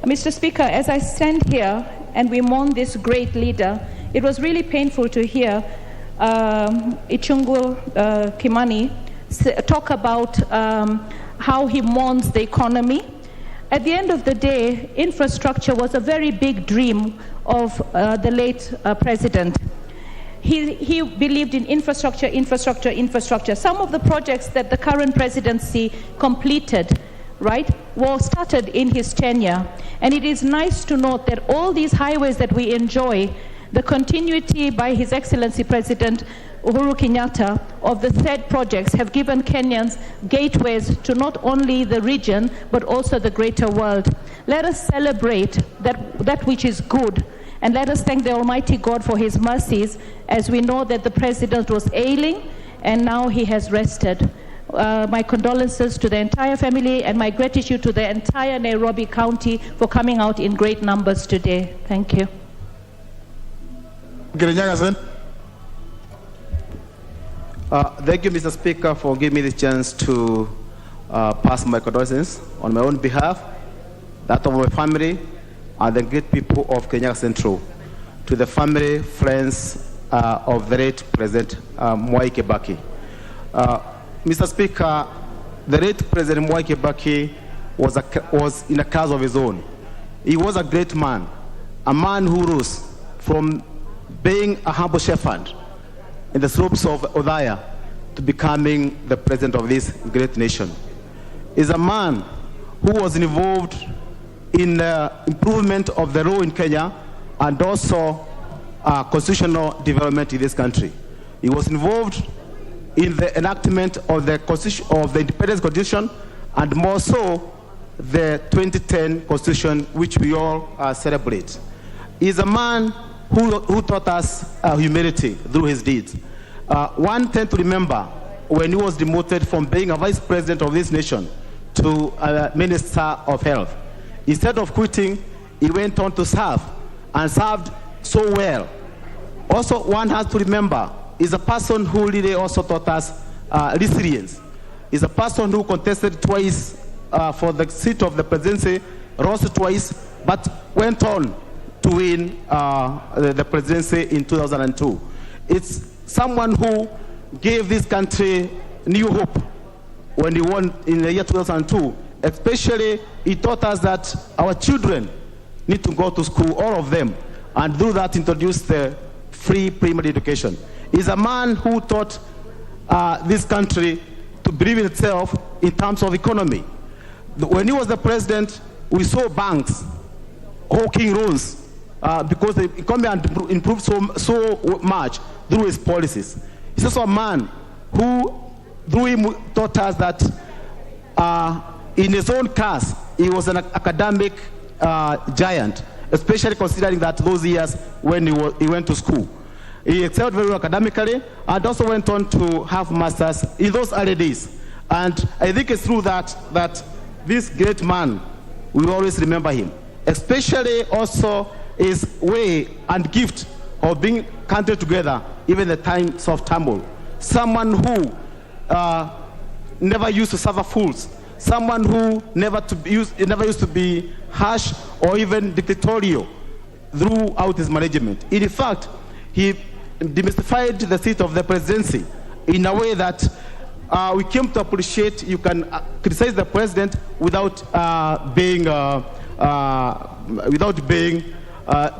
Mr. Speaker, as I stand here and we mourn this great leader, it was really painful to hear Ichung'wah Kimani talk about how he mourns the economy. At the end of the day, infrastructure was a very big dream of the late president. He believed in infrastructure. Some of the projects that the current presidency completed, right, were started in his tenure. And it is nice to note that all these highways that we enjoy, the continuity by His Excellency President Uhuru Kenyatta of the said projects have given Kenyans gateways to not only the region, but also the greater world. Let us celebrate that which is good, and let us thank the Almighty God for His mercies, as we know that the President was ailing, and now he has rested. My condolences to the entire family, and my gratitude to the entire Nairobi County for coming out in great numbers today. Thank you. Thank you, Mr. Speaker, for giving me the chance to pass my condolences on my own behalf, that of my family, and the great people of Kenya Central, to the family, friends of the late President Mwai Kibaki. Mr. Speaker, the late President Mwai Kibaki was in a class of his own. He was a great man, a man who rose from being a humble shepherd in the slopes of Othaya to becoming the president of this great nation. He's a man who was involved in the improvement of the law in Kenya and also constitutional development in this country. He was involved in the enactment of the Constitution, of the Independence Constitution, and more so the 2010 Constitution, which we all celebrate. He's a man who taught us humility through his deeds. One thing to remember, when he was demoted from being a vice president of this nation to a minister of health, instead of quitting, he went on to serve and served so well. Also, one has to remember, he's a person who really also taught us resilience. He's a person who contested twice for the seat of the presidency, lost twice, but went on to win the presidency in 2002. It's someone who gave this country new hope when he won in the year 2002. Especially, he taught us that our children need to go to school, all of them, and through that introduced the free primary education. He's a man who taught this country to believe in itself in terms of economy. When he was the president, we saw banks hawking loans because the economy had improved so much through his policies. He's also a man who, through him, taught us that in his own class, he was an academic giant, especially considering that those years when he went to school. He excelled very well academically and also went on to have masters in those early days. And I think it's true that this great man, we always remember him, especially also his way and gift of being country together, even in the times of turmoil. Someone who never used to suffer fools, someone who never used to be harsh or even dictatorial throughout his management. In fact, he demystified the seat of the presidency in a way that we came to appreciate. You can criticize the president without being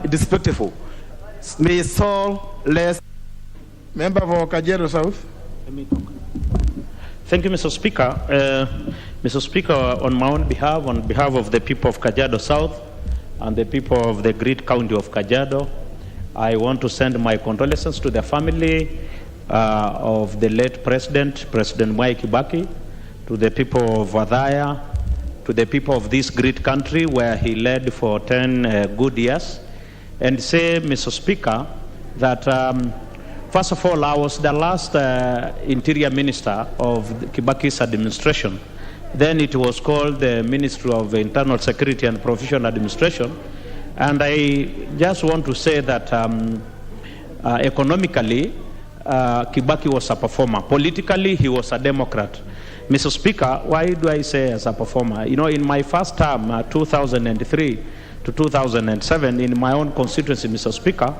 disrespectful. May his soul rest. Member for Kajiado South. Thank you, Mr. Speaker. Mr. Speaker, on my own behalf, on behalf of the people of Kajiado South and the people of the great county of Kajiado, I want to send my condolences to the family of the late President Mwai Kibaki, to the people of Othaya, to the people of this great country where he led for 10 good years, and say, Mr. Speaker, that first of all, I was the last Interior Minister of Kibaki's administration. Then it was called the Ministry of Internal Security and Professional Administration. And I just want to say that economically, Kibaki was a performer. Politically, he was a Democrat. Mr. Speaker, why do I say as a performer? You know, in my first term, 2003 to 2007, in my own constituency, Mr. Speaker,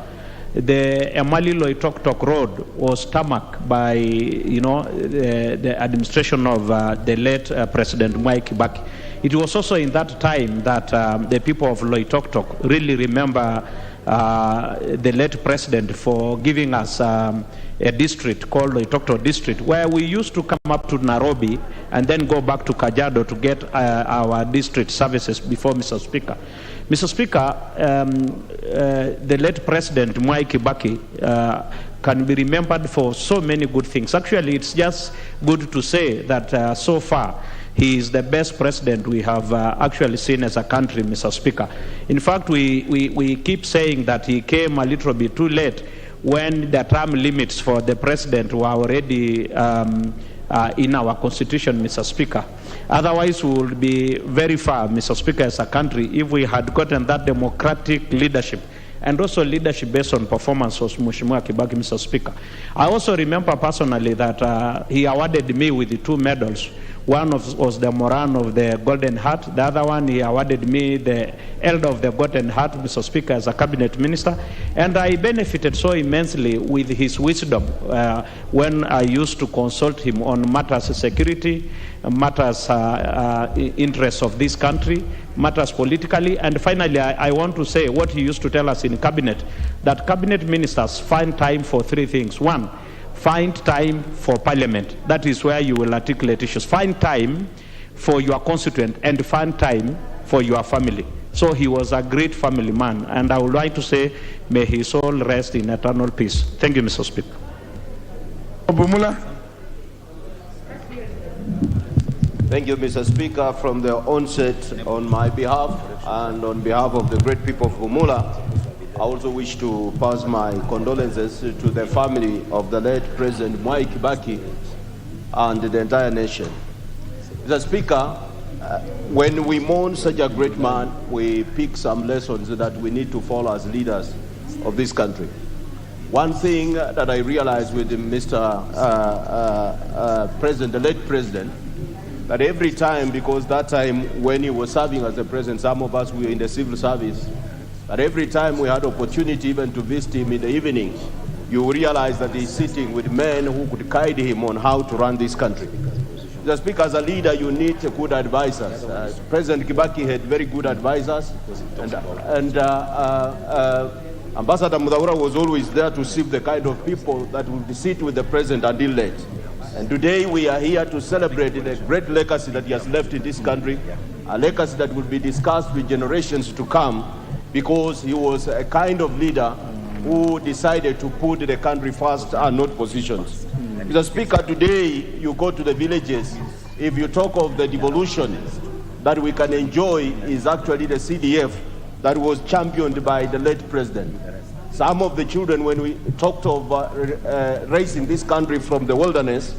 the Emali Loitoktok Road was tarmacked by, the administration of the late President Mwai Kibaki. It was also in that time that the people of Loitoktok really remember the late president for giving us a district called Loitoktok District, where we used to come up to Nairobi and then go back to Kajiado to get our district services before, Mr. Speaker. Mr. Speaker, the late President Mwai Kibaki can be remembered for so many good things. Actually, it's just good to say that so far, he is the best president we have actually seen as a country, Mr. Speaker. In fact, we keep saying that he came a little bit too late when the term limits for the president were already in our constitution, Mr. Speaker. Otherwise, we would be very far, Mr. Speaker, as a country, if we had gotten that democratic leadership and also leadership based on performance of Mheshimiwa Kibaki, Mr. Speaker. I also remember personally that he awarded me with the 2 medals One was the Moran of the Golden Heart. The other one, he awarded me the Elder of the Golden Heart, Mr. Speaker, as a cabinet minister. And I benefited so immensely with his wisdom when I used to consult him on matters of security, matters interests of this country, matters politically. And finally, I want to say what he used to tell us in cabinet, that cabinet ministers find time for three things. One, find time for parliament. That is where you will articulate issues. Find time for your constituent and find time for your family. So he was a great family man, and I would like to say, may his soul rest in eternal peace. Thank you, Mr. Speaker. Thank you, Mr. Speaker. From the onset, on my behalf and on behalf of the great people of Bumula, I also wish to pass my condolences to the family of the late President Mwai Kibaki and the entire nation. Mr. Speaker, when we mourn such a great man, we pick some lessons that we need to follow as leaders of this country. One thing that I realized with Mr. President, the late President, that every time, because that time when he was serving as the President, some of us were in the civil service, but every time we had opportunity even to visit him in the evening, you realize that he's sitting with men who could guide him on how to run this country. Mr. Speaker, as a leader, you need good advisors. President Kibaki had very good advisors, and Ambassador Mudawura was always there to see the kind of people that would sit with the President until late. And today we are here to celebrate the great legacy that he has left in this country, a legacy that will be discussed with generations to come, because he was a kind of leader who decided to put the country first and not positions. Mr. Speaker, today you go to the villages, if you talk of the devolution that we can enjoy is actually the CDF that was championed by the late President. Some of the children, when we talked of raising this country from the wilderness,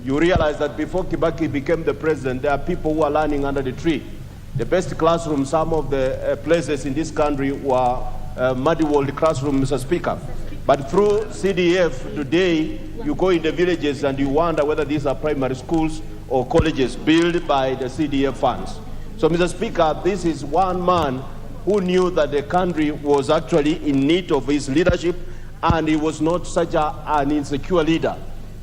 you realize that before Kibaki became the president, there are people who are learning under the tree. The best classroom, some of the places in this country were muddy walled classrooms, Mr. Speaker. But through CDF, today, you go in the villages and you wonder whether these are primary schools or colleges built by the CDF funds. So, Mr. Speaker, this is one man who knew that the country was actually in need of his leadership, and he was not such an insecure leader.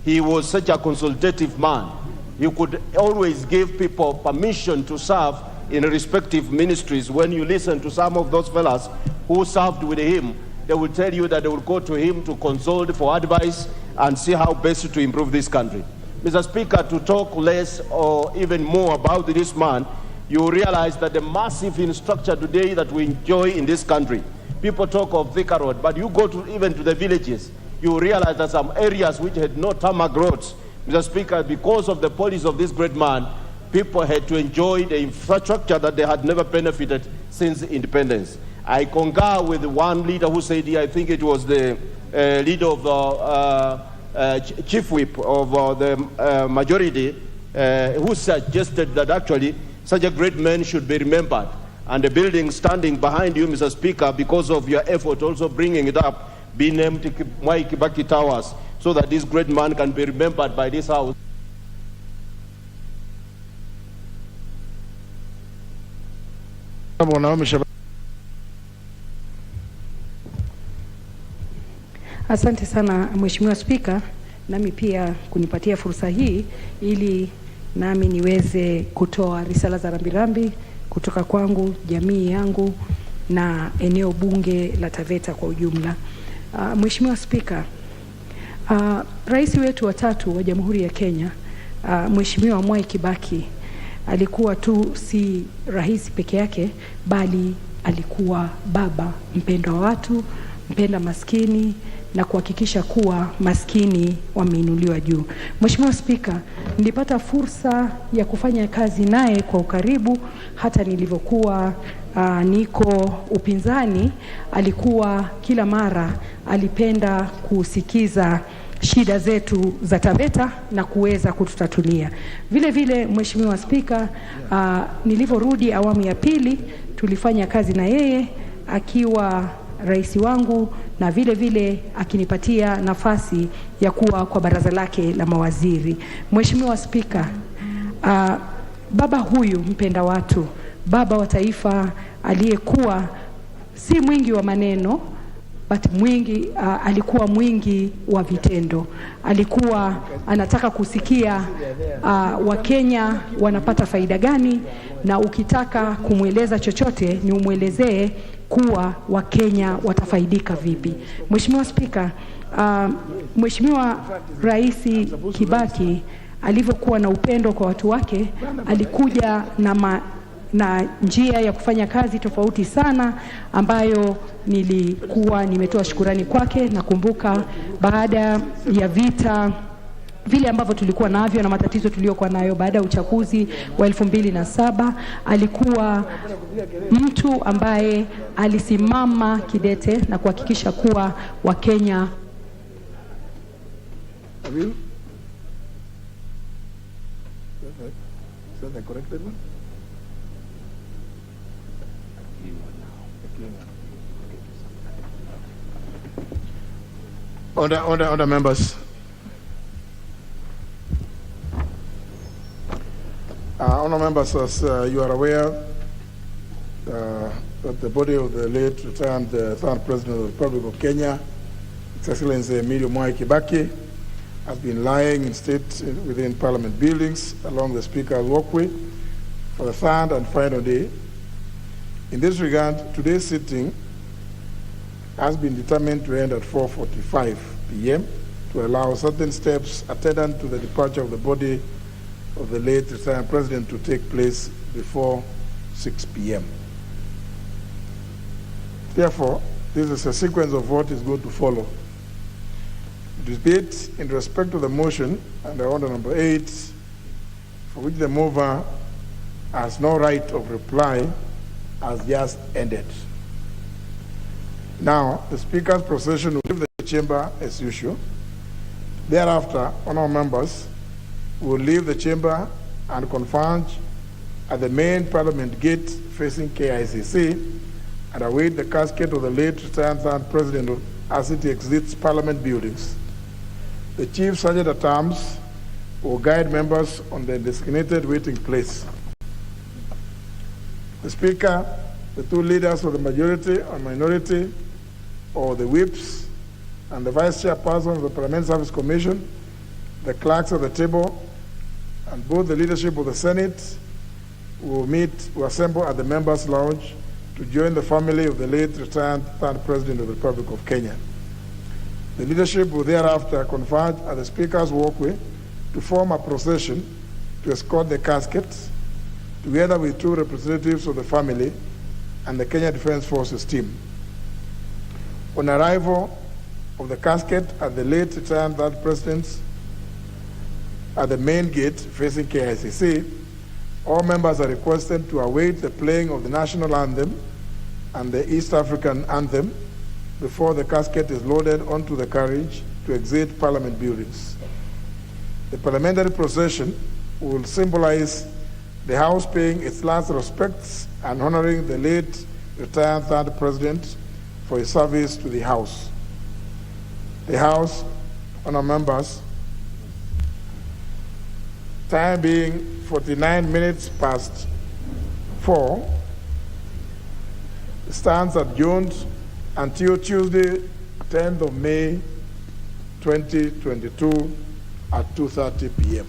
He was such a consultative man. He could always give people permission to serve in respective ministries. When you listen to some of those fellas who served with him, they will tell you that they will go to him to consult for advice and see how best to improve this country. Mr. Speaker, to talk less or even more about this man, you realize that the massive infrastructure today that we enjoy in this country, people talk of Thika Road, but you go to even to the villages, you realize that some areas which had no tarmac roads, Mr. Speaker, because of the policy of this great man, people had to enjoy the infrastructure that they had never benefited since independence. I concur with one leader who said here, I think it was the leader of the chief whip of the majority, who suggested that actually such a great man should be remembered. And the building standing behind you, Mr. Speaker, because of your effort also bringing it up, be named Mwai Kibaki Towers, so that this great man can be remembered by this house. Asante sana Mheshimiwa Spika, nami pia kunipatia fursa hii ili nami niweze kutoa risala za rambirambi kutoka kwangu, jamii yangu na eneo bunge la Taveta kwa ujumla. Mheshimiwa Spika, Rais wetu wa tatu wa Jamhuri ya Kenya, Mheshimiwa Mwai Kibaki, alikuwa tu si rais peke yake, bali alikuwa baba mpenda wa watu, mpenda maskini na kuhakikisha kuwa maskini wameinuliwa juu. Mheshimiwa Spika, nilipata fursa ya kufanya kazi naye kwa ukaribu, hata nilivyokuwa niko upinzani. Alikuwa kila mara alipenda kusikiza shida zetu za Taveta na kuweza kututatulia. Vile vile Mheshimiwa Spika, nilivyorudi awamu ya pili, tulifanya kazi na yeye akiwa rais wangu na vile vile akinipatia nafasi ya kuwa kwa baraza lake la mawaziri. Mheshimiwa Spika, Baba huyu mpenda watu, baba wa taifa aliyekuwa si mwingi wa maneno but alikuwa mwingi wa vitendo. Alikuwa anataka kusikia Wakenya wanapata faida gani, na ukitaka kumweleza chochote ni umwelezee kuwa Wakenya watafaidika vipi. Mheshimiwa Spika, Mheshimiwa Rais Kibaki alivyokuwa na upendo kwa watu wake, alikuja na njia ya kufanya kazi tofauti sana, ambayo nilikuwa nimetoa shukurani kwake. Nakumbuka baada ya vita vile ambavyo tulikuwa navyo na matatizo tuliyokuwa nayo baada ya uchaguzi wa 2007, alikuwa mtu ambaye alisimama kidete na kuhakikisha kuwa Wakenya Order, members. Honourable members, as you are aware, that the body of the late retired third President of the Republic of Kenya, His Excellency Emilio Mwai Kibaki, has been lying in state within Parliament buildings along the Speaker's walkway for the third and final day. In this regard, today's sitting has been determined to end at 4:45 p.m. to allow certain steps attendant to the departure of the body of the late retired President to take place before 6 p.m. Therefore, this is a sequence of what is going to follow. Debate in respect to the motion under order number 8, for which the mover has no right of reply, has just ended. Now, the Speaker's procession will leave the chamber as usual. Thereafter, honourable members will leave the chamber and converge at the main Parliament gate facing KICC and await the casket of the late retired third President as it exits Parliament buildings. The Chief Sergeant at Arms will guide members on their designated waiting place. The Speaker, the two leaders of the majority and minority, or the whips, and the Vice Chairperson of the Parliamentary Service Commission, the clerks at the table, and both the leadership of the Senate will assemble at the Members' Lounge to join the family of the late retired third President of the Republic of Kenya. The leadership will thereafter converge at the Speaker's walkway to form a procession to escort the casket, together with two representatives of the family and the Kenya Defence Forces team. On arrival of the casket at the late retired third President at the main gate facing KICC, all members are requested to await the playing of the national anthem and the East African anthem before the casket is loaded onto the carriage to exit Parliament buildings. The parliamentary procession will symbolize the House paying its last respects and honoring the late retired third President for his service to the House. The House, honourable members, time being 49 minutes past 4, stands adjourned until Tuesday, 10th of May, 2022 at 2:30 p.m.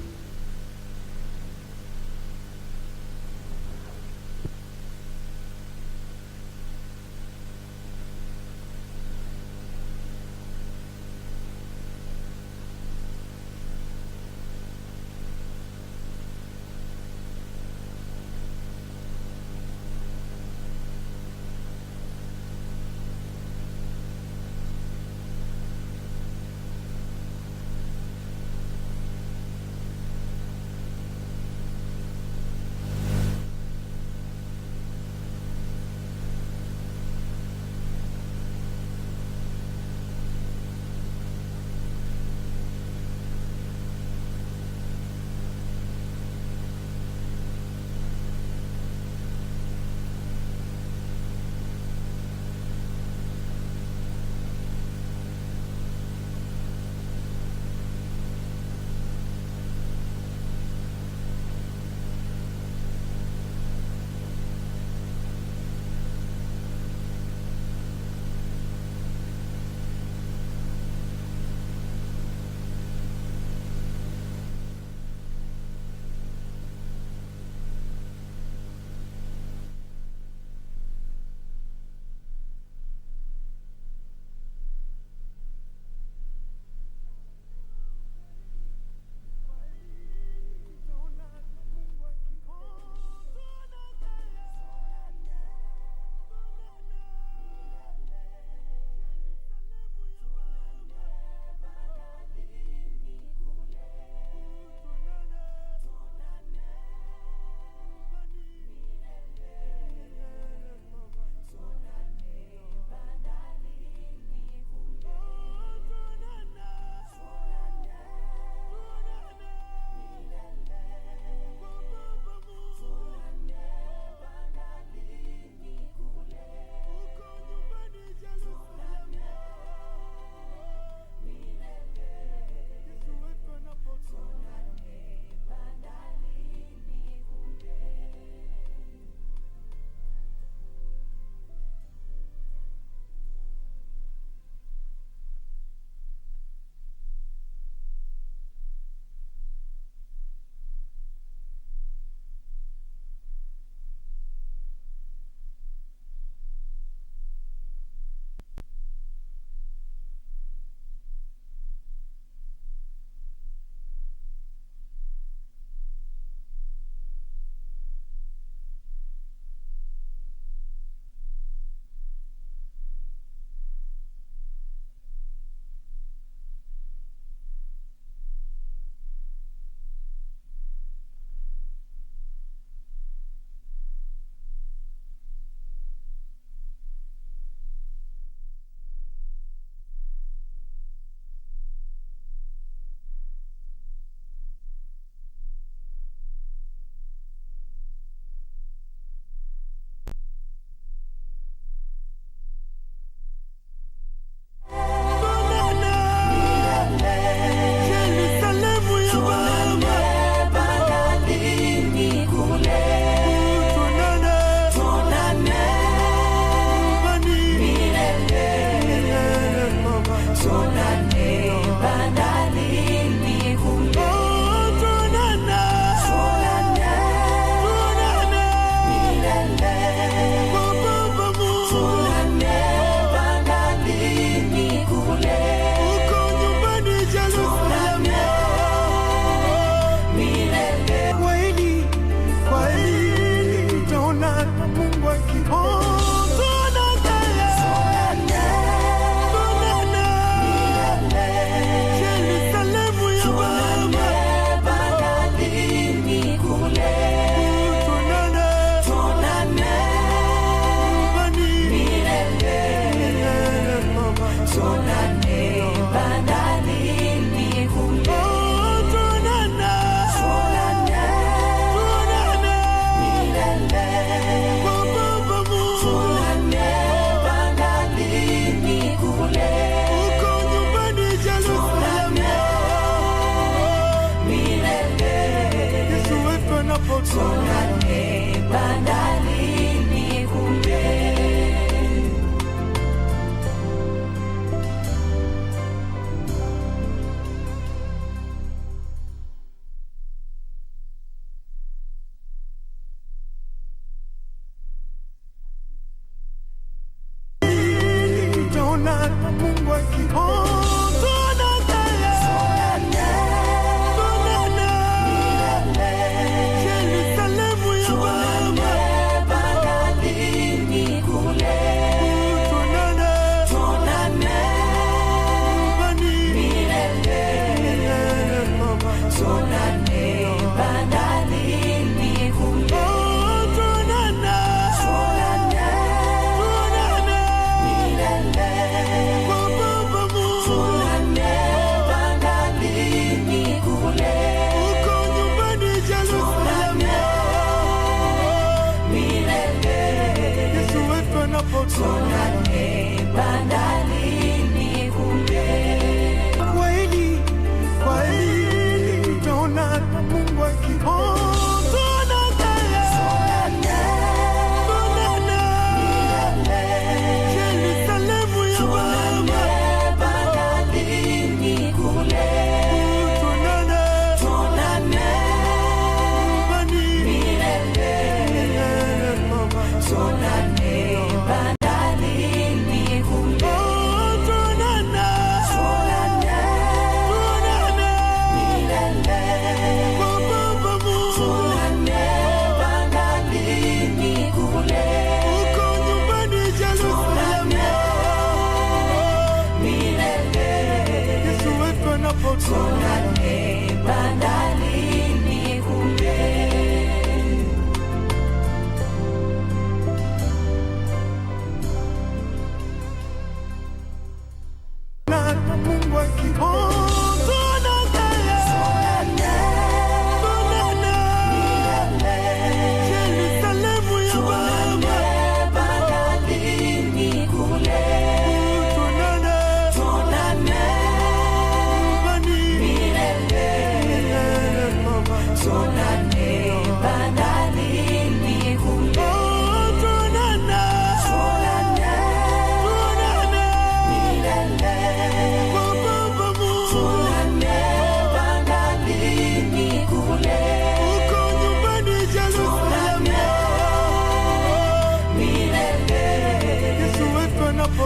tuonane bandarini kumbe.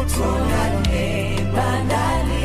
Tuonane bandani.